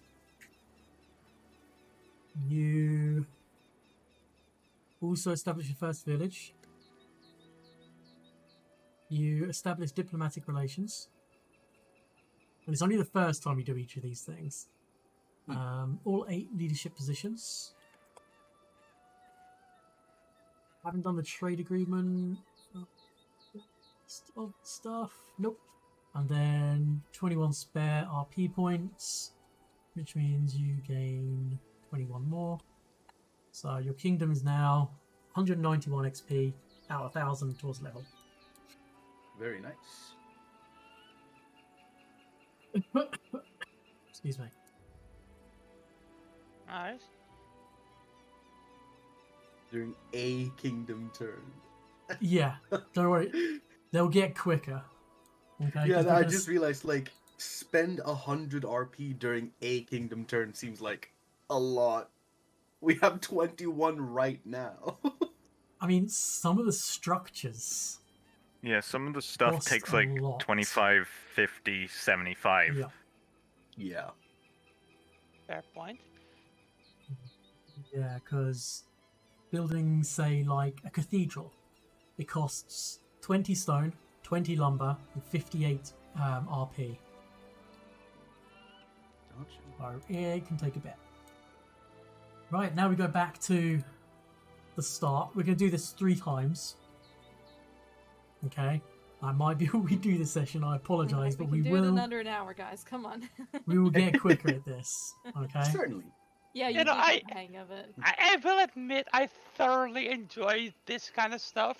You also established your first village. You established diplomatic relations. And it's only the first time you do each of these things. All 8 leadership positions. Haven't done the trade agreement stuff. Nope. And then 21 spare RP points, which means you gain 21 more. So your kingdom is now 191 XP out of 1,000 towards level. Very nice. Excuse me. Nice. During a kingdom turn. Yeah, don't worry. They'll get quicker. Okay. Yeah, 'cause we're I gonna just realized like spend 100 RP during a kingdom turn seems like a lot. We have 21 right now. I mean, some of the structures. Yeah, some of the stuff Cost takes a like lot. 25, 50, 75. Yeah. Yeah. Fair point. Yeah, because building, say, like a cathedral, it costs 20 stone, 20 lumber, and 58 RP. Gotcha. So it can take a bit. Right, now we go back to the start. We're going to do this 3 times. Okay? That might be what we do this session. I apologise, but we can do it in will. under an hour, guys. Come on. We will get quicker at this. Okay? Certainly. Yeah, you You know, do get the hang of it. I will admit I thoroughly enjoy this kind of stuff.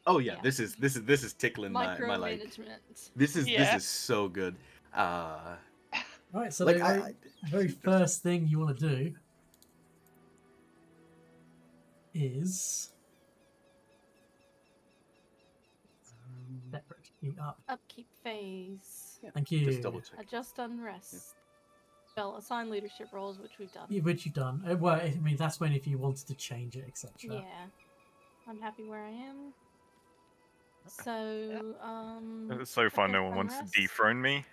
Oh yeah, Yeah. this is tickling my like. Micromanagement. This Yeah. is so good. Right, so Like the very first thing you want to do is separate you up. Upkeep phase. Thank you. Just double check. Adjust unrest. Well, assign leadership roles, which we've done. Yeah, which you've done. Well, I mean, that's when if you wanted to change it, etc. Yeah. I'm happy where I am. So, So far, okay, no one wants to unrest. dethrone me.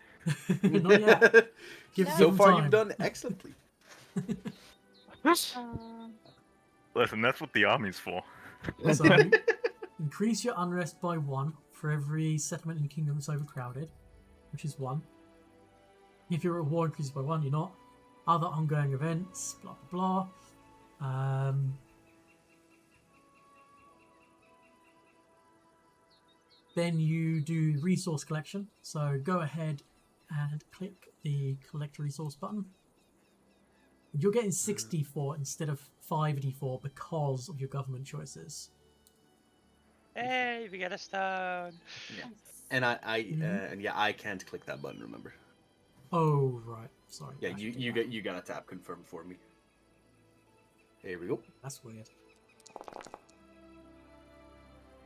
Not yet. Give No. So them far, time. you've done excellently. Uh, Listen, that's what the army's for. So, increase your unrest by 1 for every settlement in the kingdom that's overcrowded, which is 1. If you're at war, increases by 1, you're not. Other ongoing events, blah blah blah. Then you do resource collection. So go ahead and click the collect resource button. You're getting 6d4 instead of 5d4 because of your government choices. Hey, we got a stone. Yeah. nice. And Mhm. I can't click that button. Remember? Oh right, sorry. Yeah, I should do you that. gotta tap confirm for me. Here we go. That's weird.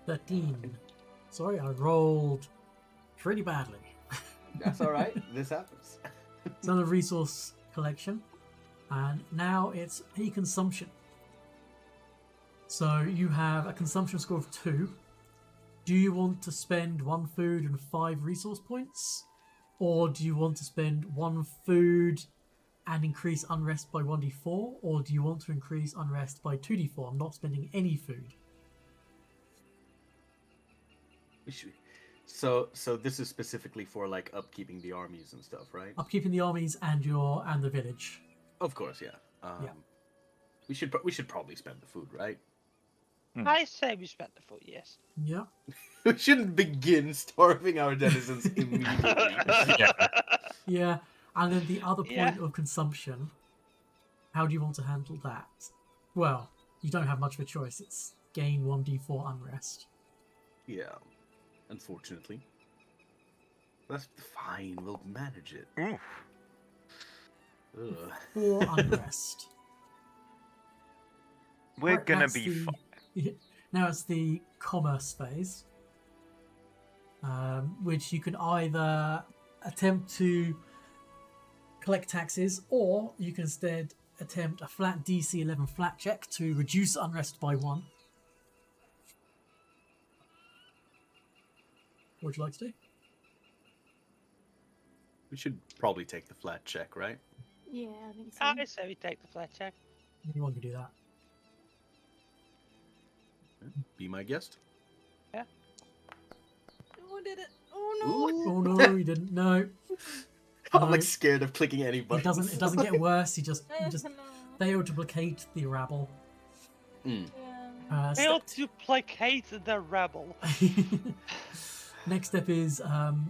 13. Sorry, I rolled pretty badly. That's all right. This happens. It's another resource collection, and now it's a consumption. So you have a consumption score of 2. Do you want to spend 1 food and 5 resource points? Or do you want to spend 1 food and increase unrest by 1d4? Or do you want to increase unrest by 2d4? I'm not spending any food. So this is specifically for like upkeeping the armies and stuff, right? Upkeeping the armies and the village. Of course, yeah. Yeah. We should probably spend the food, right? I say we spend the food, yes. Yeah. We shouldn't begin starving our denizens immediately. Yeah. Yeah. And then the other Yeah. point of consumption, how do you want to handle that? Well, you don't have much of a choice. It's gain 1d4 unrest. Yeah, unfortunately. That's fine. We'll manage it. Oof. Ugh. 4 unrest. We're Right, gonna that's be the- fine. Now it's the commerce phase, which you can either attempt to collect taxes, or you can instead attempt a flat DC 11 flat check to reduce unrest by 1. What would you like to do? We should probably take the flat check, right? Yeah, I think so. I say we take the flat check. Anyone can do that. Be my guest. Oh, did it? Oh Ooh. Oh no, he didn't. No, I'm No. like scared of clicking any it buttons. doesn't get worse. He just no! No. failed to placate the rabble. Yeah. Failed to placate the rebel. Next step is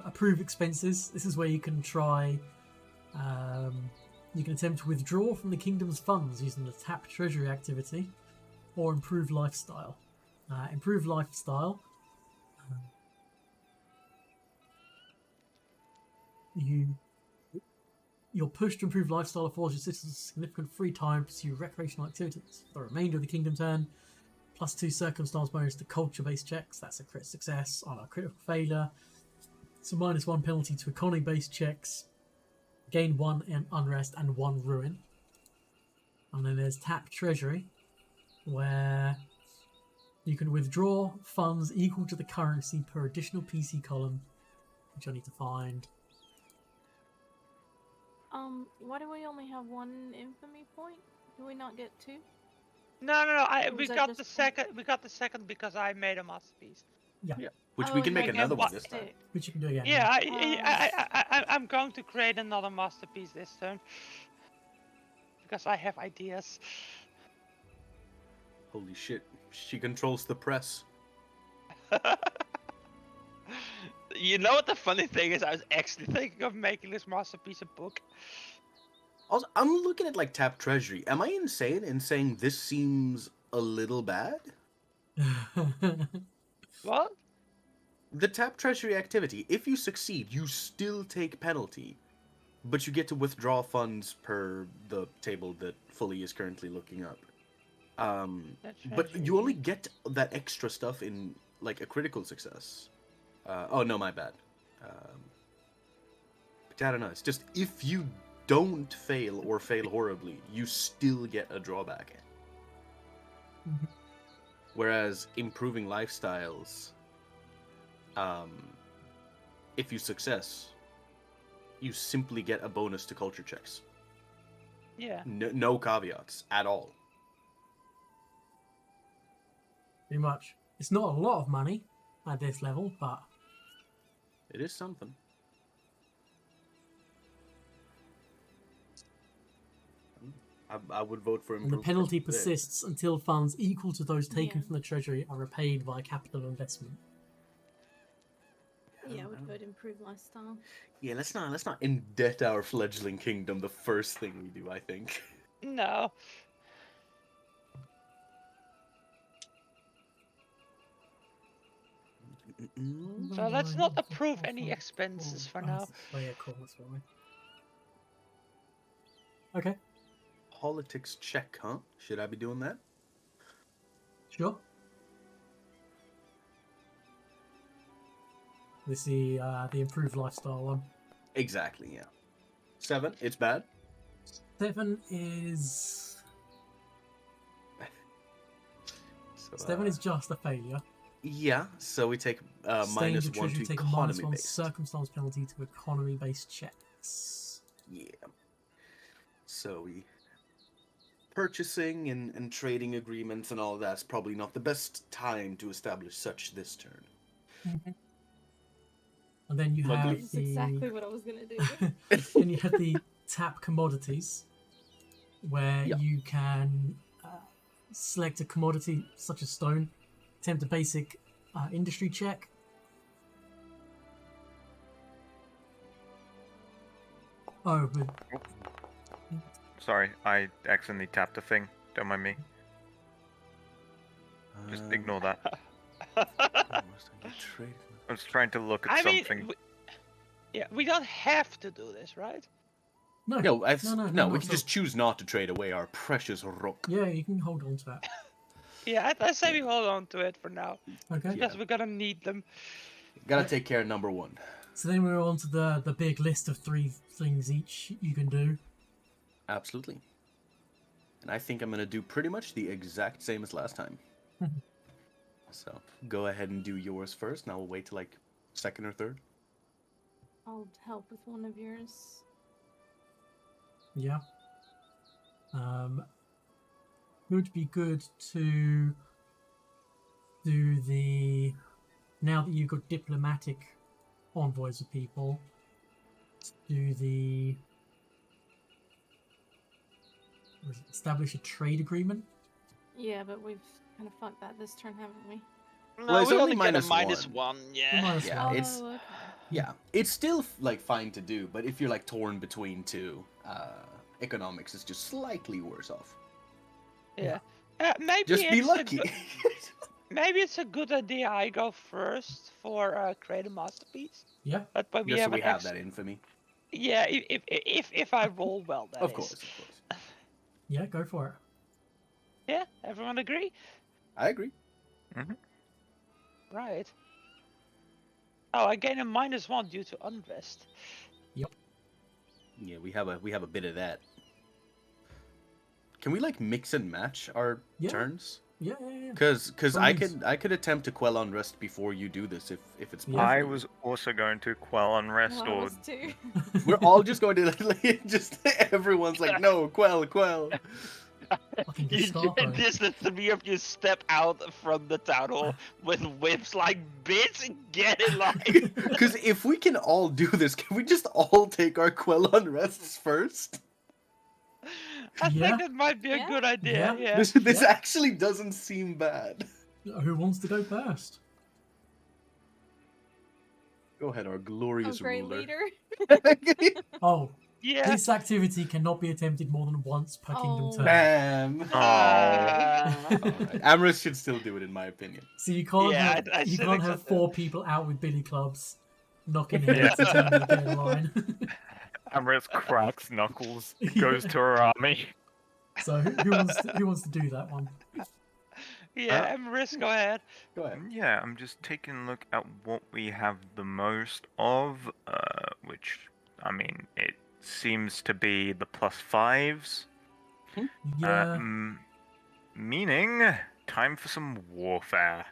approve expenses. This is where you can try. You can attempt to withdraw from the kingdom's funds using the tap treasury activity, or improve lifestyle. Improve lifestyle. Your push to improve lifestyle affords your citizens significant free time to pursue recreational activities. For the remainder of the kingdom turn, +2 circumstance bonus to culture-based checks. That's a crit success on a critical failure. So -1 penalty to economy-based checks. Gain 1 in unrest and 1 ruin. And then there's tap treasury, where you can withdraw funds equal to the currency per additional PC column, which I need to find. Why do we only have 1 infamy point? Do we not get 2? No. Or We was that got just the one? second. We got the second because I made a masterpiece. Which Oh, we can you make can another get one this time. stick. Which you can do again. Yeah, Oh. I'm going to create another masterpiece this turn because I have ideas. Holy shit. She controls the press. You know what the funny thing is? I was actually thinking of making this masterpiece a book. Also, I'm looking at like tap treasury. Am I insane in saying this seems a little bad? What? The tap treasury activity, if you succeed, you still take penalty, but you get to withdraw funds per the table that Fully is currently looking up. But you only get that extra stuff in like a critical success. Oh no, my bad. But I don't know. It's just if you don't fail or fail horribly, you still get a drawback. Mhm. Whereas improving lifestyles, Um, if you success, you simply get a bonus to culture checks. Yeah. No caveats at all. Pretty much. It's not a lot of money at this level, but It is something. I would vote for and the improved. penalty persists until funds equal to those taken Yeah. from the treasury are repaid via capital investment. Yeah, I would vote improve lifestyle. Yeah, let's not indebt our fledgling kingdom the first thing we do, I think. No. So let's not approve any expenses for now. Oh yeah, cool, that's fine. Okay, Politics check, huh? Should I be doing that? sure. This is the improved lifestyle one. Exactly, yeah. 7, it's bad. 7 is... So, 7 is just a failure. Yeah, so we take Staying minus the 1 treasury to take a economy -1 based. circumstance penalty to economy-based checks. Yeah. So we purchasing and trading agreements and all that's probably not the best time to establish such this turn. And then you have Luckily- That's the... exactly what I was gonna do. Then you have the tap commodities, where Yeah. you can select a commodity such as stone, attempt a basic industry check. Oh, but Sorry, I accidentally tapped a thing. Don't mind me. Just ignore that. I was trying to look at I mean, something. we don't have to do this, right? no, No, no, we not can at just choose not to trade away our precious rook. all. Yeah, you can hold on to that. Yeah, I say we hold on to it for now. Okay. Because we're gonna need them. Gotta take care of number 1. So then we're on to the big list of 3 things each you can do. Absolutely. And I think I'm gonna do pretty much the exact same as last time. So go ahead and do yours first, and I will wait till like second or third. I'll help with one of yours. Yeah. Would be good to do the... Now that you've got diplomatic envoys with people, to do the... establish a trade agreement. Yeah, but we've kind of fucked that this turn, haven't we? No, Well, it's we only only get a minus -1. The Yeah. minus Yeah, one. it's- okay. Yeah, it's still like fine to do, but if you're like torn between two, economics is just slightly worse off. Yeah. Maybe Just be it's lucky. maybe it's a good idea I go first for create a masterpiece. Yeah. But we Just have so we an have ex- that infamy. Yeah, if I roll well, that Of is. course, of course. Yeah, go for it. Yeah, everyone agree? I agree. Right. Oh, I gain a -1 due to unrest. Yep. Yeah, we have a bit of that. Can we like mix and match our Yeah. turns? Yeah. Cause Please. I could attempt to quell unrest before you do this if it's Yeah. possible. I was also going to quell unrest Well, I or was too. We're all just going to like, just everyone's like no quell. Fucking You Gestapo. just the three of you step out from the town hall with whips like bitch and get in line. Because if we can all do this, can we just all take our quell unrests first? I Yeah. think that might be a Yeah. good idea. Yeah. This Yeah. actually doesn't seem bad. Who wants to go first? Go ahead, our Oh, glorious great ruler. leader. Oh, Yeah. this activity cannot be attempted more than once per kingdom Oh. turn. Bam. Ah. Alright, Amorous should still do it, in my opinion. So you can't Yeah, have I you should can't have accept 4 people out with billy clubs knocking Yeah. heads and telling them to get in line. Amrit cracks knuckles, goes to her army. So who wants to do that one? Yeah, Emrys, go ahead. Go ahead. Yeah, I'm just taking a look at what we have the most of, which, I mean, it seems to be the +5s. Yeah. Meaning, time for some warfare.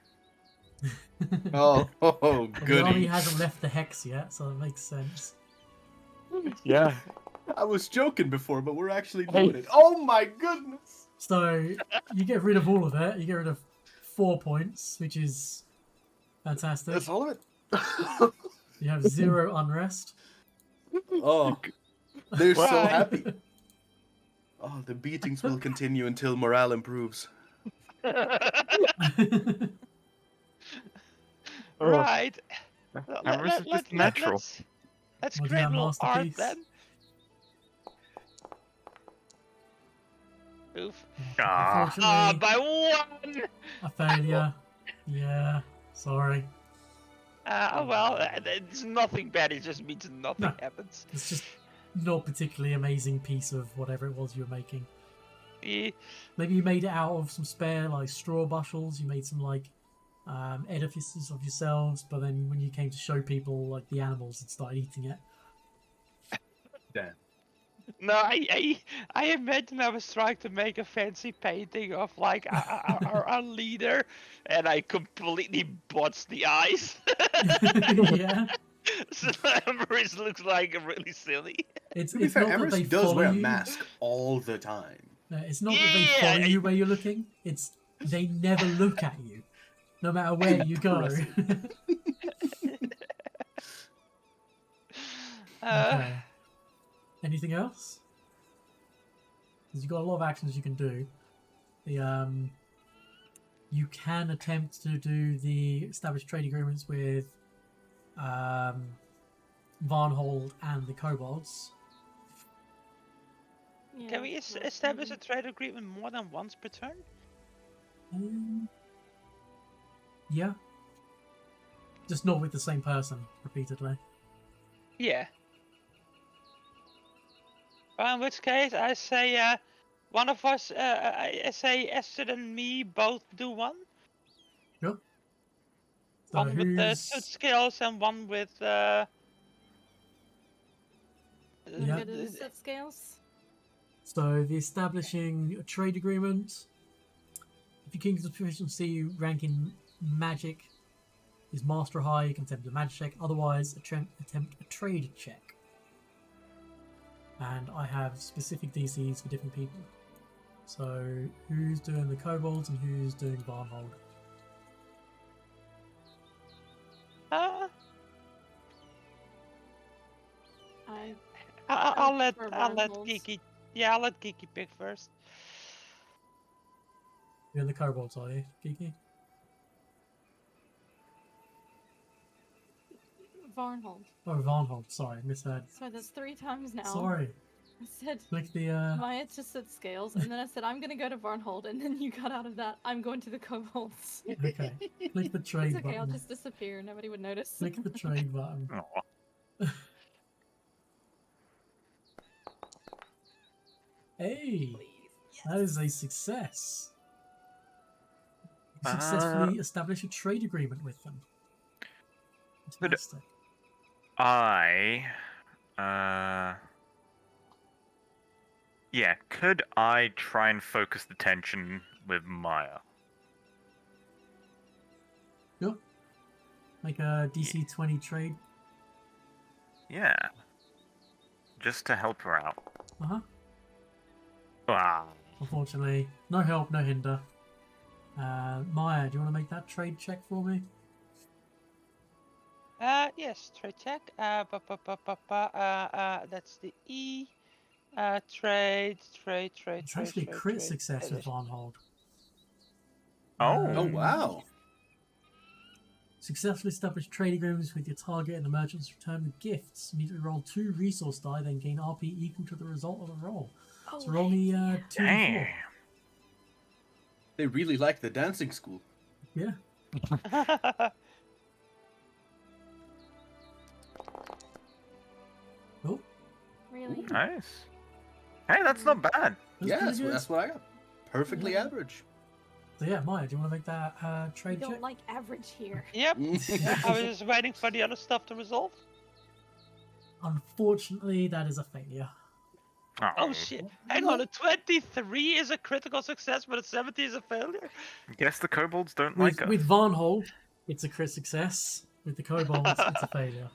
Oh, Well, the army goody. hasn't left the hex yet, so that makes sense. Yeah. I was joking before, but we're actually doing it. Oh my goodness! So you get rid of all of it. You get rid of 4 points, which is fantastic. That's all of it. You have 0 unrest. Oh, they're so Right. happy. Oh, the beatings will continue until morale improves. Right. Amorous is just natural. Let's What do you create a have, little art masterpiece? then. Oof. Ah. Unfortunately, By one! a failure. Yeah, sorry. Well, it's nothing bad, it just means nothing No. happens. It's just not particularly amazing piece of whatever it was you were making. Yeah. Maybe you made it out of some spare like straw bushels. You made some like edifices of yourselves, but then when you came to show people, like the animals had started eating it. Damn. No, I imagine I was trying to make a fancy painting of like our leader, and I completely botched the eyes. Yeah, So Emrys looks like really silly. it's To be fair, not that Emrys they does follow wear a you. mask all the time. No, it's not that they Yeah, follow you where you're looking. It's they never look at you, no matter where you go. Impressive. Okay. Anything else? Because you've got a lot of actions you can do. You can attempt to do the established trade agreements with Varnhold and the kobolds. Yeah, Can we that's establish a maybe. trade agreement more than once per turn? Yeah. Just not with the same person repeatedly. Yeah. Well, in which case, I say one of us, I say Esther and me both do one. Sure. So One with the suit who's skills and one with Yeah. Go to the set scales. so the establishing a trade agreement. If your king's proficiency rank in magic is master or high, you can attempt a magic check. Otherwise, attempt a trade check. And I have specific DCs for different people. So who's doing the kobolds and who's doing Varnhold? I'll let prefer Varnholds. Geeky. Yeah, I'll let Geeky pick first. You're in the kobolds, are you, Kiki? Varnhold. Oh, Varnhold. Sorry, misheard. Sorry, that's 3 times now. Sorry. I said Click the Maya to set scales, and then I said I'm gonna go to Varnhold, and then you got out of that. I'm going to the kobolds. Okay. Click the trade It's okay, button. I'll just disappear. Nobody would notice. Click the trade button. Aw. Hey, Please. that is a success. You successfully establish a trade agreement with them. Fantastic. Yeah, could I try and focus the tension with Maya? Sure. Make a DC 20 trade. Yeah. Just to help her out. Uh-huh. Ah. Unfortunately, no help, no hinder. Maya, do you want to make that trade check for me? Yes, trade check. That's the E. Trade. It's actually a crit success with Varnhold. Oh. Oh, wow. Successfully establish trade agreements with your target and the merchants return with gifts. Immediately roll 2 resource die, then gain RP equal to the result of the roll. Oh, So roll me 2 and 4. Damn. They really like the dancing school. Yeah. Oh, Really? Nice. Hey, that's not bad. that's Yeah, pretty good. that's what I got. Perfectly Yeah. average. So yeah, Maya, do you want to make that We trade don't check? like average here. Yep. I was just waiting for the other stuff to resolve. Unfortunately, that is a failure. Oh shit! Hang on, a 23 is a critical success, but a 70 is a failure. Guess the kobolds don't With like us. Varnhold, It's a crit success. With the kobolds, it's a failure.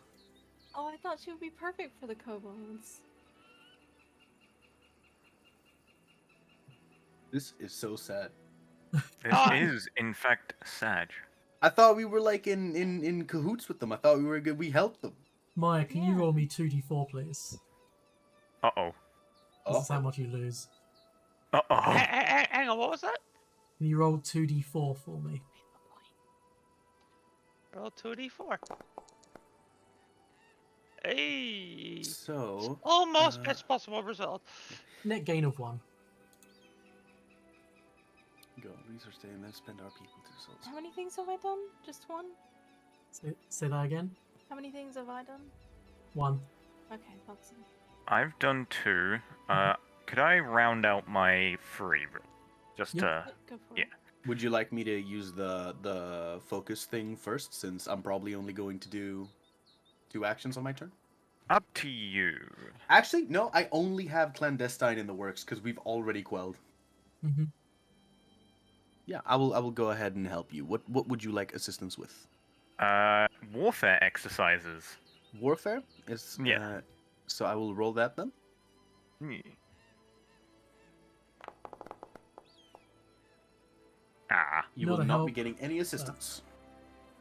Oh, I thought she would be perfect for the kobolds. This is so sad. This Oh, is, in fact, Sag. I thought we were like in cahoots with them. I thought we were good. We helped them. Maya, can you Yeah. roll me 2d4, please? Uh-oh. This is how much you lose. Uh-oh. hang on, what was that? Can you roll 2d4 for me? Roll 2d4. Hey. So Almost best possible result. Net gain of 1. go research day and then spend our people 2 souls. How many things have I done? Just one? Say that again. How many things have I done? 1. Okay, that's it. I've done 2. Could I round out my 3? Just Yep. to... Go for Yeah. it. Would you like me to use the focus thing first, since I'm probably only going to do 2 actions on my turn? Up to you. Actually, no. I only have clandestine in the works because we've already quelled. Mm-hmm. Yeah, I will go ahead and help you. What would you like assistance with? Warfare exercises. Warfare is Yeah. So I will roll that then. Hmm. Ah, You Not will a not be help. getting any assistance.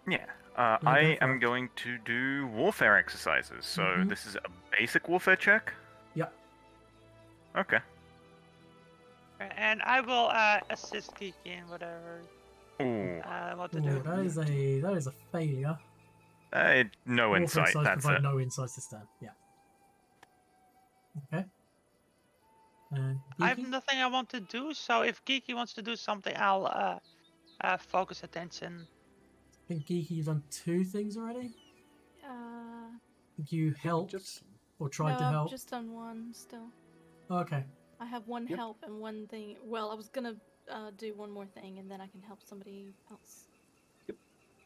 yeah. go I for am it. going to do warfare exercises. So Mhm. this is a basic warfare check? Yep. Okay. And I will assist Kiki in whatever Ooh. I want to Ooh, do. that is a failure. No Warfare insight, exercise that's provide it. no insights this turn. Yeah. Okay. And I have Geeky? nothing I want to do, so if Kiki wants to do something, I'll focus attention. I think Geeky, you've done 2 things already. Uh, I think you helped Just or tried no, to help. I've just done one still. Okay. I have one Yep. help and one thing. Well, I was gonna do one more thing and then I can help somebody else.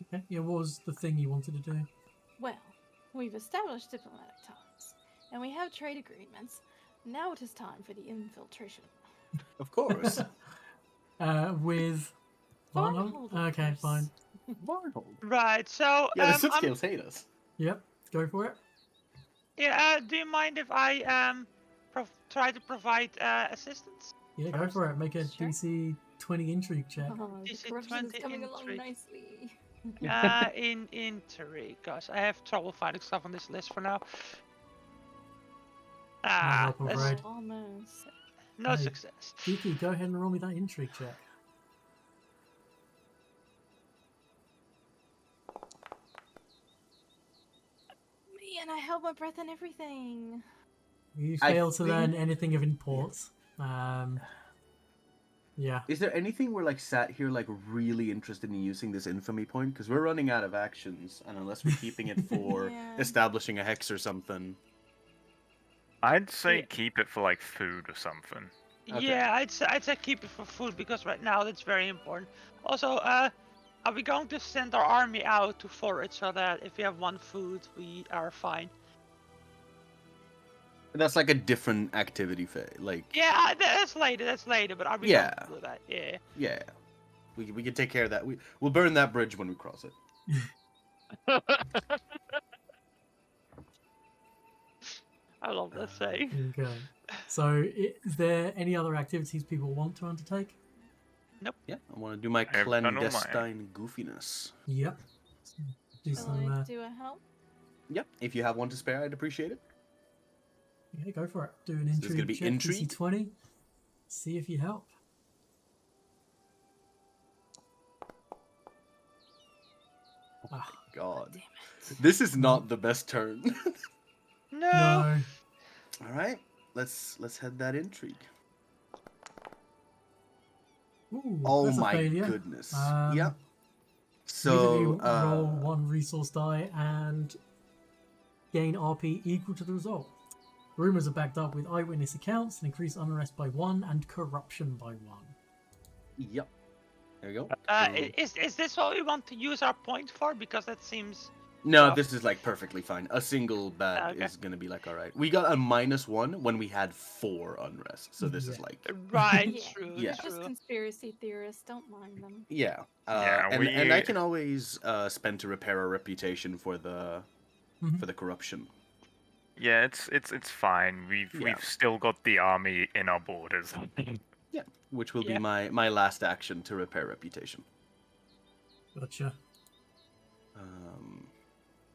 Okay. Yeah. What was the thing you wanted to do? Well, we've established diplomatic ties and we have trade agreements. Now it is time for the infiltration. of course. With Varnhold? Varnhold, of Okay, course. fine. Varnhold. Right. So Yeah, the I'm, Sootscales hate us. Yep. Go for it. yeah. Do you mind if I try to provide assistance? Yeah, go First? for it. Make a Sure. DC 20 intrigue check. Oh, the DC corruption is 20 coming along intrigue. nicely. In intrigue, gosh, I have trouble finding stuff on this list for now. help, I'm That's afraid. Oh, almost. no Hey. success. Geeky, go ahead and roll me that intrigue check. Man, I held my breath and everything. You I fail to learn think- anything of import. Yeah. Is there anything we're like sat here like really interested in using this infamy point? Because we're running out of actions, and unless we're keeping it for Yeah. establishing a hex or something. I'd say Yeah. keep it for like food or something. Okay. Yeah, I'd say keep it for food because right now that's very important. Also, are we going to send our army out to forage so that if we have 1 food, we are fine? That's like a different activity phase. Like, Yeah, that's later. But are we Yeah. going to do that? Yeah. yeah, we can take care of that. We'll burn that bridge when we cross it. I love that saying. Okay. So, is there any other activities people want to undertake? Yeah, I want to do my I've done all mine. clandestine goofiness. Yep. Do Shall some. I do a help? Yep, if you have one to spare, I'd appreciate it. Yeah, go for it. Do an So it's gonna intrigue be check. intrigue? DC 20. See if you help. Ah, God, Damn it. this is not the best turn. No. no. All right, let's head that intrigue. Ooh, Oh that's a my failure. goodness. Um, Yep. Immediately So roll 1 resource die and gain RP equal to the result. Rumors are backed up with eyewitness accounts and increase unrest by 1 and corruption by 1. yep. There you go. Is this what we want to use our point for? Because that seems No, Oh. this is like perfectly fine. A single bad Okay. is gonna be like alright. We got a -1 when we had 4 unrest, so this is Yeah. like Right, Yeah. true, Yeah. They're just true. conspiracy theorists. Don't mind them. yeah. Yeah, And I we- can always spend to repair our reputation for the Mhm. corruption. Yeah, it's fine. Yeah. We've still got the army in our borders. Yeah, which will be Yeah. my last action to repair reputation. Gotcha.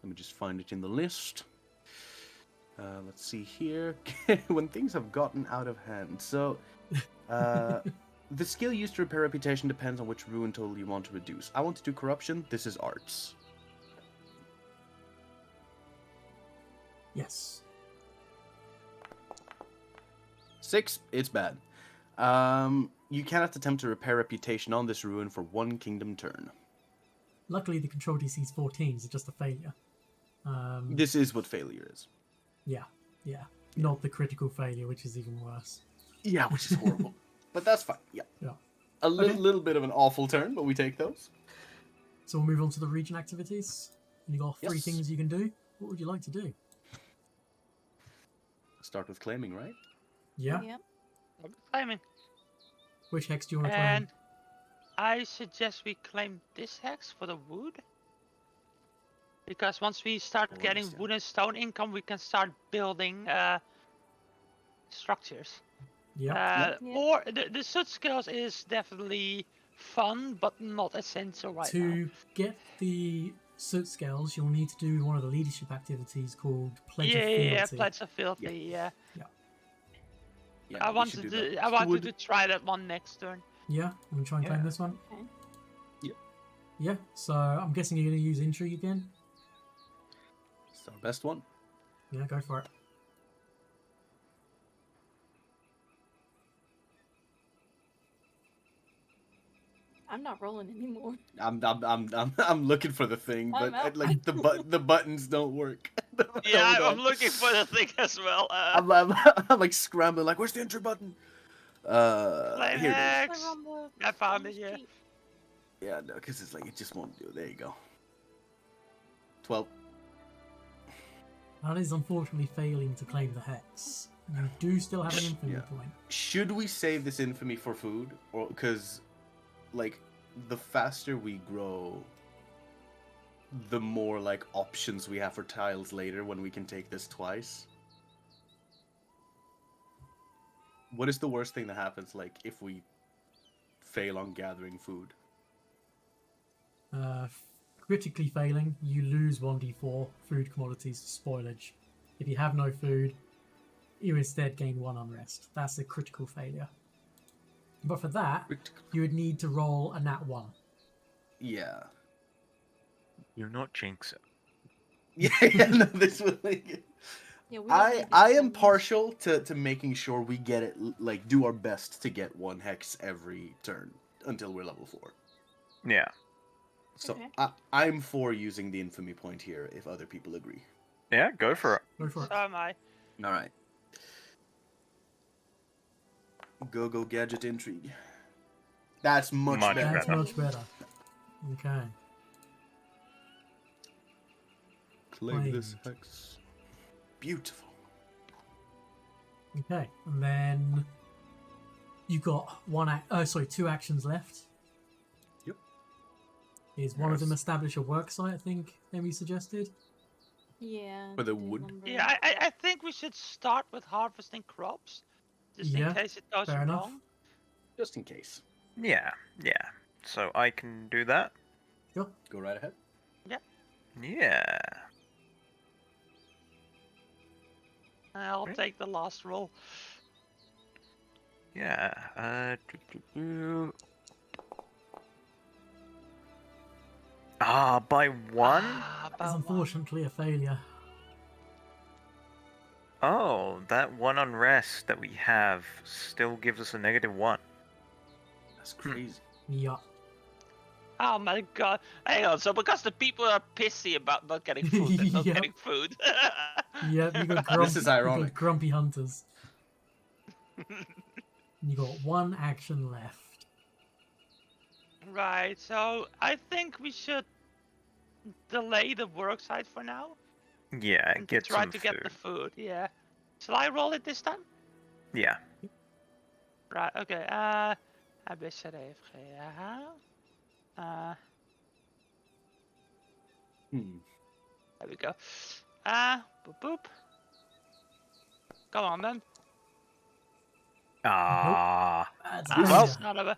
Let me just find it in the list. Let's see here. When things have gotten out of hand. So, the skill used to repair reputation depends on which ruin total you want to reduce. I want to do corruption. This is arts. Yes. 6, it's bad. You cannot attempt to repair reputation on this ruin for 1 kingdom turn. Luckily, the control DC is 14, so just a failure. This is what failure is. Yeah. Not the critical failure, which is even worse. Yeah, which is horrible. But that's fine. Yeah. Yeah. A Okay. little bit of an awful turn, but we take those. So we'll move on to the region activities. You got 3 Yes. things you can do. What would you like to do? Start with claiming, right? Yeah. Yep. Claiming. Which hex do you want to claim? And I suggest we claim this hex for the wood. Because once we start Oh, getting understand. wood and stone income, we can start building structures. Yeah. Yep. Or the soot skills is definitely fun, but not essential right now. To get the soot scales, you'll need to do one of the leadership activities called Pledge of Fealty. Yeah, Pledge of Filthy, yeah. Yeah, I we wanted should do to, that. I wanted Wood- to try that one next turn. Yeah, I'm going to try and claim Yeah. this one. Okay. Yeah, so I'm guessing you're going to use Intrigue again? It's our best one. Yeah, go for it. I'm not rolling anymore. I'm looking for the thing, I'm but out. like the buttons don't work. Yeah, Hold I'm on. looking for the thing as well. I'm like scrambling, like where's the enter button? Claim Here it is. hex. They're on the- I found on it, the yeah. sheet. Yeah, no, because it's like it just won't do it. There you go. 12. That is unfortunately failing to claim the hex. You do still have an infamy Yeah. point. Should we save this infamy for food, or because, like, the faster we grow, the more like options we have for tiles later when we can take this twice? What is the worst thing that happens, like, if we fail on gathering food? Critically failing, you lose 1d4 food commodities to spoilage. If you have no food, you instead gain 1 unrest. That's a critical failure. But for that, you would need to roll a nat 1. Yeah. You're not jinx it. Yeah, no, this will make it. Yeah, we don't need I these am ones. partial to making sure we get it, like, do our best to get 1 hex every turn until we're level 4. Yeah. So Okay. I'm for using the infamy point here if other people agree. Yeah, go for it. Go for So it. am I. All right. Go gadget intrigue. That's much Much better. That's better. much better. Okay. Claim this Claimed. hex. Beautiful. Okay. And then you've got 2 actions left. Yep. Is one of them Yes. establish a work site, I think Amy suggested? Yeah. For the do wood? lumber. Yeah, I think we should start with harvesting crops, just Yeah, in case it goes fair enough. wrong. Just in case. Yeah. So I can do that. Sure. Go right ahead. Yeah. I'll Right. take the last roll. Yeah. By 1? Ah, It's but one. unfortunately a failure. Oh, that 1 unrest that we have still gives us a -1. That's crazy. Yeah. Oh my god. Hang on, so because the people are pissy about not getting food, they're not Yep. getting food. Yep, you got This is ironic. grumpy hunters. You got 1 action left. Right, so I think we should delay the work site for now Yeah, and get try some to food. get the food. Yeah. Shall I roll it this time? Yeah. Right. Okay. A, B, C, D, F, G, H. There we go. Boop boop. Come on then. Ah. That's Ah, Well- failure. son of a.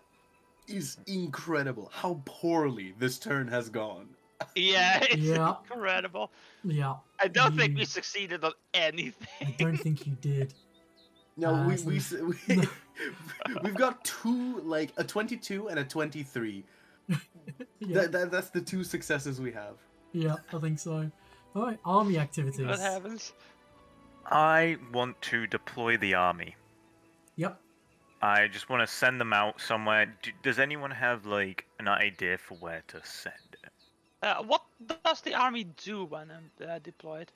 Is incredible how poorly this turn has gone. Yeah, it's Yeah. incredible. Yeah. I don't think we You- succeeded on anything. I don't think you did. No, So- we've got two, like a 22 and a 23. Yeah. That's the two successes we have. Yeah, I think so. All right, army activities. What happens? I want to deploy the army. Yep. I just want to send them out somewhere. Does anyone have like an idea for where to send it? What does the army do when deployed?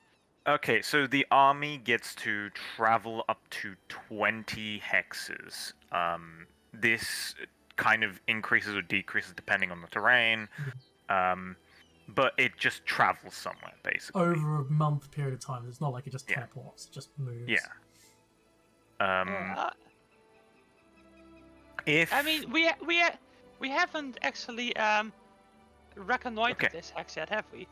Okay, so the army gets to travel up to 20 hexes. This kind of increases or decreases depending on the terrain. But it just travels somewhere, basically. Over a month period of time. It's not like it just Yeah. teleports, it just moves. Yeah. If I mean, we haven't actually reconnoitered Okay. this hex yet, have we?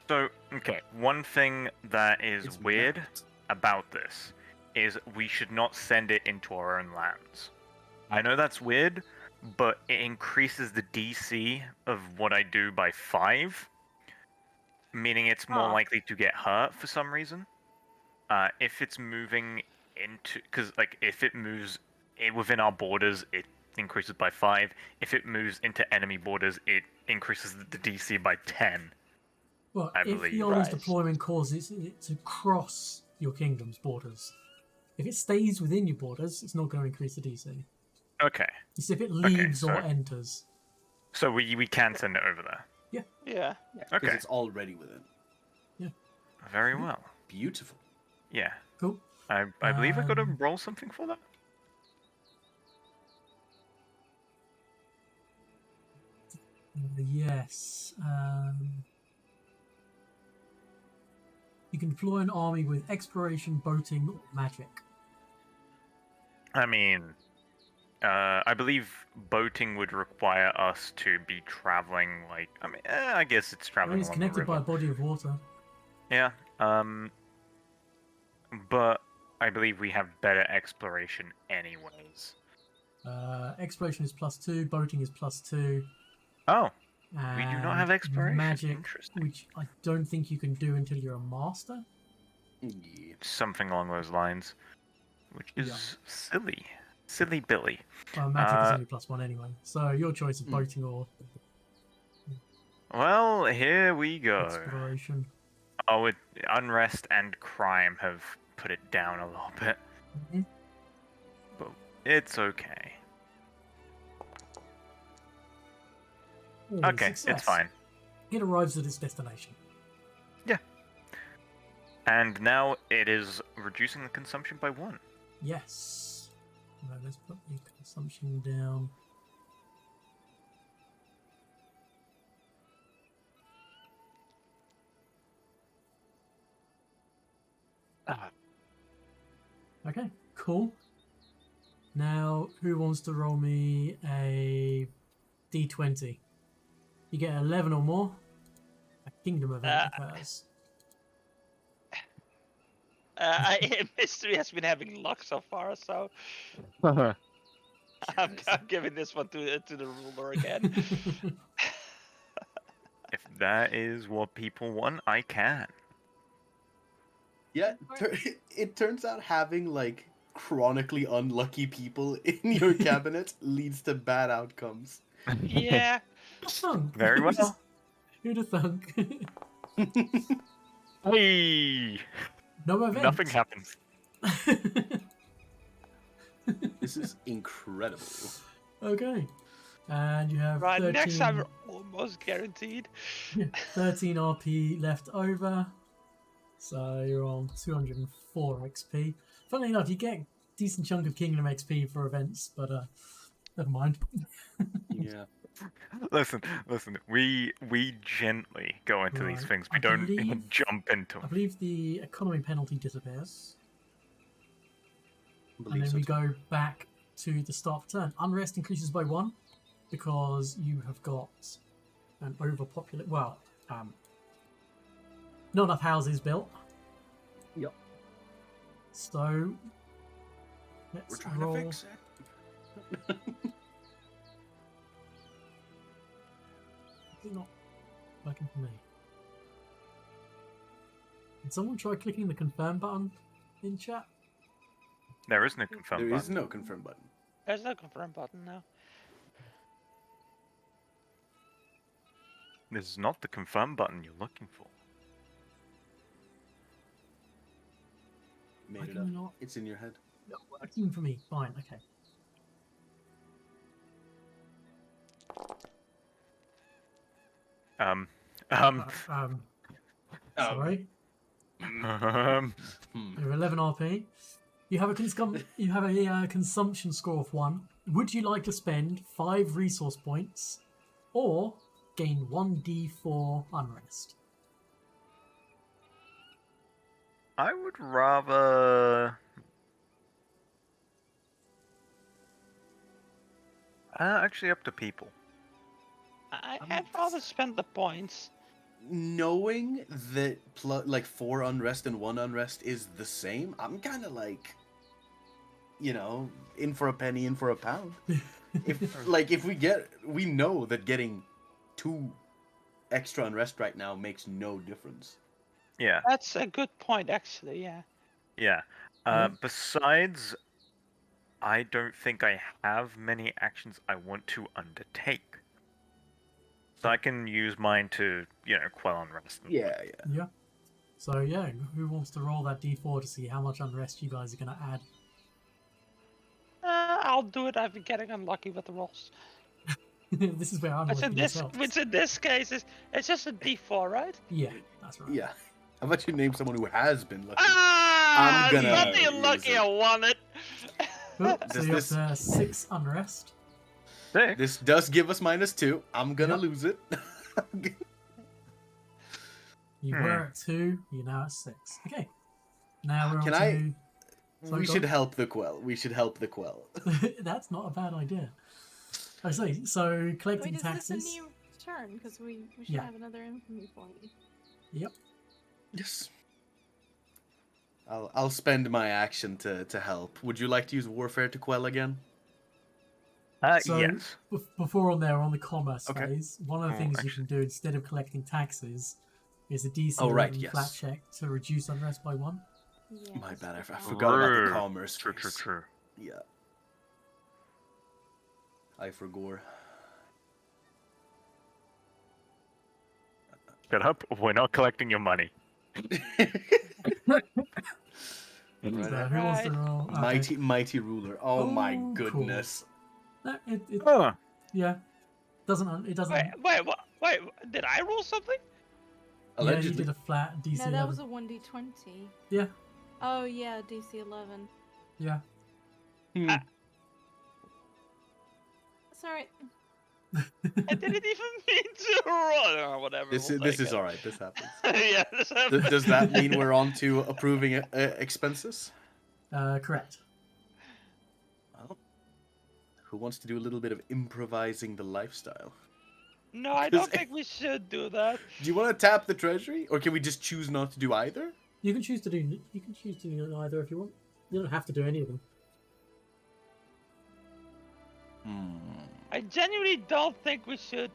so, okay, one thing that is It's weird not. about this is we should not send it into our own lands. I know that's weird, but it increases the DC of what I do by 5, meaning it's more Huh. likely to get hurt for some reason. If it's moving into, because like if it moves within our borders, it increases by 5. If it moves into enemy borders, it increases the DC by 10. Well, I if the believe. army's Right. deployment causes it to cross your kingdom's borders, if it stays within your borders, it's not going to increase the DC. Okay, It's if it leaves or so- enters. so we can send it over there. Yeah. Yeah, because Okay. it's already within. Very well. Beautiful. Yeah, Cool. I believe I got to Um, roll something for that. Yes. You can deploy an army with exploration, boating, or magic. I mean, I believe boating would require us to be traveling. Like, I mean, I guess it's I traveling mean, it's along connected the by a river. body of water. Yeah. But I believe we have better exploration anyways. Exploration is +2, boating is +2. Oh, we do not have and exploration. Magic, Interesting. which I don't think you can do until you're a master. Yeah. Something along those lines, which is Yeah. silly, silly Billy. Magic is only +1 anyway. So your choice of Hmm. boating or Well, here we go. exploration. Oh, unrest and crime have put it down a little bit, Mhm. but it's okay. Ooh, Okay, success. it's fine. It arrives at its destination. And now it is reducing the consumption by 1. Yes. Right, let's put the consumption down. Okay, cool. Now, who wants to roll me a d20? You get 11 or more, a kingdom event occurs. Mystery has been having luck so far, so I'm giving this one to the ruler again. If that is what people want, I can. Yeah, it turns out having like chronically unlucky people in your cabinet leads to bad outcomes. Yeah. Thunk. Very well. Who'd have thunk? Hey! No event. Nothing happens. This is incredible. Okay. And you have Right, 13, next time we're almost guaranteed. 13 RP left over. So you're on 204 XP. Funnily enough, you get a decent chunk of Kingdom XP for events, but never mind. Yeah. Listen. We gently go into these Right, things. I We don't believe- jump into I them. believe the economy penalty disappears, and Believe then so we too. go back to the start of turn. Unrest increases by 1 because you have got an overpopulate. Well, not enough houses built. Yep. So We're let's trying roll. to fix it. Is it not working for me? Can someone try clicking the confirm button in chat? There isn't a confirm There is button. no confirm button. There's no confirm button now. This is not the confirm button you're looking for. Why Made it can up. we not? It's in your head. Not working for me. Fine. Okay. Um. Sorry. Hmm. You have 11 RP. You have a consumption score of 1. Would you like to spend 5 resource points or gain 1d4 unrest? I would rather. Actually, up to people. I'd rather spend the points. Knowing that like 4 unrest and 1 unrest is the same, I'm kind of like, in for a penny, in for a pound. If we know that getting 2 extra unrest right now makes no difference. Yeah. That's a good point, actually. Yeah. Yeah. Yeah. Besides, I don't think I have many actions I want to undertake. So I can use mine to, quell unrest. Yeah. Yeah. So yeah, who wants to roll that d4 to see how much unrest you guys are going to add? I'll do it. I've been getting unlucky with the rolls. This is where unluckiness helps. Which in this case it's just a D4, right? Yeah, that's right. Yeah. How about you name someone who has been lucky? Ah! I'm gonna Not the use unlucky it. I wanted. Cool. So Does you're this- up to 6 unrest. 6? This does give us -2. I'm gonna Yep. lose it. You were at 2, you're now at 6. Okay. Now we're Can on I- to... Sorry, We go should on. help the quell. That's not a bad idea. I see. So collecting Wait, is taxes. this a new turn? Because we should Yeah. have another infamy point. Yep. Yes. I'll spend my action to help. Would you like to use warfare to quell again? So Yes. before on there, on the commerce Okay. phase, one of the Oh, things you can do instead of collecting taxes is a DC Oh, right, 11 yes. flat check to reduce unrest by 1. Yeah, My bad. I that's fine. forgot about the True. commerce. True. phase. Yeah. I forgot. Shut up. We're not collecting your money. Right. So who wants to roll? Okay. Mighty ruler. Oh my Oh, cool. goodness. No, it Huh. yeah. It doesn't. Wait, did I roll something? Yeah, you Allegedly. did a flat DC No, 11. that was a 1d20. Yeah, Oh yeah, DC 11. yeah. That's alright. I didn't even mean to roll. Or whatever. This is all right. This happens. Yeah. This happens. Does that mean we're on to approving expenses? Correct. Well, who wants to do a little bit of improvising the lifestyle? No, I don't think we should do that. Do you want to tap the treasury, or can we just choose not to do either? You can choose to do. You can choose to do either if you want. You don't have to do any of them. I genuinely don't think we should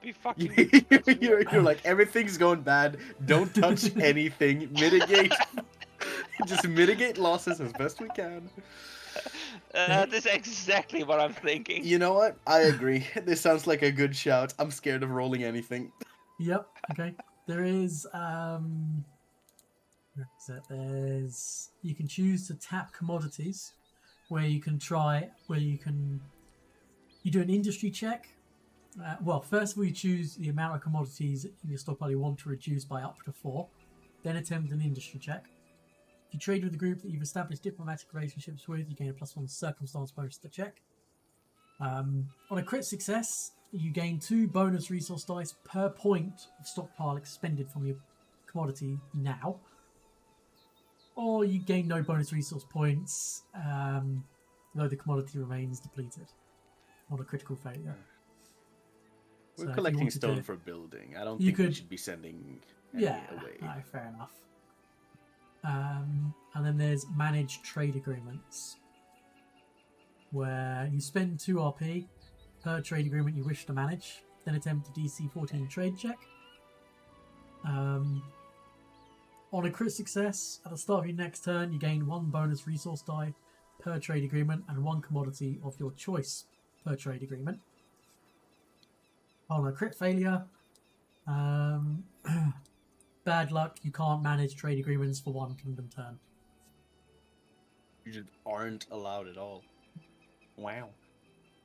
be fucking. You're like, everything's going bad. Don't touch anything. Mitigate. Just mitigate losses as best we can. That is exactly what I'm thinking. You know what? I agree. This sounds like a good shout. I'm scared of rolling anything. Yep. Okay. There is where is it? There's you can choose to tap commodities, where you do an industry check. Well, first of all, you choose the amount of commodities in your stockpile you want to reduce by up to 4. Then attempt an industry check. If you trade with a group that you've established diplomatic relationships with, you gain a +1 circumstance bonus to the check. On a crit success, you gain 2 bonus resource dice per point of stockpile expended from your commodity now. Or you gain no bonus resource points, though the commodity remains depleted on a critical failure. We're So if you collecting wanted stone to- for building. I don't you think we could- should be sending any Yeah, away. no, fair enough. And then there's managed trade agreements, where you spend 2 RP per trade agreement you wish to manage, then attempt a DC 14 trade check. On a crit success, at the start of your next turn, you gain 1 bonus resource die per trade agreement and 1 commodity of your choice per trade agreement. On a crit failure, bad luck, you can't manage trade agreements for 1 kingdom turn. You just aren't allowed at all. Wow.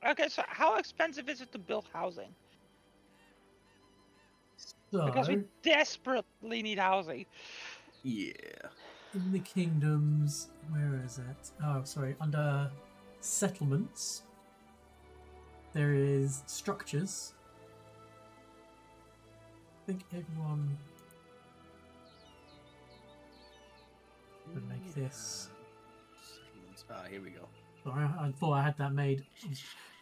Okay, so how expensive is it to build housing? Because we So, desperately need housing. Yeah. in the kingdoms, where is it? Oh, sorry, under settlements, there is structures. I think everyone would make this. Settlements. Ah, here we go. Sorry, I thought I had that made.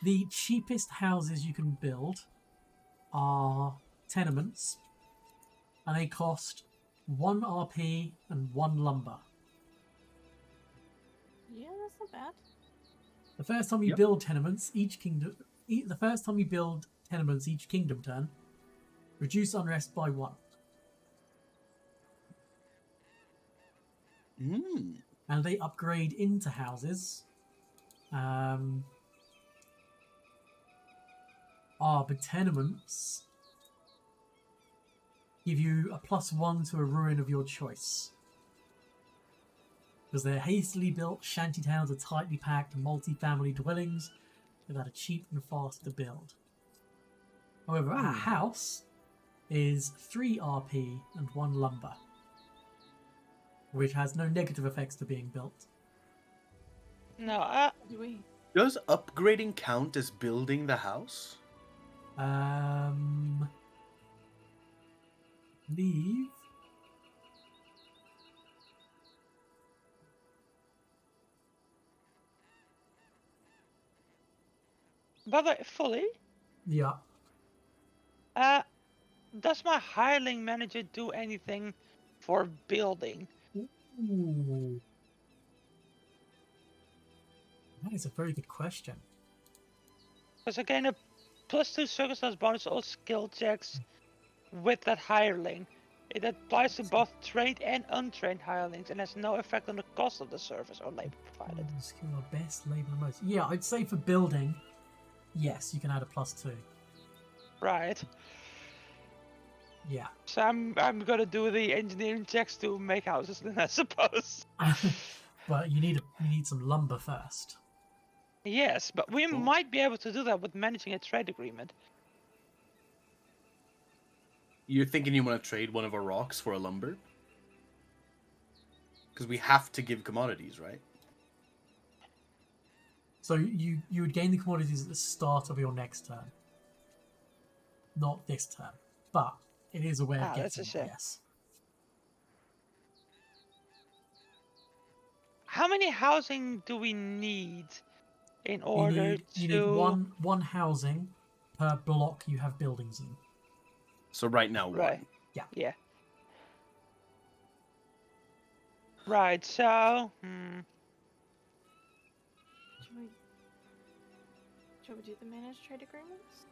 The cheapest houses you can build are tenements, and they cost 1 RP and 1 lumber. Yeah, that's not bad. The first time you Yep. build tenements, each kingdom. The first time you build tenements each kingdom turn, reduce unrest by 1, and they upgrade into houses. But tenements give you a +1 to a ruin of your choice. Because they're hastily built, shanty towns are tightly packed, multi-family dwellings that are cheap and fast to build. However, a house is 3 RP and 1 lumber, which has no negative effects to being built. No, Do we? Does upgrading count as building the house? Leave. by the way, fully, Yeah. does my hireling manager do anything for building? Ooh. That is a very good question. Because I gain a +2 circumstance bonus to all skill checks with that hireling. It applies to both trained and untrained hirelings and has no effect on the cost of the service or labor provided. Skill or best labor most. Yeah, I'd say for building, yes, you can add a +2. Right. Yeah. So I'm gonna do the engineering checks to make houses then, I suppose. But you need some lumber first. Yes, but we Cool. might be able to do that with managing a trade agreement. You're thinking you want to trade one of our rocks for a lumber? Because we have to give commodities, right? So you would gain the commodities at the start of your next turn. Not this turn. But it is a way of that's a getting shame. it, yes. How many housing do we need in You order need to... one housing per block you have buildings in. So right now, Right. one. Yeah. Right, so... Shall we do the managed trade agreements?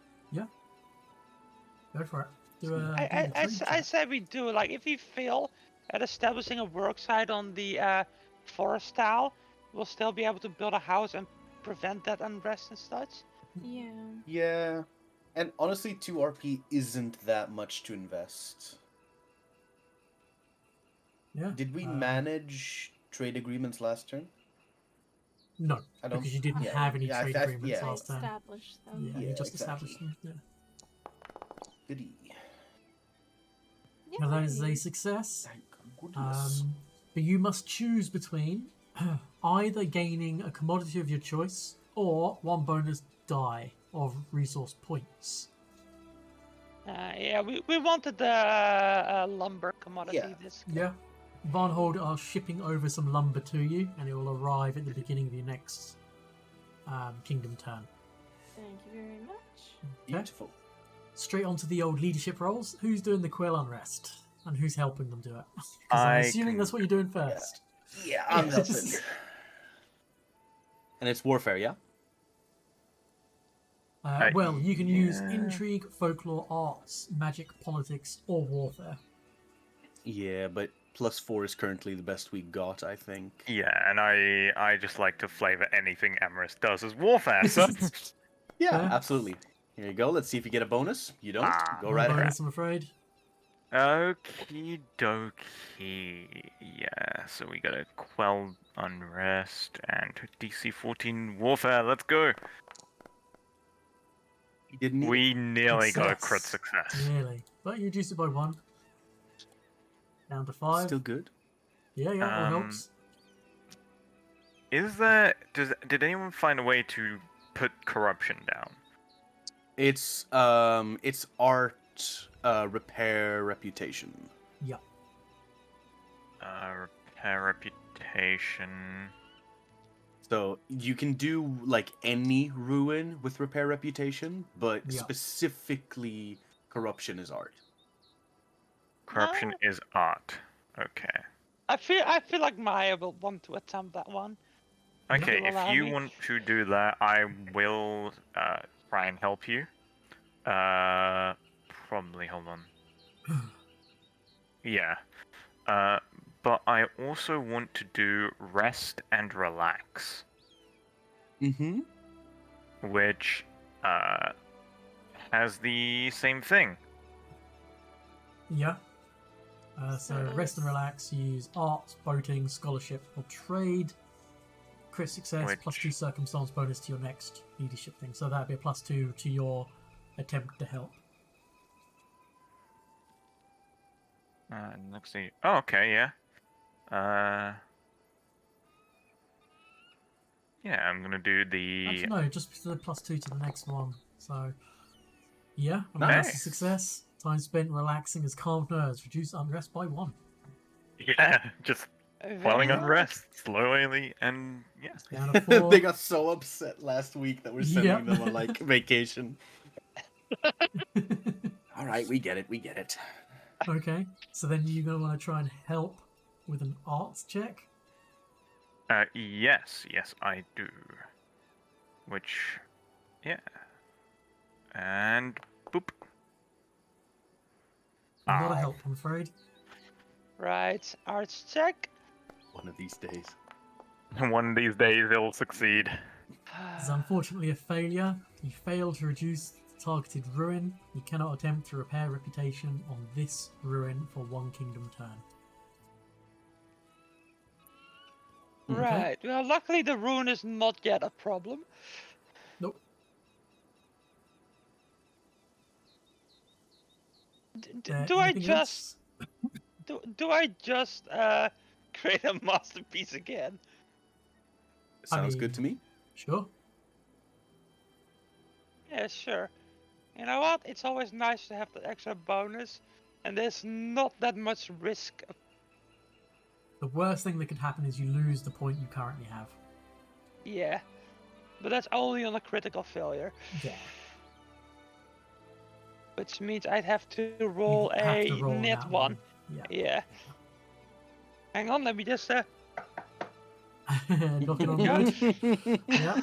Go for it. Do a I trade check. say we do, like, if we fail at establishing a work site on the forest tile, we'll still be able to build a house and prevent that unrest and such. Yeah. Yeah. And honestly, 2 RP isn't that much to invest. Yeah. Did we manage trade agreements last turn? No, I don't- because you didn't yeah, have any yeah, trade I- agreements yeah. last time. Established them. Yeah, you Yeah, just exactly. established them. Yeah. Goody. Now that is a Yay. success. Thank goodness. But you must choose between either gaining a commodity of your choice or 1 bonus die of resource points. Yeah, we wanted the lumber commodity. Yeah. This. Yeah. Varnhold are shipping over some lumber to you, and it will arrive at the beginning of your next kingdom turn. Thank you very much. Beautiful. Straight onto the old leadership roles. Who's doing the Quill Unrest? And who's helping them do it? Because I'm assuming that's what you're doing first. Yeah, I'm Yes. helping. And it's warfare, yeah? Well, you can use yeah. intrigue, folklore, arts, magic, politics, or warfare. Yeah, but +4 is currently the best we got, I think. Yeah, and I just like to flavor anything Emerus does as warfare, so... Yeah, Fair. absolutely. Here you go. Let's see if you get a bonus. You don't. Ah, Go No right ahead. bonus, I'm afraid. Okie dokie. Yeah, so we got a Quell Unrest and DC 14 Warfare. Let's go. You didn't need it. We nearly got a crit Success. success. Nearly. But you reduced it by 1. Down to 5. Still good. Yeah, all helps. Is there... Did anyone find a way to put corruption down? It's art, repair, reputation. Yeah. Repair reputation... So you can do like any ruin with repair reputation, but Yeah. specifically corruption is art. Corruption is art. Okay. I feel like Maya will want to attempt that one. Okay, you allow if you me? want to do that, I will try and help you. Probably, hold on. Yeah. But I also want to do rest and relax, Mm-hmm. which has the same thing. Yeah. So rest and relax, use arts, boating, scholarship, or trade. Crit success, Which- +2 circumstance bonus to your next leadership thing. So that'd be a +2 to your attempt to help. Next thing. Oh, okay, yeah. Yeah, I'm gonna do the. Actually, no, just the +2 to the next one. So, yeah, I mean, that's a Nice. success. Time spent relaxing has calmed nerves. Reduce unrest by 1. Yeah, just quelling Very unrest slowly and yeah. Down to 4. They got so upset last week that we're sending Yep. them on like vacation. All right, we get it. We get it. Okay, so then you're going to want to try and help with an arts check. Yes, I do. Which, yeah. And boop. Not a Ow. help, I'm afraid. Right, arts check. One of these days. One of these days it'll succeed. It's unfortunately a failure. You fail to reduce the targeted ruin. You cannot attempt to repair reputation on this ruin for 1 kingdom turn. Okay. Right. Well, luckily the rune is not yet a problem. Nope. Do I Anything just else? do I just create a masterpiece again? Sounds good to me. Sure. Yeah, sure. You know what? It's always nice to have the extra bonus, and there's not that much risk. The worst thing that could happen is you lose the point you currently have. Yeah, but that's only on a critical failure, Yeah. which means I'd have to roll You'd have a to roll net that one. Yeah. Yeah. Hang on, let me just. Knock it on Yeah. wood. Yeah.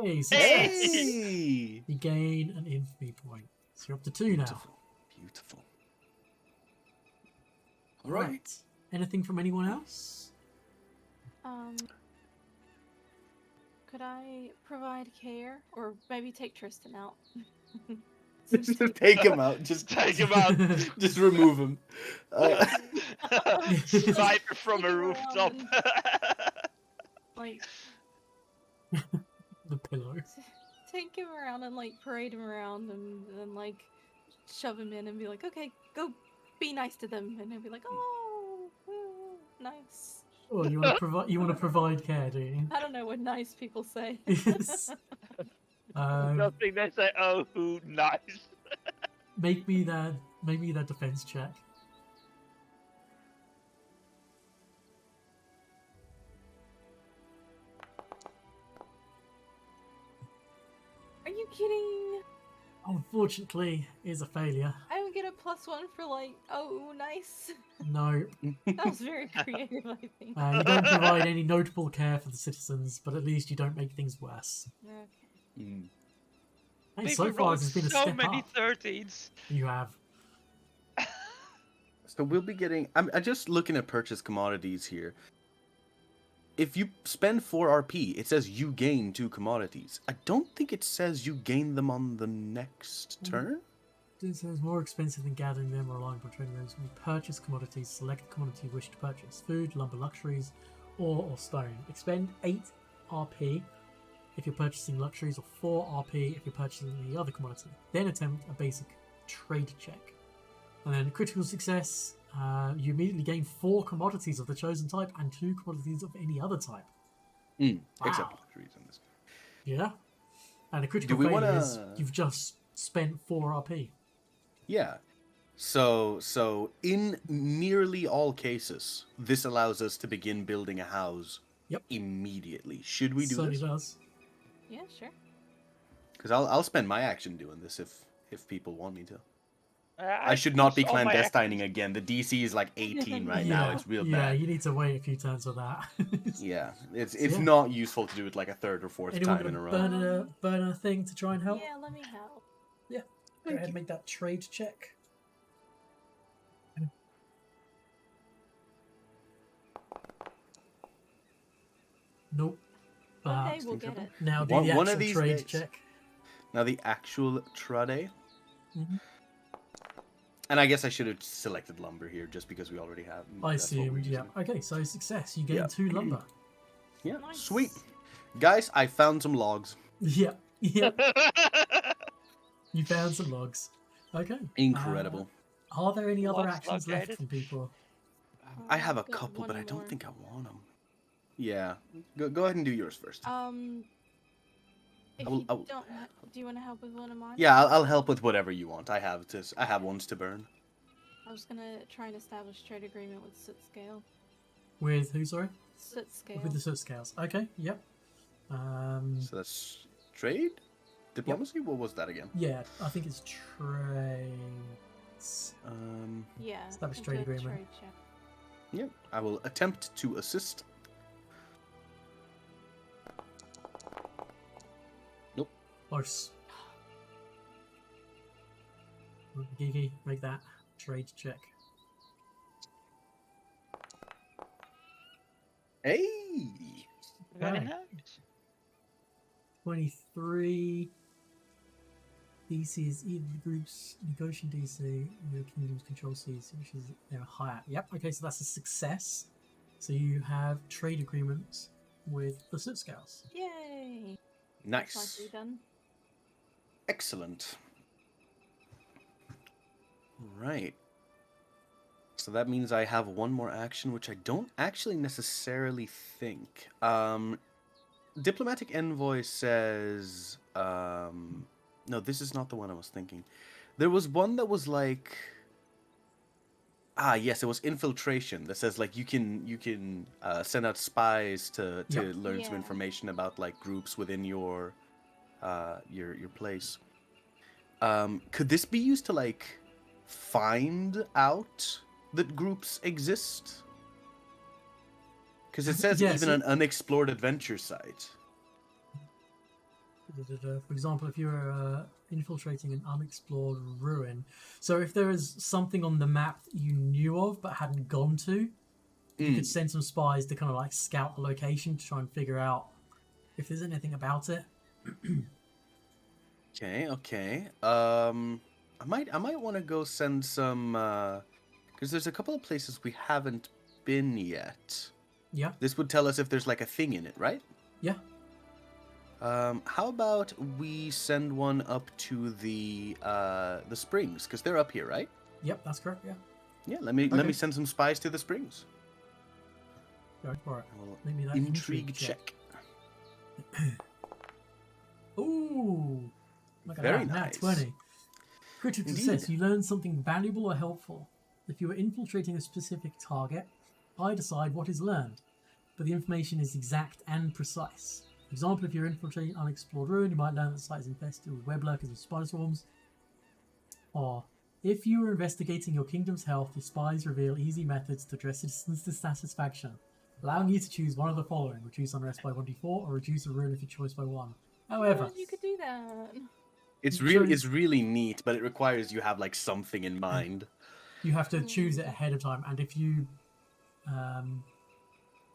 Hey, success. Hey! You gain an infamy point. So you're up to 2 now. Beautiful. Beautiful. All right. Anything from anyone else? Could I provide care, or maybe take Tristan out? Just take him out. Just Take him out. Just remove him. Sniper from a Take him rooftop. around Like, The pillow. take him around and like parade him around, and then like shove him in and be like, okay, go be nice to them, and he'll be like, oh, nice. Well, you want to provide care, do you? I don't know what nice people say. Yes. Nothing. They say, "Oh, nice." Make me that defense check. Are you kidding? Unfortunately, is a failure. I don't get a +1 for like, oh, nice. No, That was very creative, I think. you don't provide any notable care for the citizens, but at least you don't make things worse. Okay. Mm. Hey, We've so far rolled there's been a so step many up. 13s. You have. So we'll be getting. I'm just looking at purchase commodities here. If you spend 4 RP, it says you gain 2 commodities. I don't think it says you gain them on the next turn. This is more expensive than gathering them or relying on trading those. When you purchase commodities, select the commodity you wish to purchase: food, lumber, luxuries, ore, or stone. Expend 8 RP if you're purchasing luxuries, or 4 RP if you're purchasing the other commodity. Then attempt a basic trade check. And then critical success, you immediately gain 4 commodities of the chosen type and 2 commodities of any other type. Except Wow. luxuries in this. Yeah. And a critical Do we failure is wanna- you've just spent 4 RP. Yeah. So in nearly all cases, this allows us to begin building a house. Yep. Immediately. Should we do Certainly this? does. Yeah, sure. Because I'll spend my action doing this if people want me to. I I should not be use all my clandestining again. The DC is like 18 right now. It's real yeah, bad. you need to wait a few turns for that. Yeah, it's Yeah. not useful to do it like a third or fourth Anyone time in a gonna row. burn a thing to try and help? Yeah, let me help. Go Thank ahead and you. make that trade check. Nope. One day Perhaps. we'll think get so? it. Now do One the of actual these trade days. check. Now the actual trade. Mhm. And I guess I should have selected lumber here just because we already have. I that's what we're assumed, yeah. using. Okay, so success. You gain Yeah. 2 lumber. Yeah, Nice. sweet. Guys, I found some logs. Yeah. You found some logs. Okay. Incredible. Are there any other Logs actions located. left from people? I have a I've got couple, one but I don't more. think I want them. Yeah, go ahead and do yours first. If I will- you I will- don't, do you want to help with one of mine? Yeah, I'll help with whatever you want. I have ones to burn. I was gonna try and establish trade agreement with Soot Scale. With who, sorry? Soot Scale. With the soot scales. Okay, yep. So that's trade, diplomacy. What was that again? Yeah, I think it's trade. Yeah. Establish into trade a agreement. trade check. Yeah, I will attempt to assist. Close. Gigi, make that trade check. Hey, Very Okay. nice. 23. DC is either the group's negotiation DC or your kingdom's control CC, which is they're higher. Yep, okay, so that's a success. So you have trade agreements with the soot scales. Yay! nice, Nicely done. excellent. Right. So that means I have one more action, which I don't actually necessarily think. Diplomatic envoy says, no, this is not the one I was thinking. There was one that was like, yes, it was infiltration. That says like you can send out spies to Yep. learn some Yeah. information about like groups within your place. Could this be used to like find out that groups exist? Because it says Yes, even an unexplored adventure site. For example, if you're infiltrating an unexplored ruin, so if there is something on the map that you knew of but hadn't gone to, you could send some spies to kind of like scout the location to try and figure out if there's anything about it. Okay. I might want to go send some because there's a couple of places we haven't been yet. Yeah, This would tell us if there's like a thing in it, right? yeah. How about we send one up to the springs because they're up here, right? Yep, that's correct. Yeah, Yeah. Let me Okay. send some spies to the springs. go for it. Well, Maybe that intrigue check. Ooh. Look at Very that, nat nice. 20. Critical Indeed. success. You learn something valuable or helpful. If you are infiltrating a specific target, I decide what is learned, but the information is exact and precise. For example, if you're infiltrating unexplored ruin, you might learn that the site is infested with web lurkers and spider swarms. Or, if you are investigating your kingdom's health, the spies reveal easy methods to address citizens' dissatisfaction, allowing you to choose one of the following: reduce unrest by 1d4 or reduce a ruin of your choice by 1. However, You could do that. It's You really chose- it's really neat, but it requires you have like something in mind. you have to choose it ahead of time, and if you,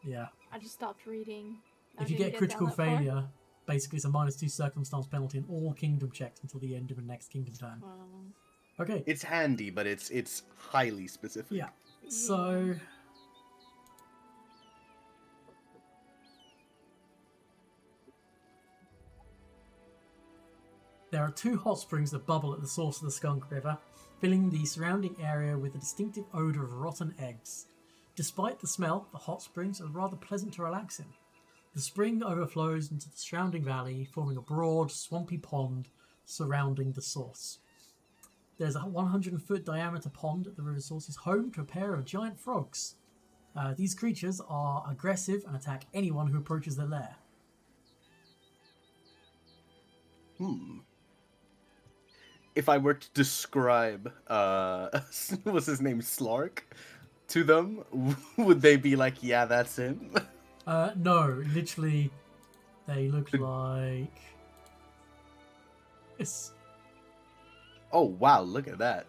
yeah, I just stopped reading. I if you didn't get critical down that far. failure, basically it's a -2 circumstance penalty in all kingdom checks until the end of the next kingdom turn. Okay, It's handy, but it's highly specific. yeah. So there are 2 hot springs that bubble at the source of the Skunk River, filling the surrounding area with a distinctive odour of rotten eggs. Despite the smell, the hot springs are rather pleasant to relax in. The spring overflows into the surrounding valley, forming a broad, swampy pond surrounding the source. There's a 100-foot diameter pond at the river source, is home to a pair of giant frogs. These creatures are aggressive and attack anyone who approaches their lair. If I were to describe what's his name, Slark, to them, would they be like, yeah, that's him? No, literally, they look like... It's... Oh wow, look at that.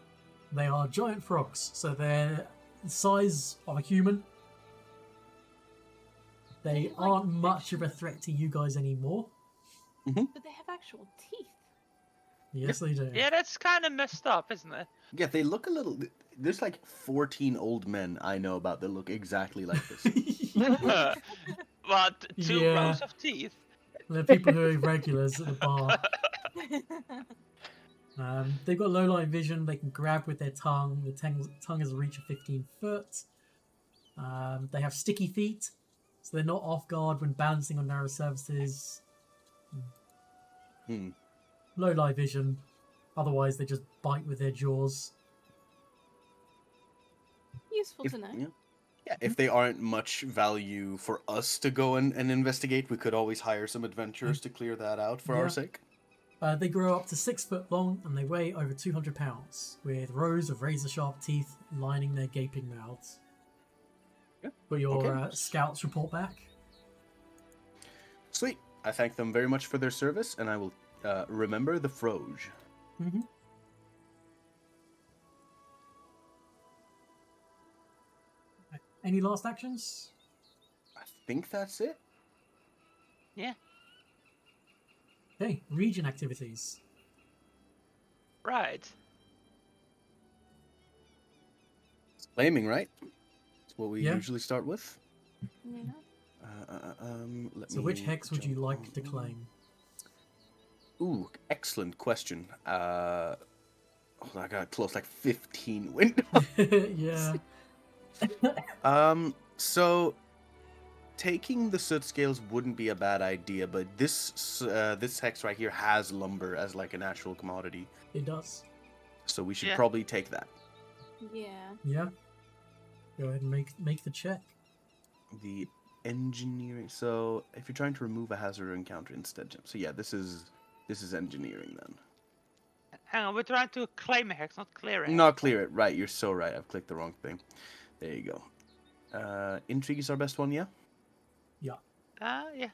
They are giant frogs, so they're the size of a human. They They like aren't much of a threat to you guys anymore. But they have actual teeth. Yes, they do. Yeah, that's kind of messed up, isn't it? Yeah, they look a little. There's like 14 old men I know about that look exactly like this. But two Yeah. rows of teeth. They're people who are regulars at the bar. They've got low light vision. They can grab with their tongue. The tongue has a reach of 15 foot. They have sticky feet, so they're not off guard when balancing on narrow surfaces. Low light vision. Otherwise, they just bite with their jaws. Useful to know. Yeah, if they aren't much value for us to go and investigate, we could always hire some adventurers to clear that out for our Yeah. sake. They grow up to 6 foot long and they weigh over 200 pounds, with rows of razor sharp teeth lining their gaping mouths. Yeah. Will your Okay. scouts report back? Sweet. I thank them very much for their service, and I will remember the Froge. Mm-hmm. Any last actions? I think that's it. Yeah. Okay, region activities. Right. It's claiming, right? That's what we Yeah. usually start with. Yeah. Let So me which hex would you jump like to on. claim? Ooh, excellent question. I got close like 15 windows. Yeah. So taking the soot scales wouldn't be a bad idea, but this hex right here has lumber as like a natural commodity, It does. so we should Yeah. probably take that. Yeah. Yeah. Go ahead and make the check. The engineering. So if you're trying to remove a hazard or encounter instead, so yeah, this is engineering then. Hang on, we're trying to claim a hex, not clear a hex. Not clear it. Right, you're so right. I've clicked the wrong thing. There you go. Intrigue is our best one, yeah? Yeah. Yeah.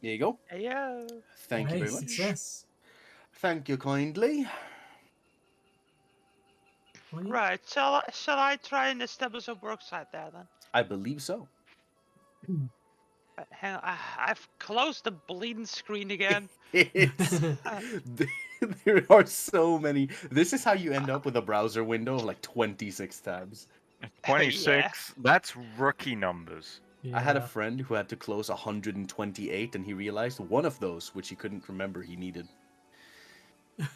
There you go. Yeah. Thank you Hey, very much. success. Thank you kindly. Well, yeah. Right. Shall I try and establish a work site there then? I believe so. Hang on. I've closed the bleeding screen again. It's, there are so many. This is how you end up with a browser window of like 26 tabs. 26. That's rookie numbers. Yeah. I had a friend who had to close 128 and he realized one of those, which he couldn't remember he needed.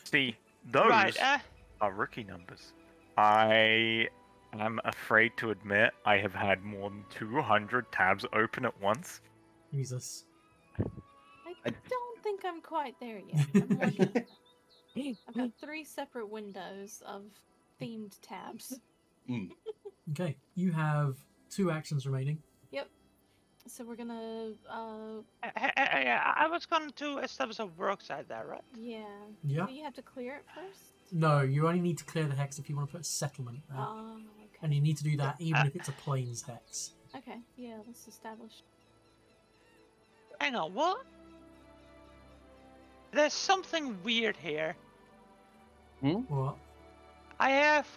See, those Right. are rookie numbers. I am afraid to admit I have had more than 200 tabs open at once. Jesus. I don't think I'm quite there yet. I'm working on it. I've got 3 separate windows of themed tabs. Okay, you have 2 actions remaining. Yep. So we're gonna, I was going to establish a work site there, right? yeah. Yeah. Do you have to clear it first? No, you only need to clear the hex if you want to put a settlement there. Oh, okay. And you need to do that even if it's a plains hex. Okay, yeah, let's establish. Hang on, what? There's something weird here. What? I have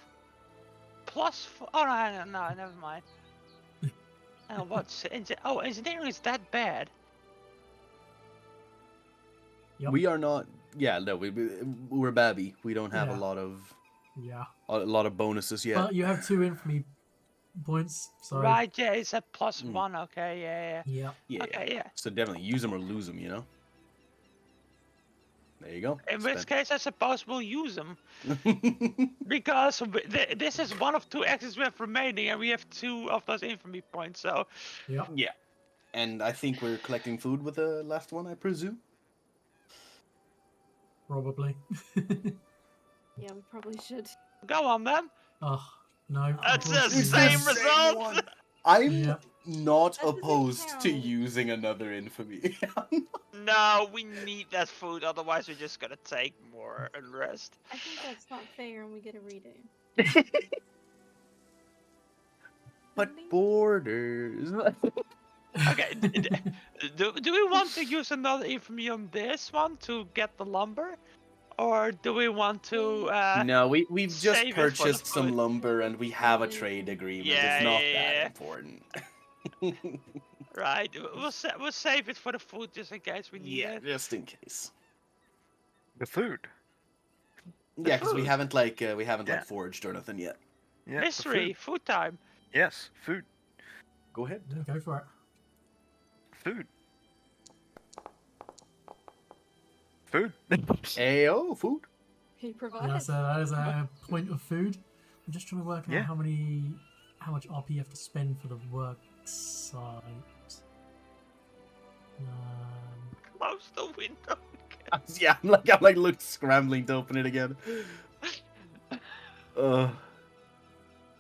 plus. Oh no, never mind. What's engineering is that bad? Yep. We are not. Yeah, no, we're babby. We don't have Yeah. a lot of Yeah. bonuses yet. But you have 2 infamy points, so... Right, yeah, it's a +1. Okay, yeah. Yeah. Yeah, Okay, yeah. So definitely use them or lose them, you know. There you go. In which case, I suppose we'll use them Spend- because this is one of 2 axes we have remaining, and we have 2 of those infamy points. So Yep. Yeah, and I think we're collecting food with the last one, I presume. Probably. Yeah, we probably should. go on then. Oh, no. That's the unfortunately same not. result. one. I'm Yep. not That doesn't opposed to count. using another infamy. No, we need that food, otherwise we're just gonna take more and rest. I think that's not fair and we get a redo. But borders. Okay, do we want to use another infamy on this one to get the lumber? Or do we want to, No, we've just save it for the purchased some food. lumber and we have a trade agreement. Yeah, it's not yeah, that yeah. important. Right, we'll save it for the food just in case we need Yeah, it. just in case. The food. Yeah, because we food. haven't like Yeah. foraged or nothing yet. Yeah, the Mystery, food time. Food. Yes, food. Go ahead. Yeah, go for it. Food. Food. Ayo, food. He Yeah, provides. so that is a point of food. I'm just trying to work out Yeah. how much RP you have to spend for the work site. Close the window. Yeah, I'm like scrambling to open it again.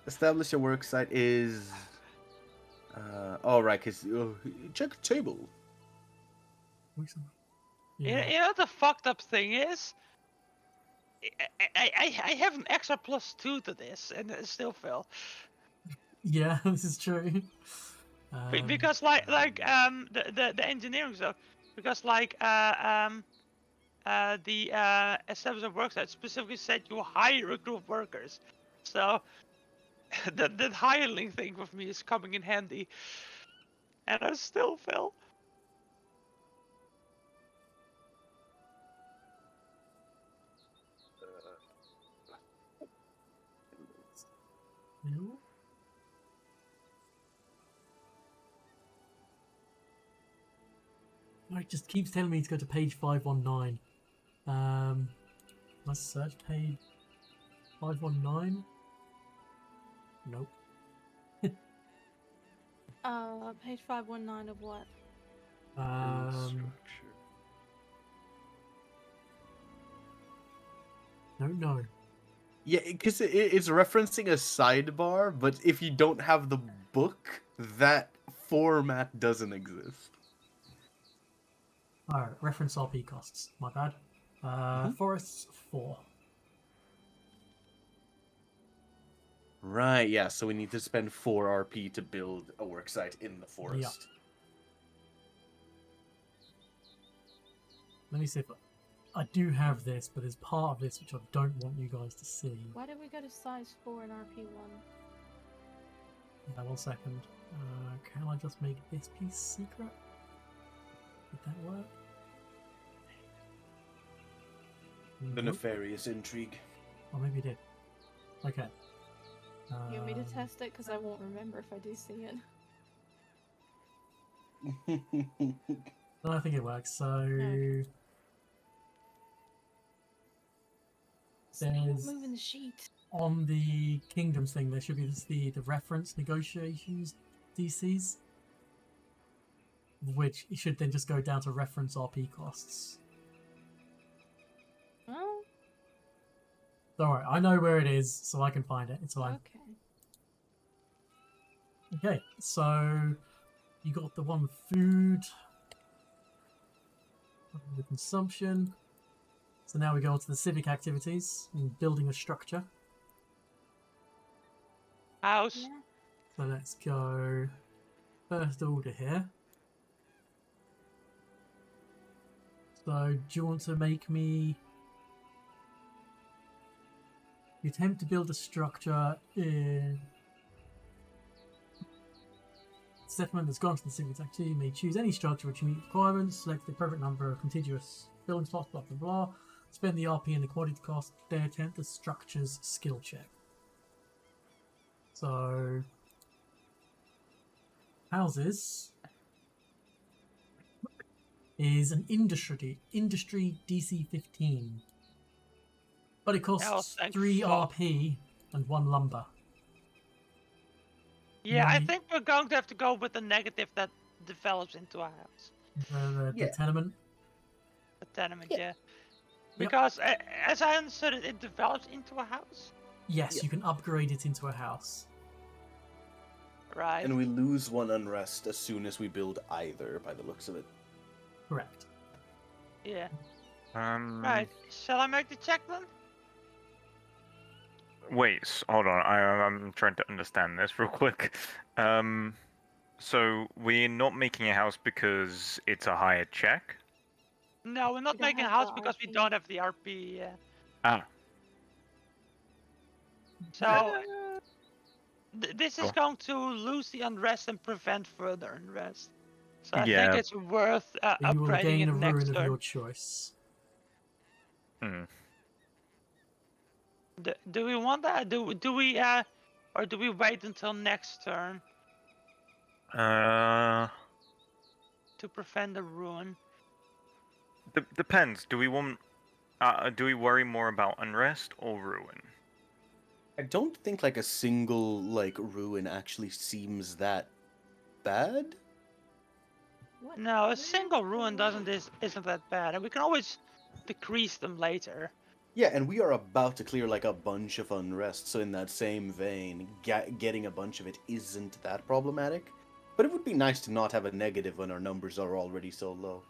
Establish a work site is. All right, cause check table. Yeah. You know what the fucked up thing is? I have an extra +2 to this, and it still fail. Yeah, this is true. Because the engineering stuff, because the establishment worksite specifically said you hire a group of workers, so that hiring thing with me is coming in handy, and I still fail. No. No, it just keeps telling me to go to page 519. Let's search page 519. Nope. Page 519 of what? No. Yeah, because it's referencing a sidebar, but if you don't have the book, that format doesn't exist. Alright, reference RP costs. My bad. Forests 4. Right, yeah, so we need to spend 4 RP to build a worksite in the forest. Let me see if I do have this, but there's part of this which I don't want you guys to see. Why did we go to size 4 in RP1? Yeah, 1 second. Can I just make this piece secret? Would that work? The Nope. nefarious intrigue. Oh, maybe it did. Okay. You want me to test it? Because I won't remember if I do see it. No, I think it works. So Okay. Stop there's moving the sheet. on the kingdoms thing. There should be the reference negotiations DCs. which should then just go down to reference RP costs. Oh, Don't worry, I know where it is, so I can find it. It's fine. okay. Okay, so you got the one food, the consumption. So now we go on to the civic activities and building a structure. House. Yeah. So let's go first order here. So do you want to make me... You attempt to build a structure in... Settlement that's gone to the civic activity. You may choose any structure which meets requirements, select the appropriate number of contiguous building slots, blah blah blah. Spend the RP and the quantity cost, then attempt the structure's skill check. So, houses is an industry DC 15, but it costs thank 3 fuck. RP and 1 lumber. Yeah, I Right. think we're going to have to go with the negative that develops into a house. The Yeah. tenement. A tenement, Yeah. yeah. Because as I understood it, it develops into a house. Yes, Yeah. you can upgrade it into a house. Right. And we lose 1 unrest as soon as we build either, by the looks of it. Correct. Yeah. Right. Shall I make the check then? Wait, hold on. I'm trying to understand this real quick. So we're not making a house because it's a higher check? No, we're not We don't making a have house the because we RP. don't have the RP. Yeah. Ah, So this is Cool. going to lose the unrest and prevent further unrest. So I Yeah. think it's worth You will upgrading gain it a next ruin of turn. your choice. Do we want that? Do we or do we wait until next turn Uh, to prevent the ruin? depends. Do we want? Do we worry more about unrest or ruin? I don't think like a single like ruin actually seems that bad. What? No, a what is single the ruin isn't that bad, and we can always decrease them later. Yeah, and we are about to clear like a bunch of unrest, so in that same vein, getting a bunch of it isn't that problematic. But it would be nice to not have a negative when our numbers are already so low.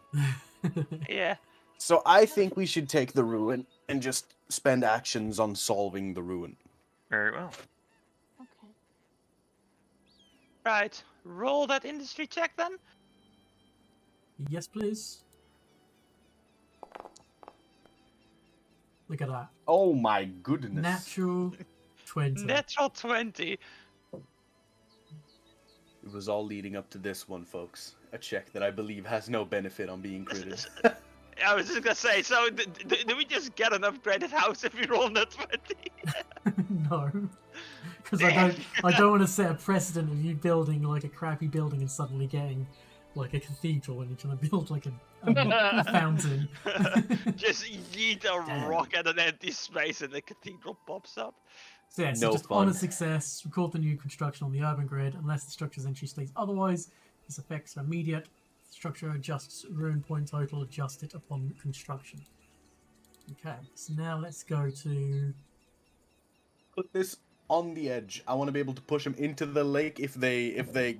Yeah. So I think we should take the ruin and just spend actions on solving the ruin. Very well. Okay. Right. Roll that industry check then. Yes, please. Look at that. Oh my goodness. Natural 20. Natural 20. It was all leading up to this one, folks. A check that I believe has no benefit on being critted. I was just gonna say, so do we just get an upgraded house if we roll that 20? No. Because I don't want to set a precedent of you building like a crappy building and suddenly getting like a cathedral and you're trying to build like a fountain. Just yeet a Damn. rock at an empty space and the cathedral pops up. So yeah, so No just fun. on a success, record the new construction on the urban grid unless the structure's entry states otherwise. This effects are immediate. Structure adjusts ruin point total, adjust it upon construction. Okay, so now let's go to... Put this on the edge. I want to be able to push them into the lake if they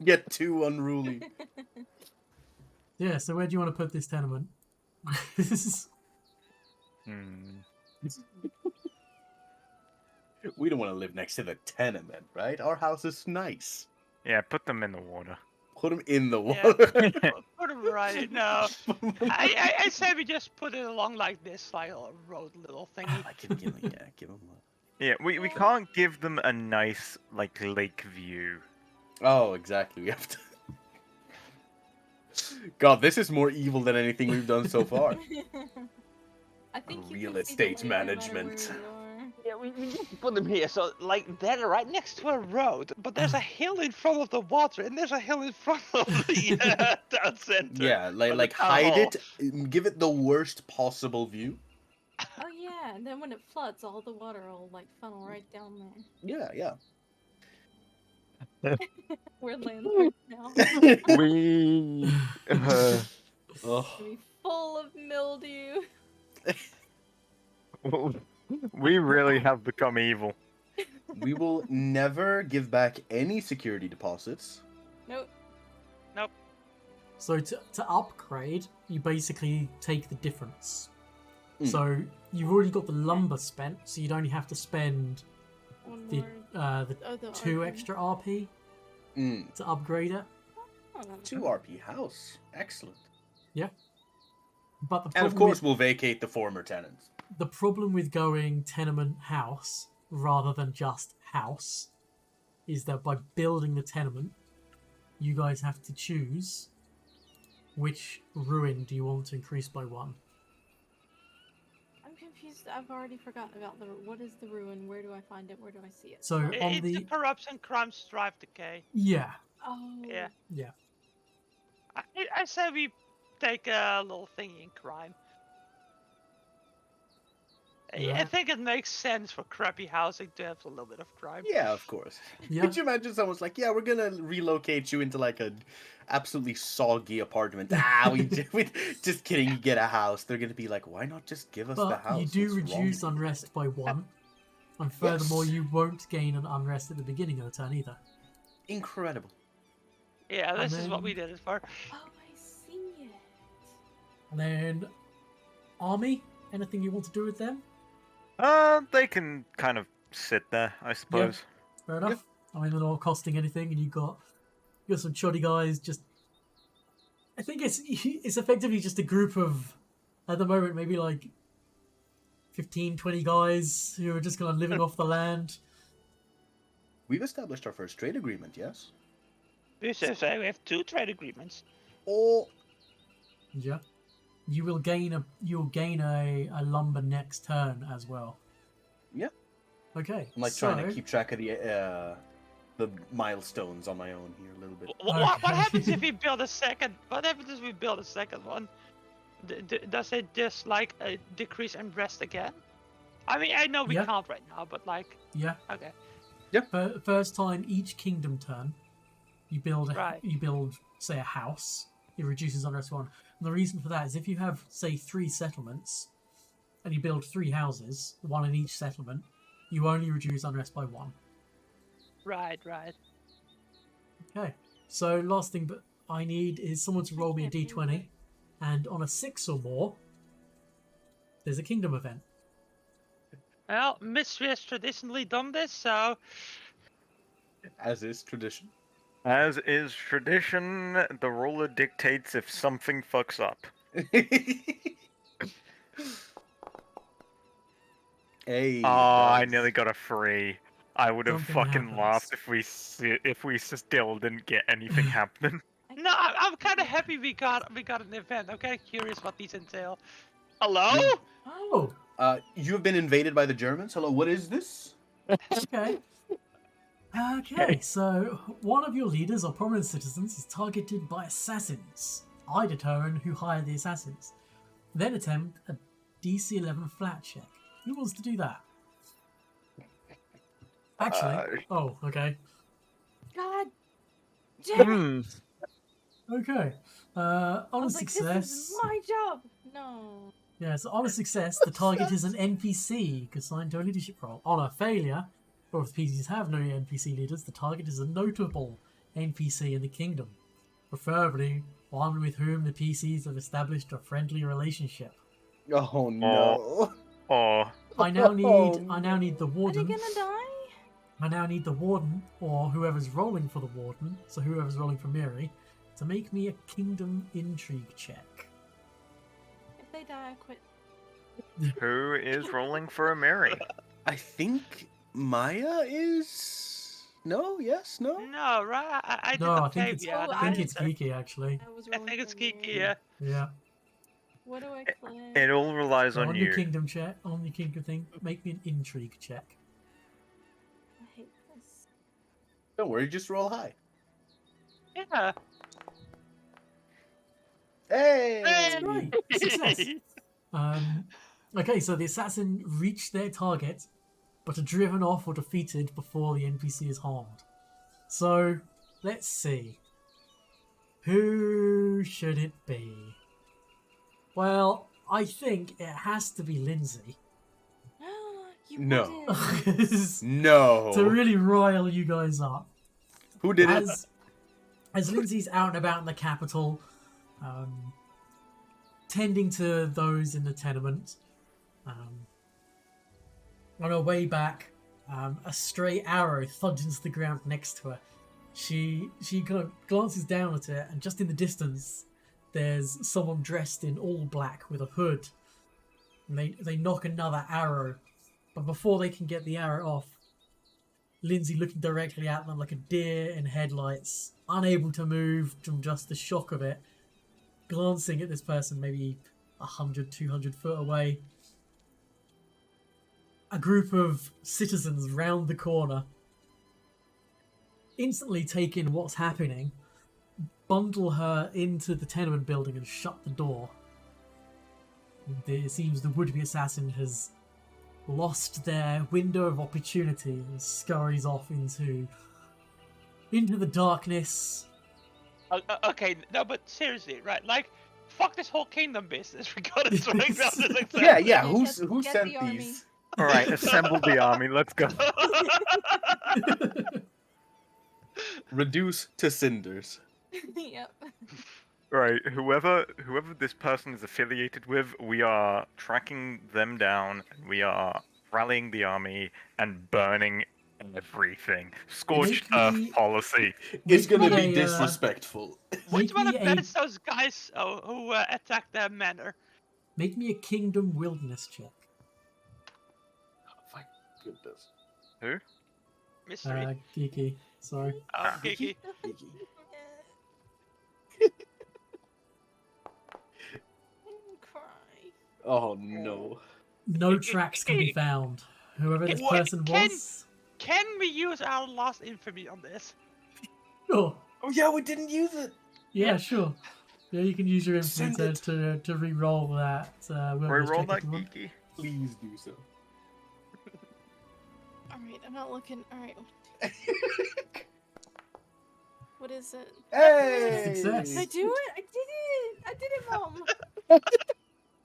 get too unruly. Yeah, so where do you want to put this tenement? This is... We don't want to live next to the tenement, right? Our house is nice. Yeah, put them in the water. Put them in the Yeah. water. Put it right. No, I say we just put it along like this, like a road little thingy. give them. Yeah, we can't give them a nice like lake view. Oh, exactly. We have to. God, this is more evil than anything we've done so far. I think you Real can see estate the lake no matter management. where you are. Yeah, we just put them here, so like they're right next to a road, but there's a hill in front of the water, and there's a hill in front of the town center. Yeah, or the like town hide hall. it, give it the worst possible view. Oh yeah, and then when it floods, all the water will like funnel right down there. Yeah. We're landlords now. We. Oh, Gonna be full of mildew. We really have become evil. we will never give back any security deposits. Nope. So to upgrade, you basically take the difference. Mm. So you've already got the lumber spent, so you'd only have to spend One the more. the The 2 RP. extra RP Mm. to upgrade it. Oh, 2 RP house. Excellent. But the And problem of course, with, we'll vacate the former tenants. the problem with going tenement house rather than just house is that by building the tenement, you guys have to choose which ruin do you want to increase by 1. I'm confused. I've already forgotten about what is the ruin? Where do I find it? Where do I see it? So on It's the the corruption, crime, strife, decay. yeah, Oh. Yeah. I say we take a little thingy in crime. I Right. think it makes sense for crappy housing to have a little bit of crime. Yeah, of course. Yeah. Could you imagine someone's like, yeah, we're gonna relocate you into like a absolutely soggy apartment. We just kidding, you get a house. They're gonna be like, why not just give us the but house? you do What's wrong reduce with you?" unrest by 1, and furthermore, Yes. you won't gain an unrest at the beginning of the turn either. Incredible. Yeah, And this is what we then- did it for. Oh, I see it. And then army, anything you want to do with them? They can kind of sit there, I suppose. Fair enough. I mean, they're not costing anything, and you got some shoddy guys. Just, I think it's effectively just a group of, at the moment, maybe like 15, 20 guys who are just kind of living off the land. We've established our first trade agreement, yes? We say we have 2 trade agreements. Oh, Yeah. You'll gain a lumber next turn as well. Yeah. Okay. I'm like so, trying to keep track of the milestones on my own here a little bit. What Okay. happens if we build a second? What happens if we build a second one? Does it just like decrease and rest again? I mean, I know we Yeah. can't right now, but like, Yeah. okay, First time each kingdom turn, you build Right. say a house. It reduces unrest 1. And the reason for that is if you have say 3 settlements, and you build 3 houses, 1 in each settlement, you only reduce unrest by 1. right. Okay. So last thing, but I need is someone to roll me a can't do d20, and on a 6 or more, there's a kingdom event. Well, Mystery has traditionally done this, so As is tradition. As is tradition, the roller dictates if something fucks up. Hey. I that's- nearly got a 3. I would have Something fucking happens. laughed if we still didn't get anything happening. no, I'm kind of happy we got an event. I'm kind of curious what these entail. Hello? Oh, You have been invaded by the Germans. Hello, what is this? okay. Okay, so one of your leaders or prominent citizens is targeted by assassins. I determine who hired the assassins. Then attempt a DC 11 flat check. Who wants to do that? Actually, oh, okay. God damn it! Hmm. Okay. On I a was like, success. this is my job. No. Yeah, so on a success, the target is an NPC assigned to a leadership role. On a failure, or if the PCs have no NPC leaders, the target is a notable NPC in the kingdom, preferably one with whom the PCs have established a friendly relationship. Oh no. Or I now need the Are they warden. gonna die? I now need the warden, or whoever's rolling for the warden, so whoever's rolling for Miri, to make me a kingdom intrigue check. If they die, I quit. who is rolling for a Mary? I think Maya is. No, yes, no? No, right? I No, didn't I think take it's the Oh, other I think I- it's Kiki actually. I was I rolling think it's for Kiki, Mary. yeah. Yeah. What do I click? It all relies So on on your you. kingdom check, on your kingdom thing, make me an intrigue check. I hate this. Don't worry, just roll high. Yeah. Hey! Right, success. Okay, so the assassin reached their target, but are driven off or defeated before the NPC is harmed. So, let's see. Who should it be? Well, I think it has to be Lindsay. You No. wouldn't. No. To really rile you guys up. Who did it? As Lindsay's out and about in the capital, tending to those in the tenement, on her way back, a stray arrow thuds into the ground next to her. She kind of glances down at it, and just in the distance, there's someone dressed in all black with a hood. And they knock another arrow, but before they can get the arrow off, Lindsay looking directly at them like a deer in headlights, unable to move from just the shock of it, glancing at this person maybe 100, 200 foot away. A group of citizens round the corner, instantly take in what's happening, bundle her into the tenement building and shut the door. And it seems the would-be assassin has lost their window of opportunity and scurries off into the darkness. Okay, no, but seriously, right? Like, fuck this whole kingdom business. We gotta track down this assassin. Yeah. Who Get sent the army. these? All right, assemble the army. Let's go. Reduce to cinders. Yep. Right, whoever this person is affiliated with, we are tracking them down. We are rallying the army and burning everything. Scorched Make earth me- policy. It's gonna Make be me a, disrespectful. Which Make one me of a- best those guys who attacked the manor? Make me a kingdom wilderness check. My goodness. Who? Mystery. Geeky. Sorry. Geeky. Cry. Oh no. No tracks can be found. Whoever this What? person was. Can we use our lost infamy on this? Sure. Oh yeah, we didn't use it. Yeah, sure. Yeah, you can use your infamy Send to re-roll that. wilderness Reroll check that if you want. geeky. Please do so. Alright, I'm not looking. Alright. What is it? Hey! Success. Did I do it? I did it! I did it, Mom!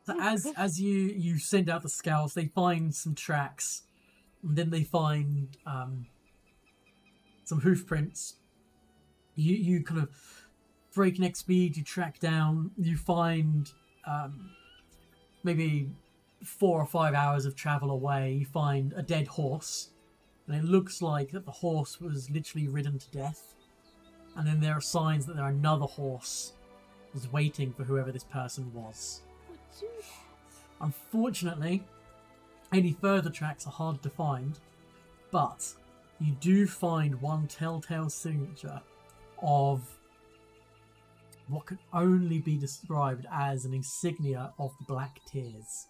So as you send out the scouts, they find some tracks, and then they find some hoof prints. You kind of breakneck speed. You track down. You find maybe 4 or 5 hours of travel away. You find a dead horse, and it looks like that the horse was literally ridden to death. And then there are signs that there another horse was waiting for whoever this person was. Would do that. Unfortunately, any further tracks are hard to find, but you do find one telltale signature of what can only be described as an insignia of the Black Tears.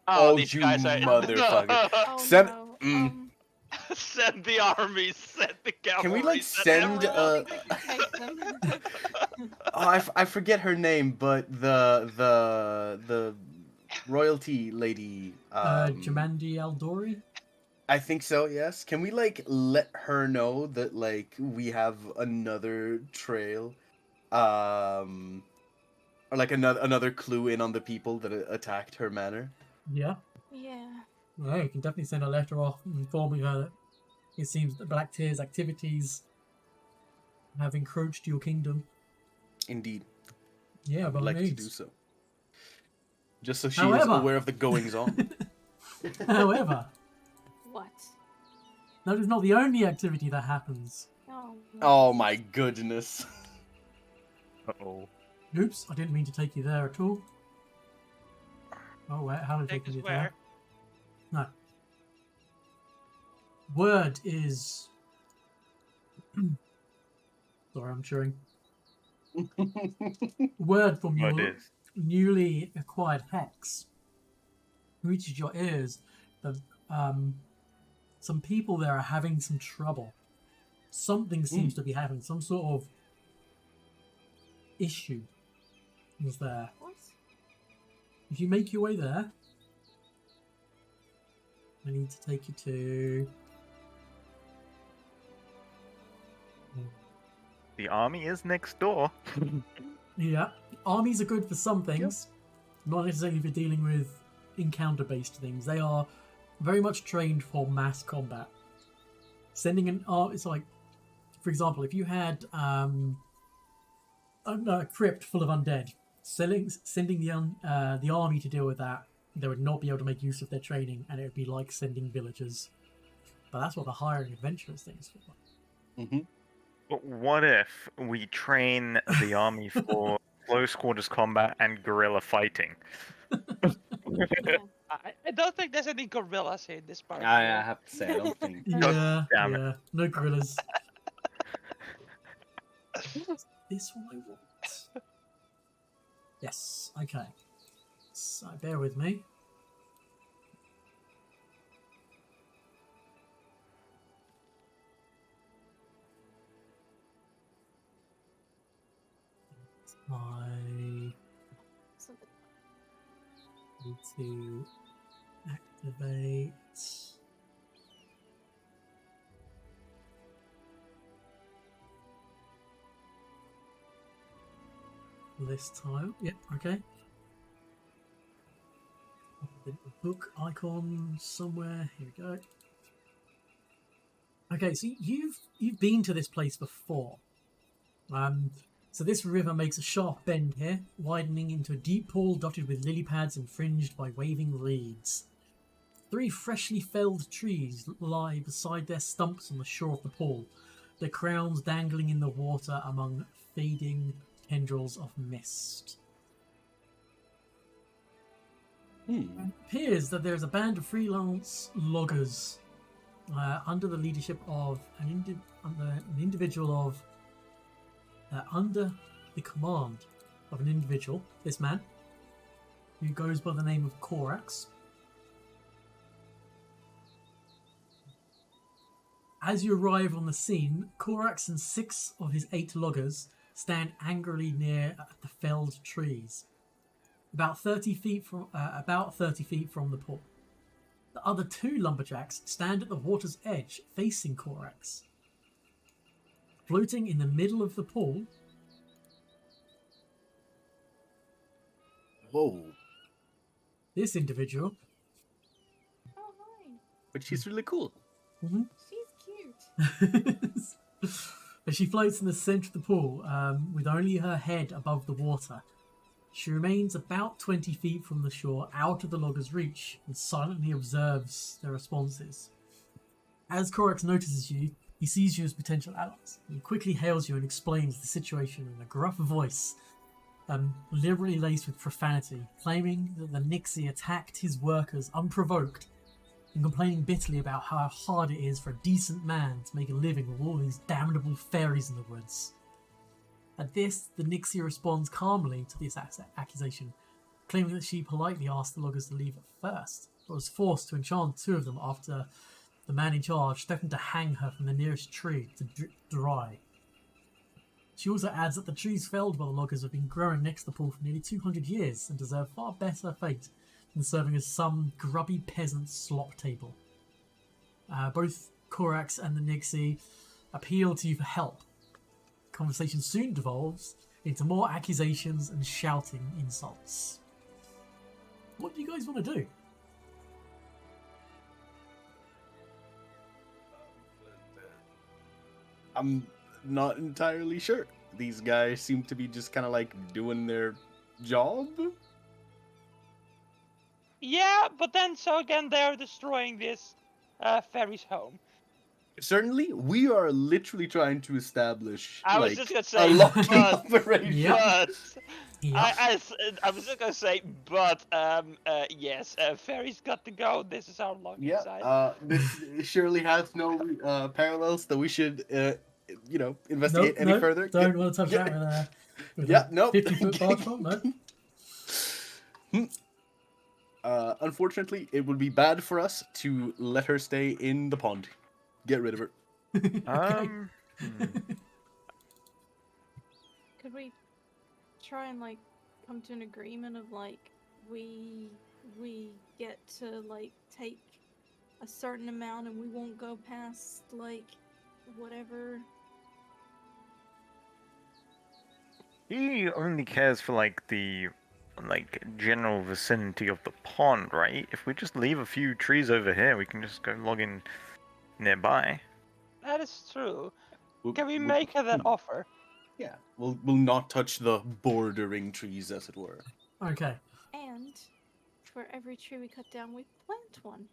Oh, these you guys are motherfucker. Oh Send- no. Send the army. Send the cavalry. Can we like send send I think we can take them. oh, I forget her name, but the royalty lady. Jamandi Aldori? I think so. Yes. Can we like let her know that like we have another trail, or like another clue in on the people that attacked her manor? Yeah. Yeah. Yeah, you can definitely send a letter off informing her that it seems that Black Tears activities have encroached your kingdom. Indeed. Yeah, I'd by all like to means. do so. Just so she However- is aware of the goings on. However, What? that is not the only activity that happens. Oh. Oh my goodness. Uh-oh. Oops, I didn't mean to take you there at all. Oh, wait, how did I Take take us you where? there? No. Word is... Sorry, I'm chewing. Word from What your is? newly acquired hex reaches your ears that some people there are having some trouble. Something seems to be having some sort of issue is there. What? If you make your way there, I need to take you to The army is next door. Yeah, armies are good for some things, not necessarily for dealing with encounter-based things. They are very much trained for mass combat. Sending an army, it's like, for example, if you had a crypt full of undead, sending the army to deal with that, they would not be able to make use of their training, and it would be like sending villagers. But that's what the hiring adventurers things for. Mm-hmm. But what if we train the army for close quarters combat and guerrilla fighting? Yeah. I don't think there's any gorillas in this part. I have to say, I don't think. Yeah, damn it. yeah, no gorillas. This one I want. Yes, okay. So bear with me. I Something. need to activate. This tile. Yep, okay. The book icon somewhere. Here we go. Okay, so you've been to this place before. So this river makes a sharp bend here, widening into a deep pool dotted with lily pads and fringed by waving reeds. 3 freshly felled trees lie beside their stumps on the shore of the pool, their crowns dangling in the water among fading tendrils of mist. It appears that there's a band of freelance loggers under the leadership of an individual of under the command of an individual, this man, who goes by the name of Korax. As you arrive on the scene, Korax and 6 of his 8 loggers stand angrily near the felled trees, about 30 feet from the pool. The other 2 lumberjacks stand at the water's edge, facing Korax. Floating in the middle of the pool. Whoa. This individual. Oh, hi. But she's really cool. She's cute. As she floats in the centre of the pool, with only her head above the water. She remains about 20 feet from the shore, out of the logger's reach, and silently observes their responses. As Korax notices you, he sees you as potential allies. He quickly hails you and explains the situation in a gruff voice, liberally laced with profanity, claiming that the Nixie attacked his workers unprovoked, and complaining bitterly about how hard it is for a decent man to make a living with all these damnable fairies in the woods. At this, the Nixie responds calmly to this accusation, claiming that she politely asked the loggers to leave at first, but was forced to enchant 2 of them after the man in charge threatened to hang her from the nearest tree to drip dry. She also adds that the trees felled by the loggers have been growing next to the pool for nearly 200 years and deserve far better fate than serving as some grubby peasant slop table. Both Korax and the Nixie appeal to you for help. Conversation soon devolves into more accusations and shouting insults. What do you guys want to do? I'm not entirely sure. These guys seem to be just kind of like doing their job. Yeah, but then so again they're destroying this fairy's home. Certainly, we are literally trying to establish I was like just gonna a say, locking but- operation. Yep. But Yep. I was just gonna say, but yes, fairy's got to go. This is our long Yeah, side. this surely has no parallels that we should, investigate any nope, further. Don't want to touch that with Yeah, a nope. 50-foot barge pole, no. Unfortunately, it would be bad for us to let her stay in the pond. Get rid of her. Okay. Could we try and like come to an agreement of like we get to like take a certain amount and we won't go past like whatever He only cares for the general vicinity of the pond, right? If we just leave a few trees over here, we can just go log in nearby. That is true. We'll- Can we we'll- make her that offer? Yeah, we'll not touch the bordering trees, as it were. Okay. And for every tree we cut down, we plant one.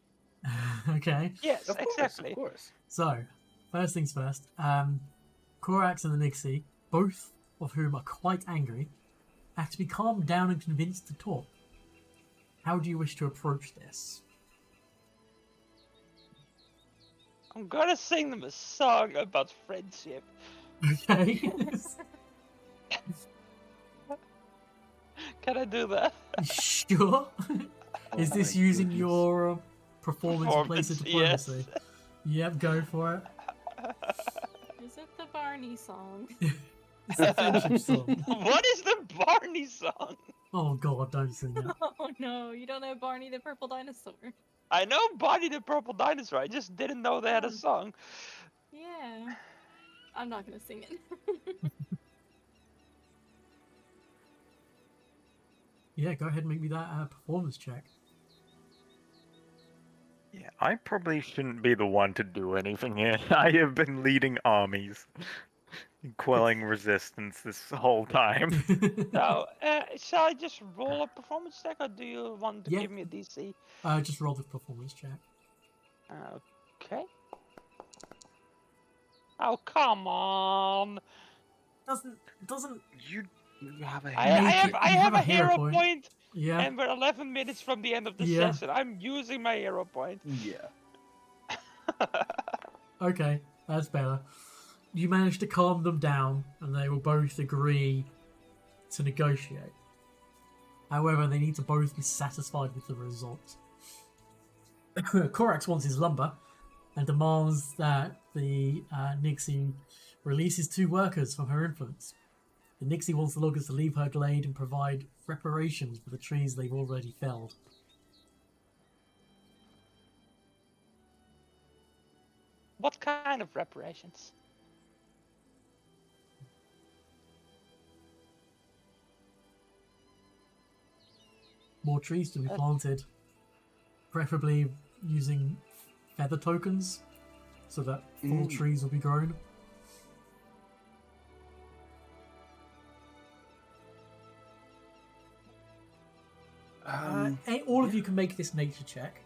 Okay. Yes, Of exactly. course. So, first things first. Korax and the Nixie, both of whom are quite angry, have to be calmed down and convinced to talk. How do you wish to approach this? I'm gonna sing them a song about friendship. Okay. Can I do that? Sure. Is Oh this my using goodness. your performance in place of Performance, diplomacy? Yep, go for it. Is it the Barney song? It's a friendship song. What is the Barney song? Oh god, don't sing it. Oh no, you don't know Barney the Purple Dinosaur. I know Barney the Purple Dinosaur. I just didn't know they had a song. Yeah. I'm not gonna sing it. Yeah, go ahead and make me that performance check. Yeah, I probably shouldn't be the one to do anything here. I have been leading armies, quelling resistance this whole time. So, shall I just roll a performance check, or do you want to Yeah. give me a DC? Just roll the performance check. Okay. Oh, come on! Doesn't You have a I Make have it- I you have have a hero point, yeah. and we're 11 minutes from the end of the Yeah. session. I'm using my hero point. Yeah. Okay, that's better. You manage to calm them down, and they will both agree to negotiate. However, they need to both be satisfied with the result. Korax wants his lumber and demands that the Nixie releases 2 workers from her influence. The Nixie wants the loggers to leave her glade and provide reparations for the trees they've already felled. What kind of reparations? More trees to be planted, preferably using feather tokens, so that full trees will be grown. All of you can make this nature check.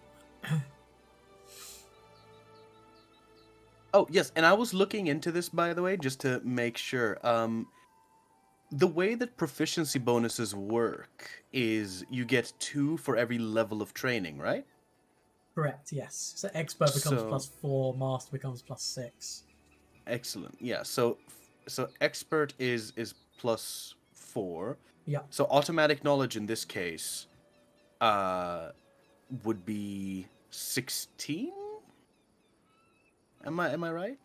Oh, yes, and I was looking into this, by the way, just to make sure. The way that proficiency bonuses work is you get 2 for every level of training, right? Correct, yes. So expert becomes So- +4, master becomes +6. Excellent. Yeah. So expert is +4. Yeah. So automatic knowledge in this case would be 16? Am I right?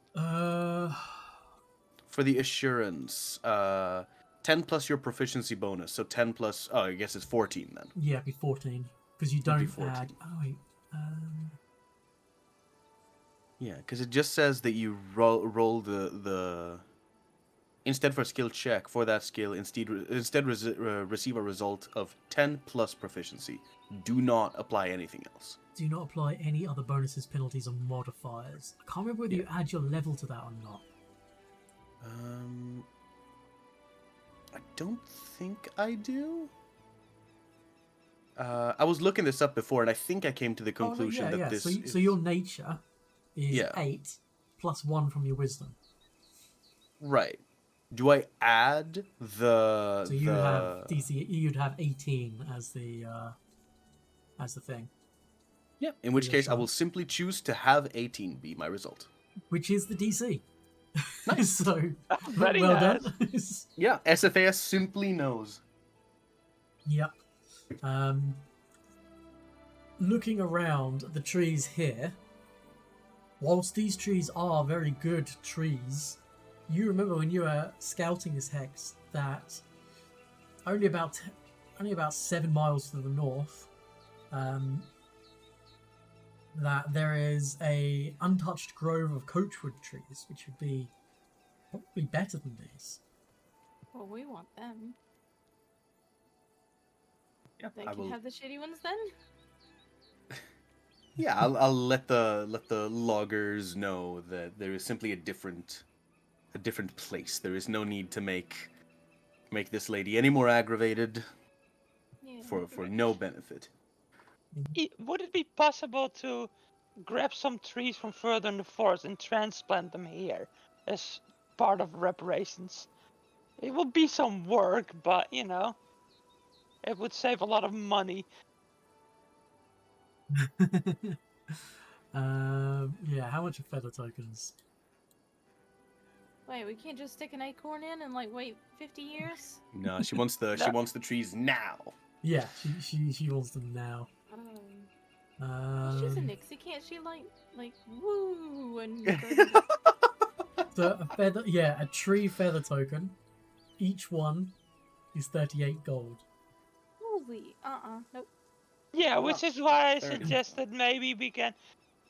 For the assurance, 10 plus your proficiency bonus. So 10 plus I guess it's 14 then. Yeah, it'd be 14. Because you It'd be don't 14. add... Oh, wait. Yeah, because it just says that you roll the instead for a skill check for that skill instead receive a result of 10 plus proficiency. Do not apply anything else. Do not apply any other bonuses, penalties, or modifiers. I can't remember whether you add your level to that or not. I don't think I do. I was looking this up before, and I think I came to the conclusion that this. So your nature is Yeah. 8 plus 1 from your wisdom. Right. Do I add the? So you have DC. You'd have 18 as the thing, Yeah. In which your case, I sum. will simply choose to have 18 be my result. which is the DC. Nice. So Very well nice. done. Yeah. SFAS simply knows. Yep. Looking around the trees here, whilst these trees are very good trees, you remember when you were scouting this hex that only about 7 miles to the north, that there is a untouched grove of coachwood trees, which would be probably better than these. Well, we want them. Yeah, They I can will. have the shitty ones then? Yeah, I'll let the loggers know that there is simply a different place. There is no need to make this lady any more aggravated Yeah. for no benefit. Would it be possible to grab some trees from further in the forest and transplant them here as part of reparations? It would be some work, but you know, it would save a lot of money. Yeah, how much are feather tokens? Wait, we can't just stick an acorn in and like wait 50 years? No, she wants the trees now. Yeah, she wants them now. Well, she's a Um, Nixie, can't she like woo and grow them back? so a feather, yeah, a tree feather token. Each one is 38 gold. Holy, nope. Yeah, Oh, which wow. is why I Fair enough. suggested maybe we can.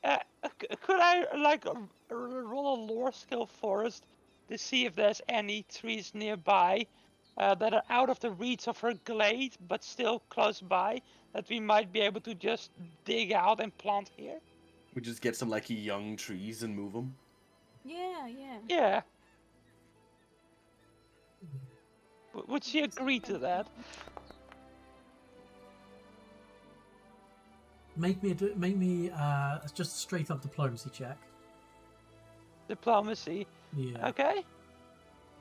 Could I like roll a lore skill forest to see if there's any trees nearby that are out of the reach of her glade, but still close by, that we might be able to just dig out and plant here? We just get some like young trees and move them. Yeah, yeah. Yeah. Would she agree to that? Make me just a straight up diplomacy check. Diplomacy. Yeah. Okay.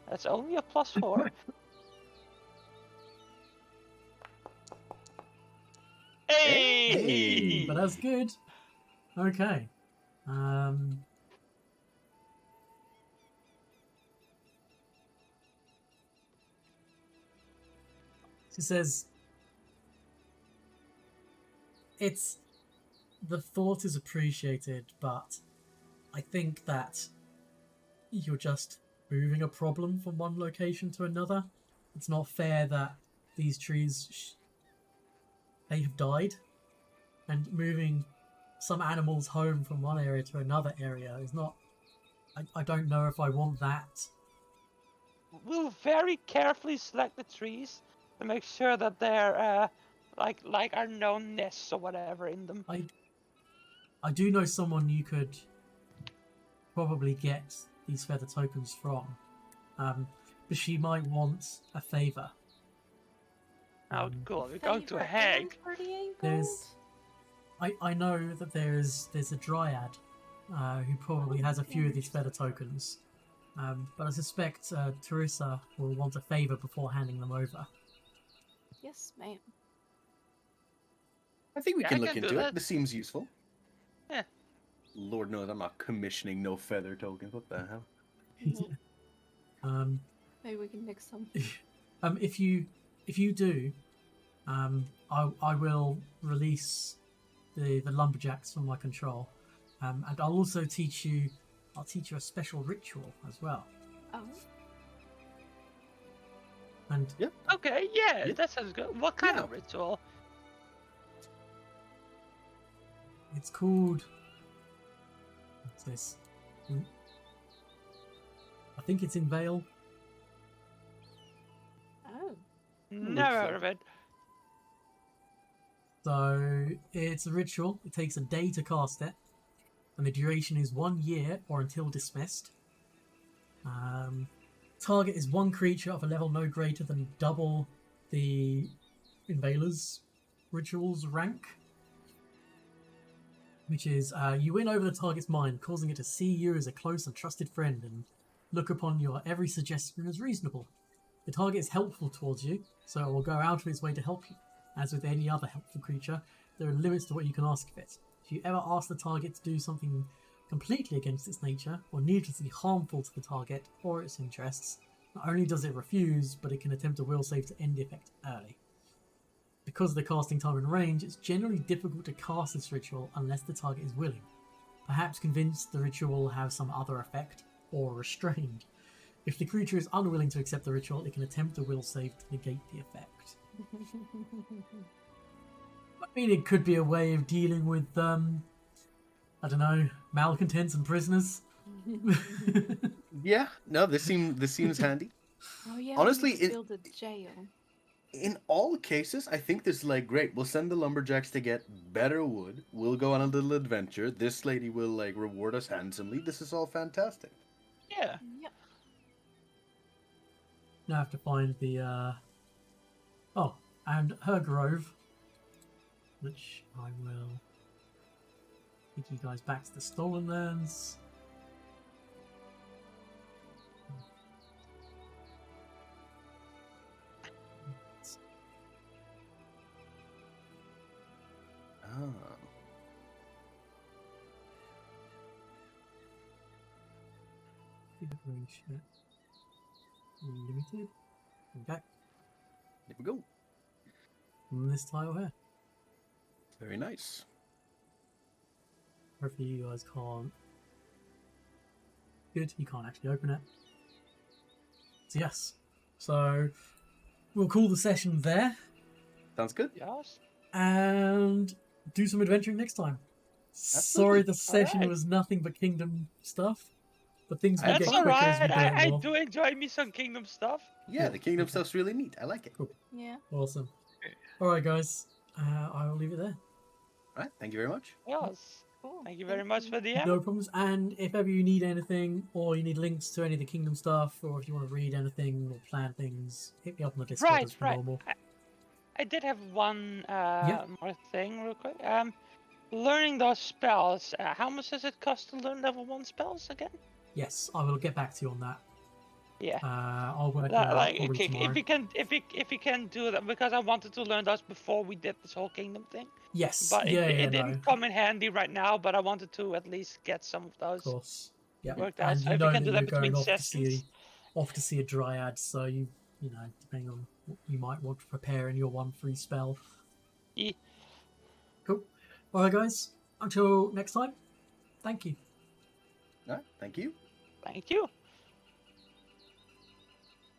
That's only a +4. Hey! But that's good. Okay. She says, "It's the thought is appreciated, but I think that you're just moving a problem from one location to another. It's not fair that these trees they have died, and moving some animals home from one area to another area is not. I don't know if I want that." We'll very carefully select the trees to make sure that they're like our known nests or whatever in them. I do know someone you could probably get these feather tokens from, but she might want a favor. Oh, cool. We're going to Favor Hag. and 38 There's- gold? I know that there's a dryad who probably has a few of these feather tokens, but I suspect Teresa will want a favor before handing them over. Yes, ma'am. I think we Yeah, can I look can do into it. that. This seems useful. Yeah. Lord knows I'm not commissioning no feather tokens. What the hell? Nope. Maybe we can mix some. If you do, I will release the lumberjacks from my control, and I'll also teach you a special ritual as well. Oh, And Yeah. Okay, yeah, Yeah. that sounds good. What kind Yeah. of ritual? it's called. What's this? I think it's in Vale. oh. Never so. heard of it. So it's a ritual. It takes a day to cast it, and the duration is 1 year or until dismissed. Target is one creature of a level no greater than double the Invaler's ritual's rank, which is you win over the target's mind, causing it to see you as a close and trusted friend and look upon your every suggestion as reasonable. The target is helpful towards you, so it will go out of its way to help you. As with any other helpful creature, there are limits to what you can ask of it. If you ever ask the target to do something completely against its nature or needlessly harmful to the target or its interests, not only does it refuse, but it can attempt a will save to end the effect early. Because of the casting time and range, it's generally difficult to cast this ritual unless the target is willing, perhaps convinced the ritual will have some other effect, or restrained. If the creature is unwilling to accept the ritual, it can attempt a will save to negate the effect. I mean, it could be a way of dealing with, I don't know, malcontents and prisoners. Yeah. No, this seems handy. Oh yeah, Honestly, we need to build a jail. in all cases, I think this is like great. We'll send the lumberjacks to get better wood. We'll go on a little adventure. This lady will like reward us handsomely. This is all fantastic. Yeah. Yep. Now I have to find the oh, and her grove, which I will take you guys back to the stolen lands. Ah. Limited. Okay. There we go. And this tile here. Very nice. Hopefully you guys can't. Good, you can't actually open it. So yes. So we'll call the session there Sounds good. Yes. and do some adventuring next time. Absolutely. Sorry the session Alright. was nothing but kingdom stuff. But things will That's get quicker as we alright. do it I more. do enjoy me some Kingdom stuff. Yeah, the kingdom Okay. stuff's really neat. I like it. Cool. Yeah. Awesome. Alright guys. I will leave it there. All right. Thank you very much. Yes. Cool. Thank you very much for the No problems. And if ever you need anything, or you need links to any of the kingdom stuff, or if you want to read anything or plan things, hit me up on the Discord Right, as per right. normal. I did have one Yeah. more thing real quick. Learning those spells. How much does it cost to learn level 1 spells again? Yes, I will get back to you on that. Yeah. I'll work it out Like probably tomorrow. if you can do that, because I wanted to learn those before we did this whole kingdom thing. Yes, But yeah, it no, didn't come in handy right now. But I wanted to at least get some of of those course. Yeah, worked out. and So you if know you can that do you're that going between off sessions. to see a dryad, so you know, depending on what you might want to prepare in your one free spell. Yeah. Cool. Alright guys, until next time, thank you. All right. Thank you. Thank you.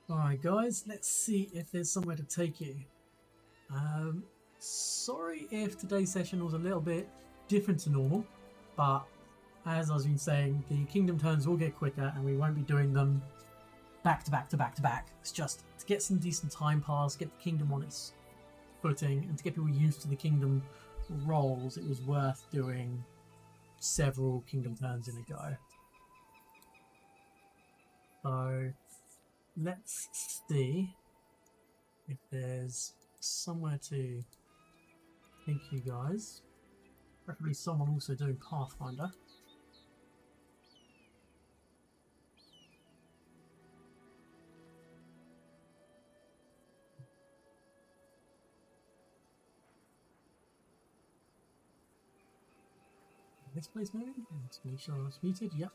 Alright guys, let's see if there's somewhere to take you. Sorry if today's session was a little bit different to normal, but as I've been saying, the kingdom turns will get quicker and we won't be doing them back to back to back to back. It's just to get some decent time pass, get the kingdom on its footing, and to get people used to the kingdom roles, it was worth doing several kingdom turns in a go. So let's see if there's somewhere to take you guys. Preferably someone also doing Pathfinder. This place maybe? Let's make sure it's muted. Yep.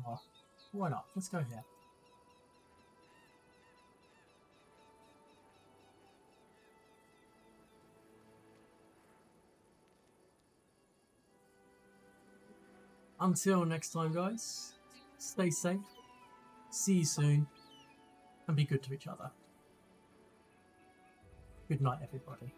Oh, why not? Let's go here. Until next time, guys, stay safe, see you soon, and be good to each other. Good night, everybody.